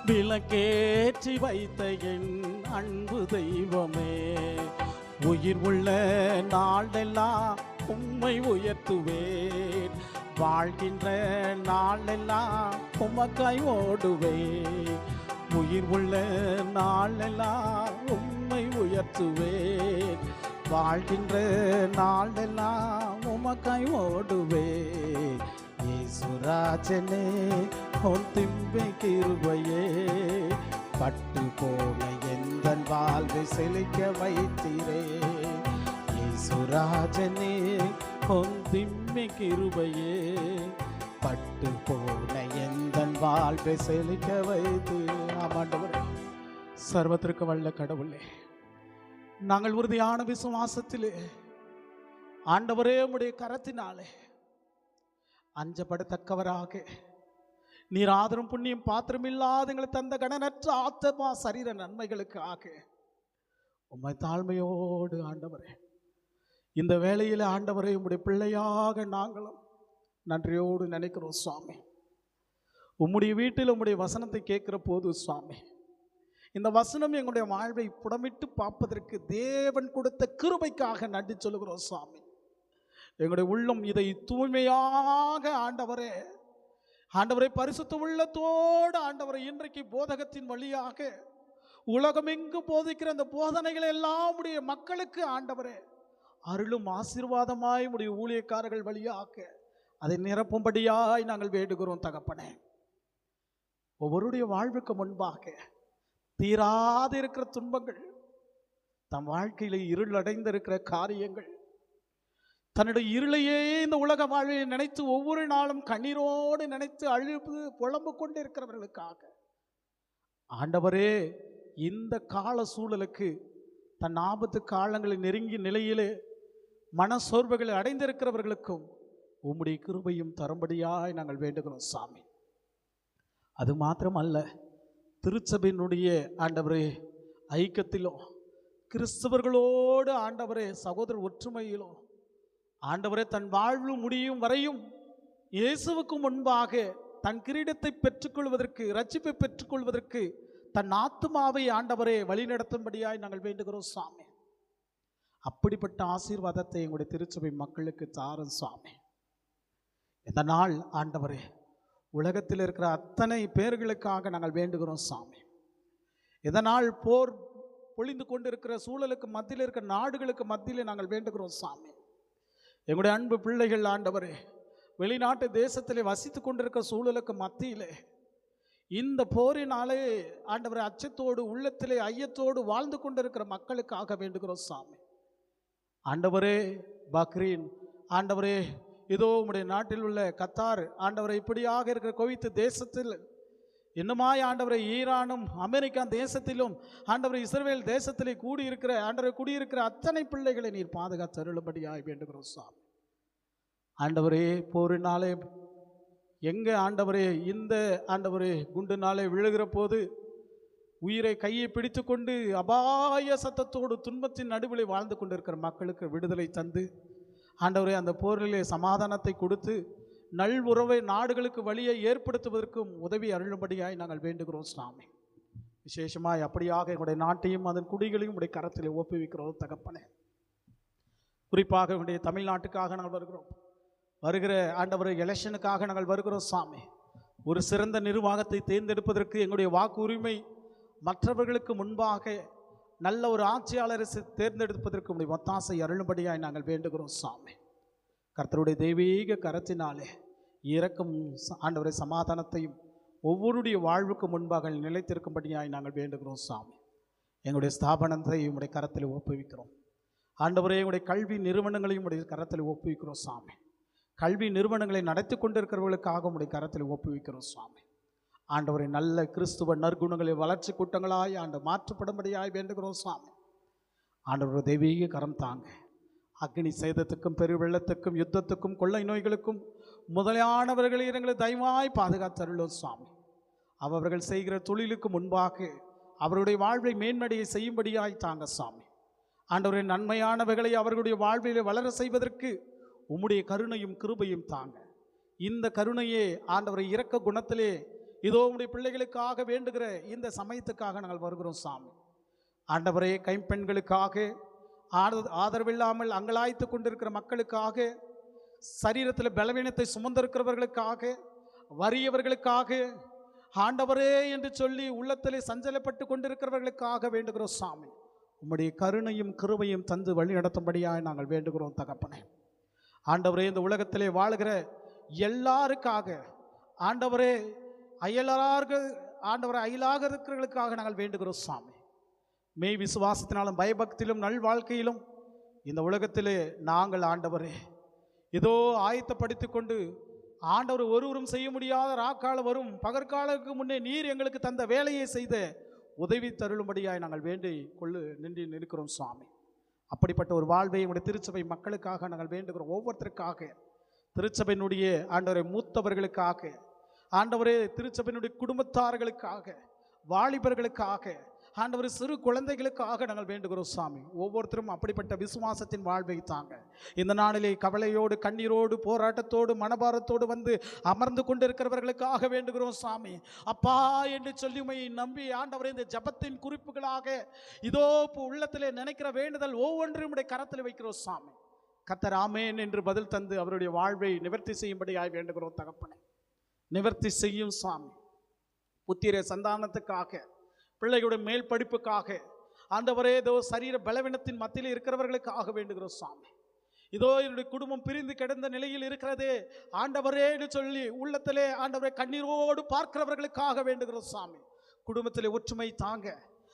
விளக்கேற்றி வைத்த என் அன்பு தெய்வமே. உயிர் உள்ள நாளெல்லாம் உம்மை உயர்த்துவேன், வாழ்கின்ற நாளெல்லாம் உமக்காய் ஓடுவேன். உயிர் உள்ள நாளெல்லாம் உம்மை உயர்த்துவேன், வாழ்கின்ற நாளெல்லாம் உமக்காய் ஓடுவேன். இயேசுராஜனே உன் திவ்ய கிருபையே, பட்டு போன எந்தன் வாழ்வை செழிக்க வைத்தீரே. இயேசுராஜனே உன் திவ்ய கிருபையே, பட்டு போன எந்தன் வாழ்வை செழிக்க வைத்து. ஆமாண்டவரே, சர்வத்திற்கு வல்ல கடவுளே, நாங்கள் உறுதியான விசுவாசத்திலே ஆண்டவரே உம்முடைய கரத்தினாலே அஞ்சப்படத்தக்கவராக நீர் ஆதரும் புண்ணியம் பாத்திரமில்லாத எங்களை தந்த கடனற்ற ஆத்மா சரீர நன்மைகளுக்காக உம்மை தாழ்மையோடு ஆண்டவரே இந்த வேளையில் ஆண்டவரே உம்முடைய பிள்ளையாக நாங்களும் நன்றியோடு நினைக்கிறோம் சுவாமி. உம்முடைய வீட்டில் உம்முடைய வசனத்தை கேட்கிற போது சுவாமி, இந்த வசனம் எங்களுடைய வாழ்வை புடமிட்டு பார்ப்பதற்கு தேவன் கொடுத்த கிருபைக்காக நன்றி சொல்லுகிறோம் சுவாமி. எங்களுடைய உள்ளம் இதை தூய்மையாக ஆண்டவரே ஆண்டவரை பரிசுத்த உள்ளத்தோடு ஆண்டவரை இன்றைக்கு போதகத்தின் வழியாக உலகமெங்கு போதிக்கிற அந்த போதனைகளை எல்லாம் உடைய மக்களுக்கு ஆண்டவரே அருளும் ஆசீர்வாதமாய் உடைய ஊழியக்காரர்கள் வழியாக அதை நிரப்பும்படியாய் நாங்கள் வேண்டுகிறோம் தகப்பனே. ஒவ்வொருடைய வாழ்வுக்கு முன்பாக தீராது இருக்கிற துன்பங்கள், தம் வாழ்க்கையில இருள் அடைந்திருக்கிற காரியங்கள், தன்னுடைய இருளையே இந்த உலக வாழ்வை நினைத்து ஒவ்வொரு நாளும் கண்ணீரோடு நினைத்து அழுது புலம்பு கொண்டு இருக்கிறவர்களுக்காக ஆண்டவரே இந்த கால சூழலுக்கு தன் ஆபத்து காலங்களை நெருங்கிய நிலையிலே மன சோர்வுகளை அடைந்திருக்கிறவர்களுக்கும் உம்முடைய கிருபையும் தரும்படியாய் நாங்கள் வேண்டுகிறோம் சாமி. அது மாத்திரம் அல்ல, திருச்சபையினுடைய ஆண்டவரே ஐக்கியத்திலோ கிறிஸ்தவர்களோடு ஆண்டவரே சகோதர ஒற்றுமையிலோ ஆண்டவரே தன் வாழ்வு முடியும் வரையும் இயேசுவுக்கு முன்பாக தன் கிரீடத்தை பெற்றுக்கொள்வதற்கு, ரட்சிப்பை பெற்றுக்கொள்வதற்கு தன் ஆத்துமாவை ஆண்டவரே வழிநடத்தும்படியாய் நாங்கள் வேண்டுகிறோம் சாமி. அப்படிப்பட்ட ஆசீர்வாதத்தை எங்களுடைய திருச்சபை மக்களுக்கு தாரும் சாமி. இந்த நாள் ஆண்டவரே உலகத்தில் இருக்கிற அத்தனை பேர்களுக்காக நாங்கள் வேண்டுகிறோம் சாமி. இதனால் போர் பொழிந்து கொண்டிருக்கிற சூழலுக்கு மத்தியில் இருக்கிற நாடுகளுக்கு மத்தியில் நாங்கள் வேண்டுகிறோம் சாமி. எங்களுடைய அன்பு பிள்ளைகள் ஆண்டவரே வெளிநாட்டு தேசத்திலே வசித்து கொண்டிருக்கிற சூழலுக்கு மத்தியிலே இந்த போரினாலே ஆண்டவரே அச்சத்தோடு உள்ளத்திலே ஐயத்தோடு வாழ்ந்து கொண்டிருக்கிற மக்களுக்காக வேண்டுகிறோம் சாமி. ஆண்டவரே பக்ரீன் ஆண்டவரே இதோ உம்முடைய நாட்டில் உள்ள கத்தார் ஆண்டவரை இப்படியாக இருக்கிற குவைத் தேசத்தில் இன்னுமாய் ஆண்டவரை ஈரானும் அமெரிக்கா தேசத்திலும் ஆண்டவரை இஸ்ரவேல் தேசத்திலே கூடியிருக்கிற ஆண்டவரை குடியிருக்கிற அத்தனை பிள்ளைகளை நீர் பாதுகாத்து அருளும்படியாய் வேண்டுகிறோம் சாமி. ஆண்டவரே போரினாலே எங்கே ஆண்டவரே இந்த ஆண்டவரே குண்டுனாலே விழுகிற போது உயிரை கையை பிடித்து கொண்டு அபாய சத்தத்தோடு துன்பத்தின் நடுவில் வாழ்ந்து கொண்டிருக்கிற மக்களுக்கு விடுதலை தந்து ஆண்டவரே அந்த போரிலே சமாதானத்தை கொடுத்து நல் உறவை நாடுகளுக்கு வழியை ஏற்படுத்துவதற்கும் உதவி அருளும்படியாய் நாங்கள் வேண்டுகிறோம் சாமி. விசேஷமாய் அப்படியாக எங்களுடைய நாட்டையும் அதன் குடிகளையும் உடைய கரத்தில் ஒப்புவிக்கிறோம் தகப்பனே. குறிப்பாக எங்களுடைய தமிழ்நாட்டுக்காக நாங்கள் வருகிறோம். வருகிற ஆண்டவரை எலெக்ஷனுக்காக நாங்கள் வருகிறோம் சாமி. ஒரு சிறந்த நிர்வாகத்தை தேர்ந்தெடுப்பதற்கு எங்களுடைய வாக்கு உரிமை மற்றவர்களுக்கு முன்பாக நல்ல ஒரு ஆட்சியாளரை தேர்ந்தெடுப்பதற்கு உடைய ஒத்தாசை அருளும்படியாய் நாங்கள் வேண்டுகிறோம் சாமி. கர்த்தருடைய தெய்வீக கரத்தினாலே இரக்கம் ஆண்டவரை சமாதானத்தையும் ஒவ்வொருடைய வாழ்வுக்கு முன்பாக நிலைத்திருக்கும்படியாய் நாங்கள் வேண்டுகிறோம் சாமி. எங்களுடைய ஸ்தாபனத்தை உடைய கரத்தில் ஒப்புவிக்கிறோம் ஆண்டவரே. எங்களுடைய கல்வி நிறுவனங்களையும் உடைய கரத்தில் ஒப்புவிக்கிறோம் சாமி. கல்வி நிறுவனங்களை நடத்தி கொண்டிருக்கிறவர்களுக்காக உடைய கரத்தில் ஒப்புவிக்கிறோம் சுவாமி. ஆண்டவரை நல்ல கிறிஸ்துவ நற்குணங்களை வளர்ச்சி கூட்டங்களாய் மாற்றப்படும்படியாய் வேண்டுகிறோம் சுவாமி. ஆண்டவர் தெய்வீக கரம் தாங்க. அக்னி சேதத்துக்கும் பெருவெள்ளத்துக்கும் யுத்தத்துக்கும் கொள்ளை நோய்களுக்கும் முதலானவர்களை எங்களை தயவாய் பாதுகாத்தருளோம் சுவாமி. அவர்கள் செய்கிற தொழிலுக்கு முன்பாக அவருடைய வாழ்வை மேன்மடியை செய்யும்படியாய் தாங்க சுவாமி. ஆண்டவரின் நன்மையானவைகளை அவர்களுடைய வாழ்விலே வளர செய்வதற்கு உம்முடைய கருணையும் கிருபையும் தாங்க. இந்த கருணையே ஆண்டவரை இரக்க குணத்திலே இதோ உம்முடைய பிள்ளைகளுக்காக வேண்டுகிற இந்த சமயத்துக்காக நாங்கள் வருகிறோம் சாமி. ஆண்டவரே, கைம்பெண்களுக்காக ஆதரவில்லாமல் அங்கலாய்த்து கொண்டிருக்கிற மக்களுக்காக, சரீரத்தில் பலவீனத்தை சுமந்திருக்கிறவர்களுக்காக, வறியவர்களுக்காக, ஆண்டவரே என்று சொல்லி உள்ளத்திலே சஞ்சலப்பட்டு கொண்டிருக்கிறவர்களுக்காக வேண்டுகிறோம் சாமி. உம்முடைய கருணையும் கிருபையும் தந்து வழி நடத்தும்படியாக நாங்கள் வேண்டுகிறோம் தகப்பனே. ஆண்டவரே, இந்த உலகத்திலே வாழுகிற எல்லாருக்காக ஆண்டவரே, அயலாக இருக்கிறவர்களுக்காக நாங்கள் வேண்டுகிறோம் சாமி. மெய் விசுவாசத்தினாலும் பயபக்தியிலும் நல் வாழ்க்கையிலும் இந்த உலகத்திலே நாங்கள் ஆண்டவரே இதோ ஆயத்தப்படுத்தி கொண்டு ஆண்டவர் ஒருவரும் செய்ய முடியாத ராக்கால வரும் பகற்காலத்துக்கு முன்னே நீர் எங்களுக்கு தந்த வேலையை செய்த உதவி தருளும்படியாய் நாங்கள் வேண்டி நின்று நிற்கிறோம் சுவாமி. அப்படிப்பட்ட ஒரு வாழ்வை எங்களுடைய திருச்சபை மக்களுக்காக நாங்கள் வேண்டுகிறோம். ஒவ்வொருத்தருக்காக, திருச்சபையினுடைய ஆண்டவரை மூத்தவர்களுக்காக, ஆண்டவரே திருச்சபையினுடைய குடும்பத்தார்களுக்காக, வாலிபர்களுக்காக, ஆண்டவர் சிறு குழந்தைகளுக்காக நாங்கள் வேண்டுகிறோம் சாமி. ஒவ்வொருத்தரும் அப்படிப்பட்ட விசுவாசத்தின் வாழ்வை தாங்க. இந்த நாளிலே கவலையோடு கண்ணீரோடு போராட்டத்தோடு மனபாரத்தோடு வந்து அமர்ந்து கொண்டிருக்கிறவர்களுக்காக வேண்டுகிறோம் சாமி. அப்பா என்று சொல்லி உம்மை நம்பி ஆண்டவரே இந்த ஜபத்தின் குறிப்புகளாக இதோ உள்ளத்திலே நினைக்கிற வேண்டுதல் ஒவ்வொன்றையும் உடைய கரத்தில் வைக்கிறோம் சாமி. கர்த்தர் ஆமென் என்று பதில் தந்து அவருடைய வாழ்வை நிவர்த்தி செய்யும்படியாய் வேண்டுகிறோம் தகப்பனே. நிவர்த்தி செய்யும் சாமி. புத்திர சந்தானத்துக்காக, பிள்ளைகளுடைய மேல் படிப்புக்காக, ஆண்டவரே இதோ சரீர பலவீனத்தின் மத்தியில் இருக்கிறவர்களுக்காக வேண்டுகிறோம் சாமி. இதோ என்னுடைய குடும்பம் பிரிந்து கிடந்த நிலையில் இருக்கிறதே ஆண்டவரே என்று சொல்லி உள்ளத்திலே ஆண்டவரை கண்ணீரோடு பார்க்கிறவர்களுக்காக வேண்டுகிறோம் சாமி. குடும்பத்திலே ஒற்றுமை தாங்க.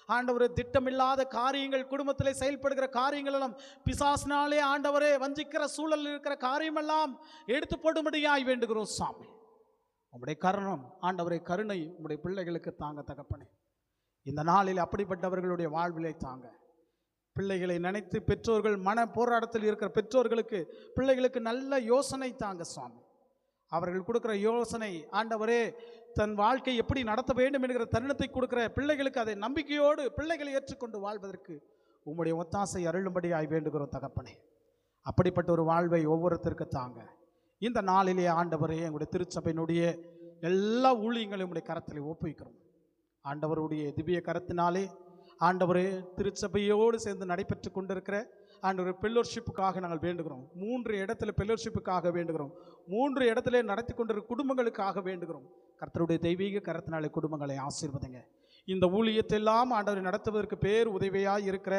ஆண்டவரே, திட்டமில்லாத காரியங்கள், குடும்பத்திலே செயல்படுகிற காரியங்கள் எல்லாம் பிசாசினாலே ஆண்டவரே வஞ்சிக்கிற சூழலில் இருக்கிற காரியமெல்லாம் எடுத்து போடும்படியாய் வேண்டுகிறோம் சாமி. உம்முடைய கருணம் ஆண்டவரை கருணை உம்முடைய பிள்ளைகளுக்கு தாங்க தகப்பனே. இந்த நாளில் அப்படிப்பட்டவர்களுடைய வாழ்விலை தாங்க. பிள்ளைகளை நினைத்து பெற்றோர்கள் மன போராட்டத்தில் இருக்கிற பெற்றோர்களுக்கு, பிள்ளைகளுக்கு நல்ல யோசனை தாங்க சுவாமி. அவர்கள் கொடுக்குற யோசனை ஆண்டவரே தன் வாழ்க்கை எப்படி நடத்த வேண்டும் என்கிற தருணத்தை கொடுக்குற பிள்ளைகளுக்கு அதை நம்பிக்கையோடு பிள்ளைகளை ஏற்றுக்கொண்டு வாழ்வதற்கு உம்முடைய ஒத்தாசை அருளும்படியாய் வேண்டுகிறோம் தகப்பனே. அப்படிப்பட்ட ஒரு வாழ்வை ஒவ்வொருத்தருக்கு தாங்க. இந்த நாளிலே ஆண்டவரே எங்களுடைய திருச்சபையினுடைய எல்லா ஊழியங்களையும் உடைய கரத்தில் ஒப்புவிக்கிறோம். ஆண்டவருடைய திவ்ய கரத்தினாலே ஆண்டவரே திருச்சபையோடு சேர்ந்து நடைபெற்று கொண்டிருக்கிற ஆண்டவர் ஃபெல்லோஷிப்புக்காக நாங்கள் வேண்டுகிறோம். 3 இடத்துல ஃபெல்லோஷிப்புக்காக வேண்டுகிறோம். 3 இடத்துல நடத்தி கொண்டிருக்கிற குடும்பங்களுக்காக வேண்டுகிறோம். கர்த்தருடைய தெய்வீக கரத்தினாலே குடும்பங்களை ஆசீர்வதிங்க. இந்த ஊழியத்தை எல்லாம் ஆண்டவரை நடத்துவதற்கு பேர் உதவியாக இருக்கிற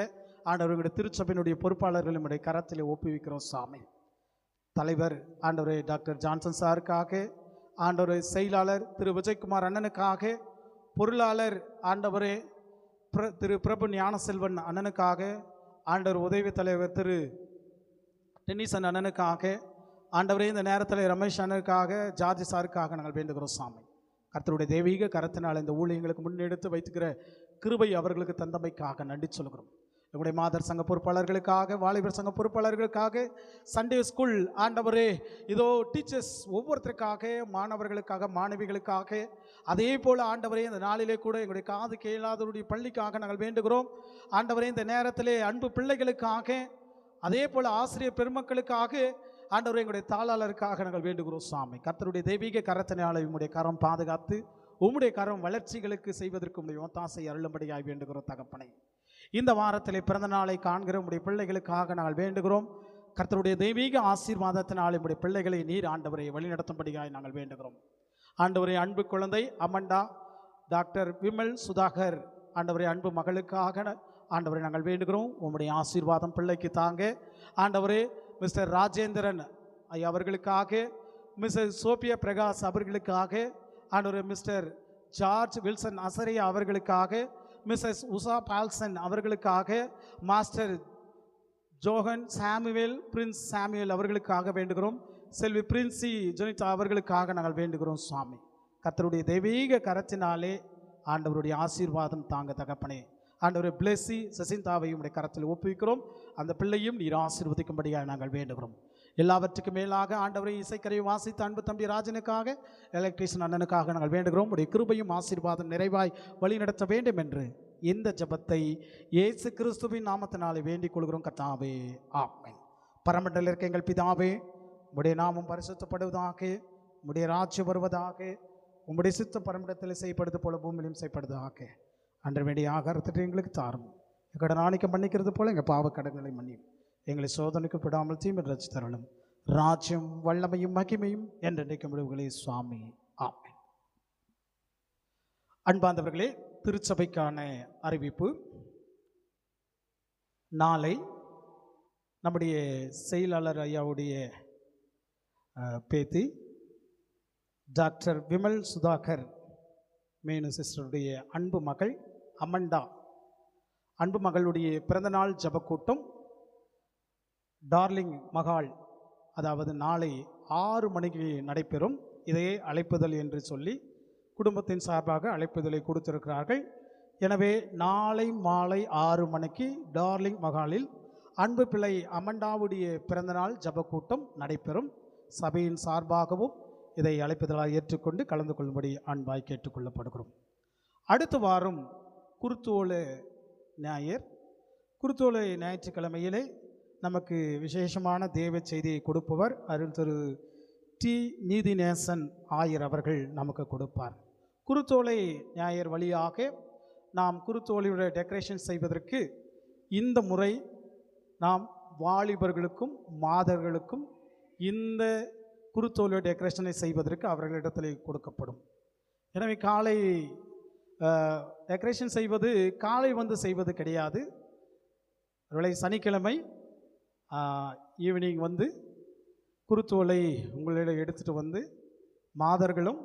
ஆண்டவர்களுடைய திருச்சபையினுடைய பொறுப்பாளர்களுடைய கரத்தில் ஒப்புவிக்கிறோம் சாமி. தலைவர் ஆண்டவரே டாக்டர் ஜான்சன் சாருக்காக, ஆண்டவரே செயலாளர் திரு விஜயகுமார் அண்ணனுக்காக, பொருளாளர் ஆண்டவரே திரு பிரபு ஞானசெல்வன் அண்ணனுக்காக, ஆண்டவர் உதவி தலைவர் திரு டென்னிசன் அண்ணனுக்காக, ஆண்டவரே, இந்த நேரத்தில் ரமேஷ் அண்ணனுக்காக, ஜார்ஜ் சாருக்காக நாங்கள் வேண்டுகிறோம் சாமி. கர்த்தருடைய தெய்வீக கரத்தினால் இந்த ஊழியங்களுக்கு முன்னெடுத்து வைத்துக்கிற கிருபை அவர்களுக்கு தந்தமைக்காக நன்றி சொல்கிறோம். எங்களுடைய மாதர் சங்க பொறுப்பாளர்களுக்காக, வாலிபர் சங்க பொறுப்பாளர்களுக்காக, சண்டே ஸ்கூல் ஆண்டவரே, இதோ டீச்சர்ஸ் ஒவ்வொருத்தருக்காக, மாணவர்களுக்காக, மாணவிகளுக்காக, அதே போல் ஆண்டவரே இந்த நாளிலே கூட எங்களுடைய காது கேளாதவருடைய பள்ளிக்காக நாங்கள் வேண்டுகிறோம். ஆண்டவரே, இந்த நேரத்திலே அன்பு பிள்ளைகளுக்காக, அதே போல் ஆசிரியர் பெருமக்களுக்காக, ஆண்டவரே எங்களுடைய தாளாளருக்காக நாங்கள் வேண்டுகிறோம் சாமி. கர்த்தருடைய தெய்வீக கரத்தினால உம்முடைய கரம் பாதுகாத்து, உம்முடைய கரம் வளர்ச்சிகளுக்கு செய்வதற்கு உம்முடைய ஒத்தாசை அருளும்படியாய் வேண்டுகிறோம் தகப்பனை. இந்த வாரத்திலே பிறந்த நாளை காண்கிற உம்முடைய பிள்ளைகளுக்காக நாங்கள் வேண்டுகிறோம். கர்த்தருடைய தெய்வீக ஆசீர்வாதத்தினால் உம்முடைய பிள்ளைகளை நீர் ஆண்டவரை வழிநடத்தும்படியாய் நாங்கள் வேண்டுகிறோம். ஆண்டவரே, அன்பு குழந்தை அமண்டா, டாக்டர் விமல் சுதாகர், ஆண்டவரே அன்பு மகளுக்காக ஆண்டவரை நாங்கள் வேண்டுகிறோம். உம்முடைய ஆசீர்வாதம் பிள்ளைக்கு தாங்க. ஆண்டவரே, மிஸ்டர் ராஜேந்திரன் ஐயா அவர்களுக்காக, மிஸ்டர் சோபியா பிரகாஷ் அவர்களுக்காக, ஆண்டவரே மிஸ்டர் ஜார்ஜ் வில்சன் அசரியா அவர்களுக்காக, மிஸ்ஸஸ் உஷா பால்சன் அவர்களுக்காக, master Johann Samuel, Prince Samuel அவர்களுக்காக வேண்டுகிறோம். செல்வி பிரின்சி ஜொனிதா அவர்களுக்காக நாங்கள் வேண்டுகிறோம் சுவாமி. கர்த்தருடைய தெய்வீக கரத்தினாலே ஆண்டவருடைய ஆசீர்வாதம் தாங்க தகப்பனே. ஆண்டவரை பிளெஸி சசிந்தாவையும் உடைய கரத்தில் ஒப்புவிக்கிறோம். அந்த பிள்ளையும் நீர் ஆசீர்வதிக்கும்படியாக நாங்கள் வேண்டுகிறோம். எல்லாவற்றுக்கும் மேலாக ஆண்டவரை இசைக்கரையை வாசித்த அன்பு தம்பி ராஜனுக்காக, எலக்ட்ரீஷியன் அண்ணனுக்காக நாங்கள் வேண்டுகிறோம். உடைய கிருபையும் ஆசீர்வாதம் நிறைவாய் வழி நடத்த வேண்டும் என்று இந்த ஜெபத்தை இயேசு கிறிஸ்துவின் நாமத்தினாலே வேண்டிக் கொள்கிறோம் கர்த்தாவே, ஆமென். பரமண்டல இருக்க எங்கள் பிதாவே, உம்முடைய நாமம் பரிசுத்தப்படுவதாக, உம்முடைய ராஜ்யம் வருவதாக, உம்முடைய சித்தம் பரமண்டத்தில் செய்யப்படுது போல பூமியிலும் செய்யப்படுவதாக. அன்று வேண்டிய ஆகாரத்திற்கு எங்களுக்கு தாரும். எங்களோட நாளைக்கு மன்னிக்கிறது போல எங்கள் பாவ கடன்களை மன்னியும். எங்களை சோதனைக்கு விடாமல் தீமை ரட்சி தரலும். ராஜ்யம் வல்லமையும் மகிமையும் என்றென்றைக்கு முடிவுகளே சுவாமி, ஆமென். அன்பார்ந்தவர்களே, திருச்சபைக்கான அறிவிப்பு. நாளை நம்முடைய செயலாளர் ஐயாவுடைய பேத்தி டாக்டர் விமல் சுதாகர் மேனு சிஸ்டருடைய அன்பு மகள் அமண்டா அன்பு மகளுடைய பிறந்தநாள் ஜபக்கூட்டம் டார்லிங் மகால், அதாவது நாளை 6 மணிக்கு நடைபெறும். இதையே அழைப்புதல் என்று சொல்லி குடும்பத்தின் சார்பாக அழைப்புதலை கொடுத்திருக்கிறார்கள். எனவே நாளை மாலை 6 மணிக்கு டார்லிங் மகாலில் அன்பு பிள்ளை அமண்டாவுடைய பிறந்தநாள் ஜபக்கூட்டம் நடைபெறும். சபையின் சார்பாகவும் இதை அழைப்புதலாக ஏற்றுக்கொண்டு கலந்து கொள்ளும்படி அன்பாய் கேட்டுக்கொள்ளப்படுகிறோம். அடுத்த வாரம் குருத்தோலை ஞாயிறு. குருத்தோலை ஞாயிற்றுக்கிழமையிலே நமக்கு விசேஷமான தேவ செய்தியை கொடுப்பவர் அருள் திரு டி நீதிநேசன் ஆயர் அவர்கள் நமக்கு கொடுப்பார். குருத்தோலை ஞாயிறு வழியாக நாம் குருத்தோலையுடைய டெக்கரேஷன் செய்வதற்கு இந்த முறை நாம் வாலிபர்களுக்கும் மாதர்களுக்கும் இந்த குருத்தோலையுடைய டெக்கரேஷனை செய்வதற்கு அவர்களிடத்தில் கொடுக்கப்படும். எனவே காலை டெக்கரேஷன் செய்வது காலை வந்து செய்வது கிடையாது. ஒருவேளை சனிக்கிழமை ஈவினிங் வந்து குருத்தோலை உங்களிடம் எடுத்துகிட்டு வந்து மாதர்களும்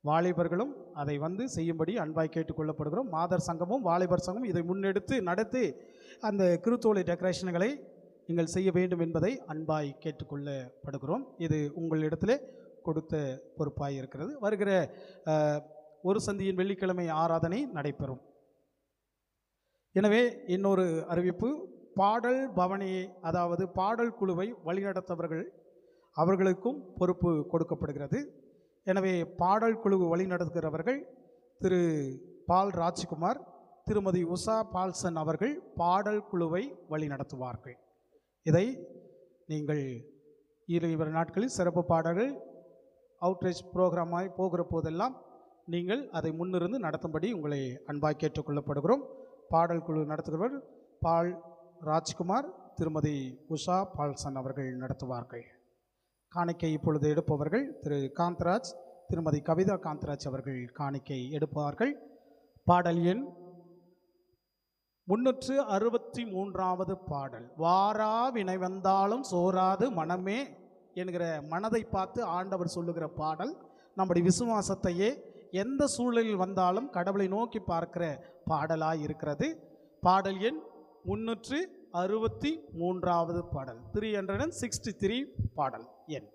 வாலிபர்களும் அதை வந்து செய்யும்படி அன்பாய் கேட்டுக்கொள்ளப்படுகிறோம். மாதர் சங்கமும் வாலிபர் சங்கமும் இதை முன்னெடுத்து நடத்தி அந்த குருத்தோலை டெக்கரேஷன்களை நீங்கள் செய்ய வேண்டும் என்பதை அன்பாய் கேட்டுக்கொள்ளப்படுகிறோம். இது உங்களிடத்திலே கொடுத்த பொறுப்பாய் இருக்கிறது. வருகிற ஒரு சந்தியின் வெள்ளிக்கிழமை ஆராதனை நடைபெறும். எனவே இன்னொரு அறிவிப்பு, பாடல் பவனியை, அதாவது பாடல் குழுவை வழிநடத்தவர்கள் அவர்களுக்கும் பொறுப்பு கொடுக்கப்படுகிறது. எனவே பாடல் குழு வழிநடத்துகிறவர்கள் திரு பால் ராஜ்குமார், திருமதி உஷா பால்சன் அவர்கள் பாடல் குழுவை வழிநடத்துவார்கள். இதை நீங்கள் 2 நாட்களில் சிறப்பு பாடல்கள் அவுட்ரீச் புரோகிராமாய் போகிற போதெல்லாம் நீங்கள் அதை முன்னிருந்து நடத்தும்படி உங்களை அன்பாய் கேட்டுக்கொள்ளப்படுகிறோம். பாடல் குழு நடத்துகிறவர் பால் ராஜ்குமார், திருமதி உஷா பால்சன் அவர்கள் நடத்துவார்கள். காணிக்கை இப்பொழுது எடுப்பவர்கள் திரு காந்தராஜ், திருமதி கவிதா காந்தராஜ் அவர்கள் காணிக்கை எடுப்பார்கள். பாடல் எண் 363வது பாடல், வாரா வினை வந்தாலும் சோராது மனமே என்கிற மனதை பார்த்து ஆண்டவர் சொல்லுகிற பாடல். நம்முடைய விசுவாசத்தையே எந்த சூழலில் வந்தாலும் கடவுளை நோக்கி பார்க்கிற பாடலாய் இருக்கிறது. பாடல் எண் 363வது பாடல், 363 பாடல். எண்.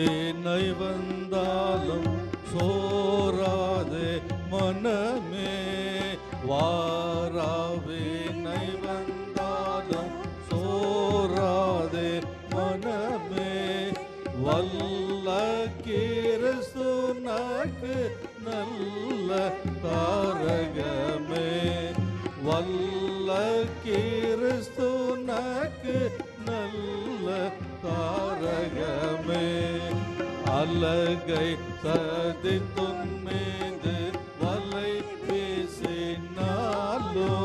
என்னை வந்தாலும் சோராதே மனமே வாராவினை வந்தாலும் சோராதே மனமே வல்ல கிறிஸ்துனக்கு நல்ல தாரகமே வல்ல கிறிஸ்துனக்கு நல்ல தாரகமே அலகை சதித்துன் மீது வலை வீசினாலோ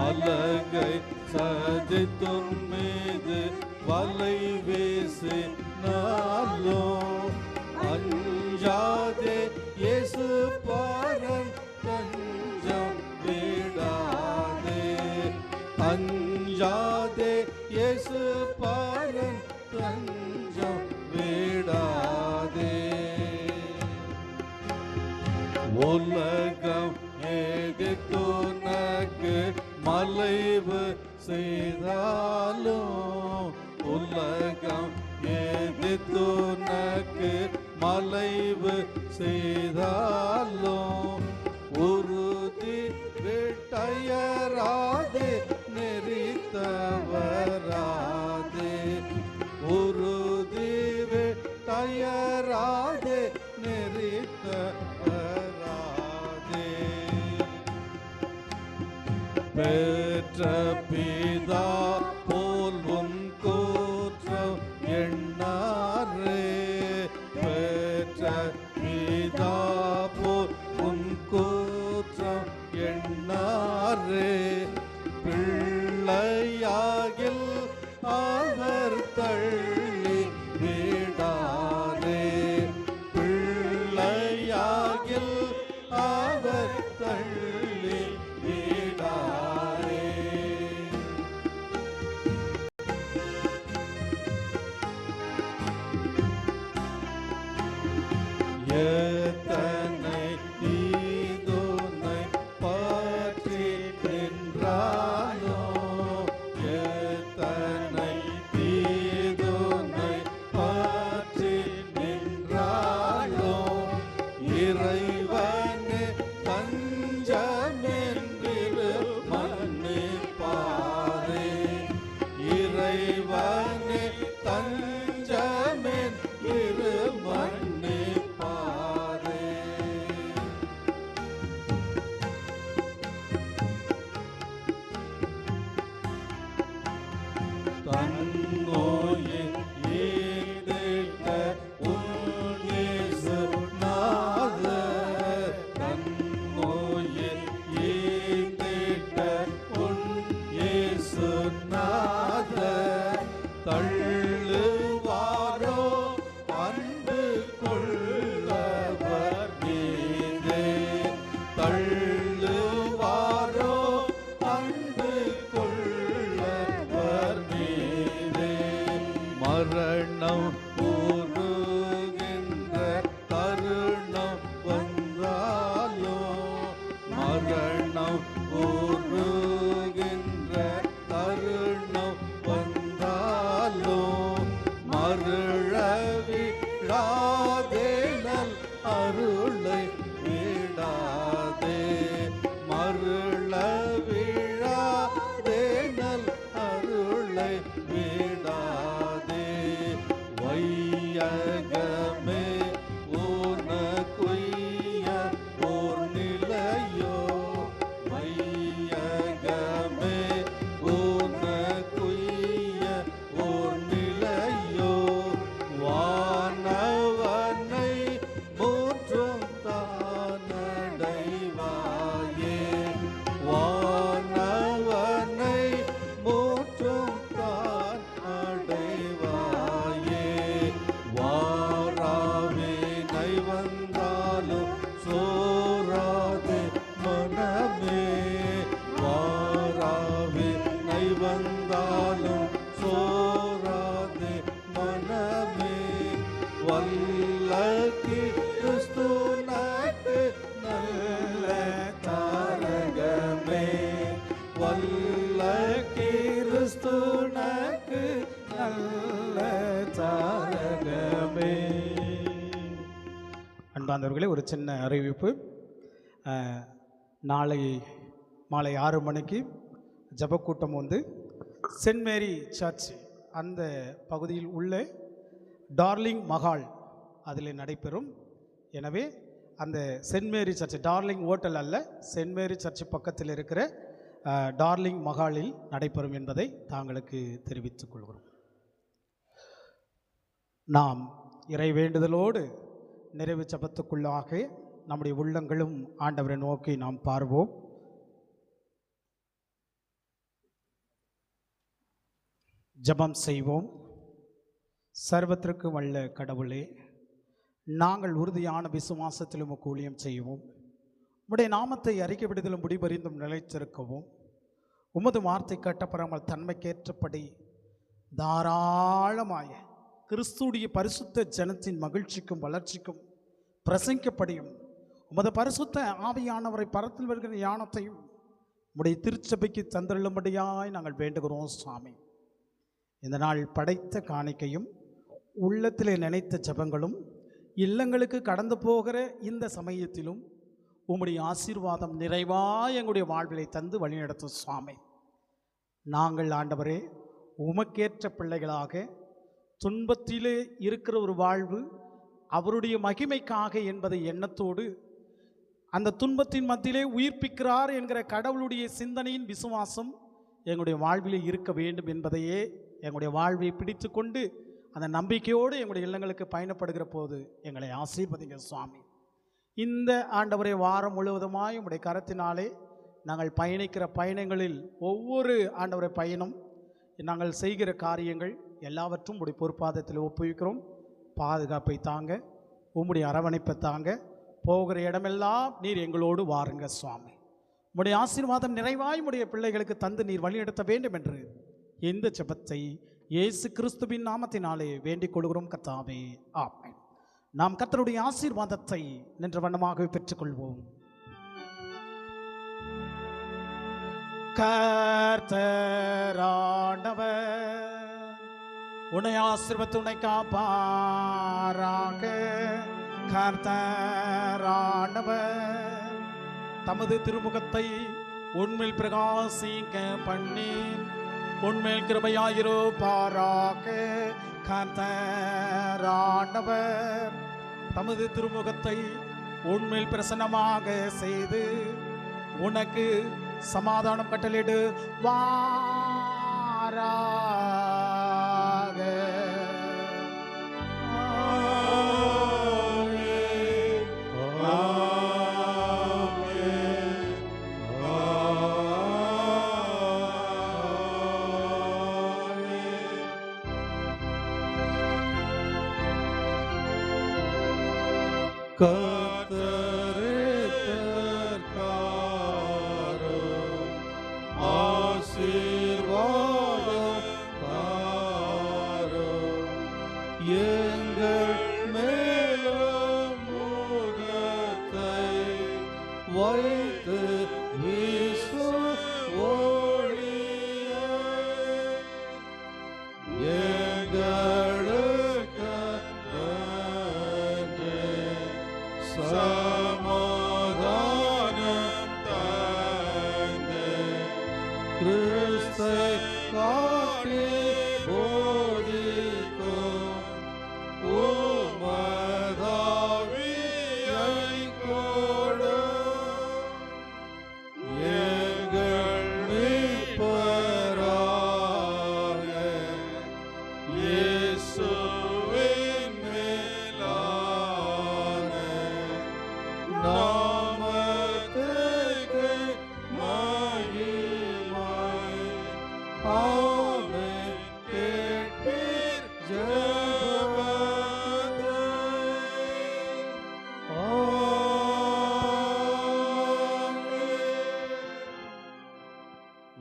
அலகை சதித்துன் மீது வலை வீசினாலோ அஞ்சாதே இயேசு பாரன் தஞ்சம் விடாதே அஞ்சாதே இயேசு பாரன் தஞ்சம் விடாதே உலகம் எதிர்த்துனக்கு மலைவு செய்தாலும் உலகம் எதிர்த்துனக்கு மலைவு செய்தாலும் உறுதி விட்டயராதே நெறித்தவராதே உறுதி விட்டயராதே நெறித்தவராதே பெற்ற பிதா போல் உன் கூற்றம் எண்ணாரே பெற்ற பிதா போல் உன் கூற்றம் எண்ணாரே பிள்ளையாகில் அவர் தள்ளி விடாரே பிள்ளையாகில் அவர் தள்ளி விடாரே எத்தனை தீதுனை பற்றி நின்றானோ எத்தனை தீதுனை பற்றி நின்றானோ இறைவனே தஞ்சமென்றிரு மன்னிப்பாரே இறைவனே தஞ்சமென்றிரு மன்னிப்பாரே தன்னோயின் ஈடிட்ட உன் இயேசுநாதர் தன்னோயின் ஈடிட்ட உன் இயேசுநாதர் தள்ளுவாரோ அன்பு கொள்ளவர் மீதே தள்ளுவாரோ அன்பு கொள்ளவர் மீதே நல்ல கிறிஸ்துனக்கு நல்ல தாரகமே. அன்பார்ந்தவர்களே, ஒரு சின்ன அறிவிப்பு. நாளை மாலை 6 மணிக்கு ஜபக்கூட்டம் வந்து சென்ட் மேரி சர்ச் அந்த பகுதியில் உள்ள டார்லிங் மஹால் அதில் நடைபெறும். எனவே அந்த சென்ட் மேரி சர்ச், டார்லிங் ஹோட்டல் அல்ல, சென்ட் மேரி சர்ச் பக்கத்தில் இருக்கிற டார்லிங் மஹாலில் நடைபெறும் என்பதை தாங்களுக்கு தெரிவித்துக் கொள்கிறோம். நாம் இறை வேண்டுதலோடு நிறைவு ஜபத்துக்குள்ளாக நம்முடைய உள்ளங்களும் ஆண்டவரை நோக்கி நாம் பார்வோம். ஜபம் செய்வோம். சர்வத்திற்கு வல்ல கடவுளே, நாங்கள் உறுதியான விசுவாசத்தில் உமக்கு ஊழியம் செய்வோம். உம்முடைய நாமத்தை அறிக்கை விடுதலும் முடிபறிந்தும் நிலைத்திருக்கவும், உமது வார்த்தை கட்டப்படாமல் தன்மைக்கேற்றபடி தாராளமாய கிறிஸ்துடைய பரிசுத்த ஜனத்தின் மகிழ்ச்சிக்கும் வளர்ச்சிக்கும் பிரசங்கிக்கப்படியும் உமது பரிசுத்த ஆவியானவரை பரத்தில் வருகிற ஞானத்தையும் உம்முடைய திருச்சபைக்கு தந்தருளும்படியாய் நாங்கள் வேண்டுகிறோம் சுவாமி. இந்த நாள் படைத்த காணிக்கையும் உள்ளத்திலே நினைத்த ஜபங்களும் இல்லங்களுக்கு கடந்து போகிற இந்த சமயத்திலும் உம்முடைய ஆசீர்வாதம் நிறைவாய் எங்களுடைய வாழ்விலை தந்து வழிநடத்தும் சுவாமி. நாங்கள் ஆண்டவரே உமக்கேற்ற பிள்ளைகளாக துன்பத்திலே இருக்கிற ஒரு வாழ்வு அவருடைய மகிமைக்காக என்பதை எண்ணத்தோடு அந்த துன்பத்தின் மத்தியிலே உயிர்ப்பிக்கிறார் என்கிற கடவுளுடைய சிந்தனையின் விசுவாசம் எங்களுடைய வாழ்விலே இருக்க வேண்டும் என்பதையே எங்களுடைய வாழ்வை பிடித்து கொண்டு அந்த நம்பிக்கையோடு எங்களுடைய இல்லங்களுக்கு பயணப்படுகிற போது எங்களை ஆசீர்வதிங்க சுவாமி. இந்த ஆண்டவரை வாரம் முழுவதுமாய் உங்களுடைய கரத்தினாலே நாங்கள் பயணிக்கிற பயணங்களில் ஒவ்வொரு ஆண்டவரை பயணம் நாங்கள் செய்கிற காரியங்கள் எல்லாவற்றும் உடைய பொறுப்பாதத்தில் ஒப்புவிக்கிறோம். பாதுகாப்பை தாங்க, உம்முடைய அரவணைப்பை தாங்க, போகிற இடமெல்லாம் நீர் எங்களோடு வாருங்க சுவாமி. உம்முடைய ஆசீர்வாதம் நிறைவாய் உடைய பிள்ளைகளுக்கு தந்து நீர் வழிநடத்த வேண்டும் என்று இந்த ஜெபத்தை இயேசு கிறிஸ்துவின் நாமத்தினாலே வேண்டிக் கொள்கிறோம் கர்த்தாவே, ஆமென். நாம் கர்த்தருடைய ஆசீர்வாதத்தை நின்ற வண்ணமாக பெற்றுக்கொள்வோம். கர்த்தராண்டவர் உன்னை ஆசீர்வதித்து உன்னை காப்பாராக. கர்த்தராண்டவர் தமது திருமுகத்தை உன்மேல் பிரகாசிக்க பண்ணி உன்மேல் கிருபையாயிருப்பாராக. கர்த்தராண்டவர் தமது திருமுகத்தை உன்மேல் பிரசன்னமாக செய்து உனக்கு சமாதானம் கட்டளையிடு வாராக.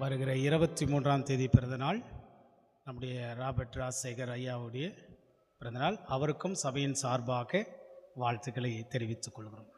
வருகிற 23ஆம் தேதி பிறந்தநாள் நம்முடைய ராபர்ட் ராஜசேகர் ஐயாவுடைய பிறந்தநாள். அவருக்கும் சபையின் சார்பாக வாழ்த்துக்களை தெரிவித்துக் கொள்கிறோம்.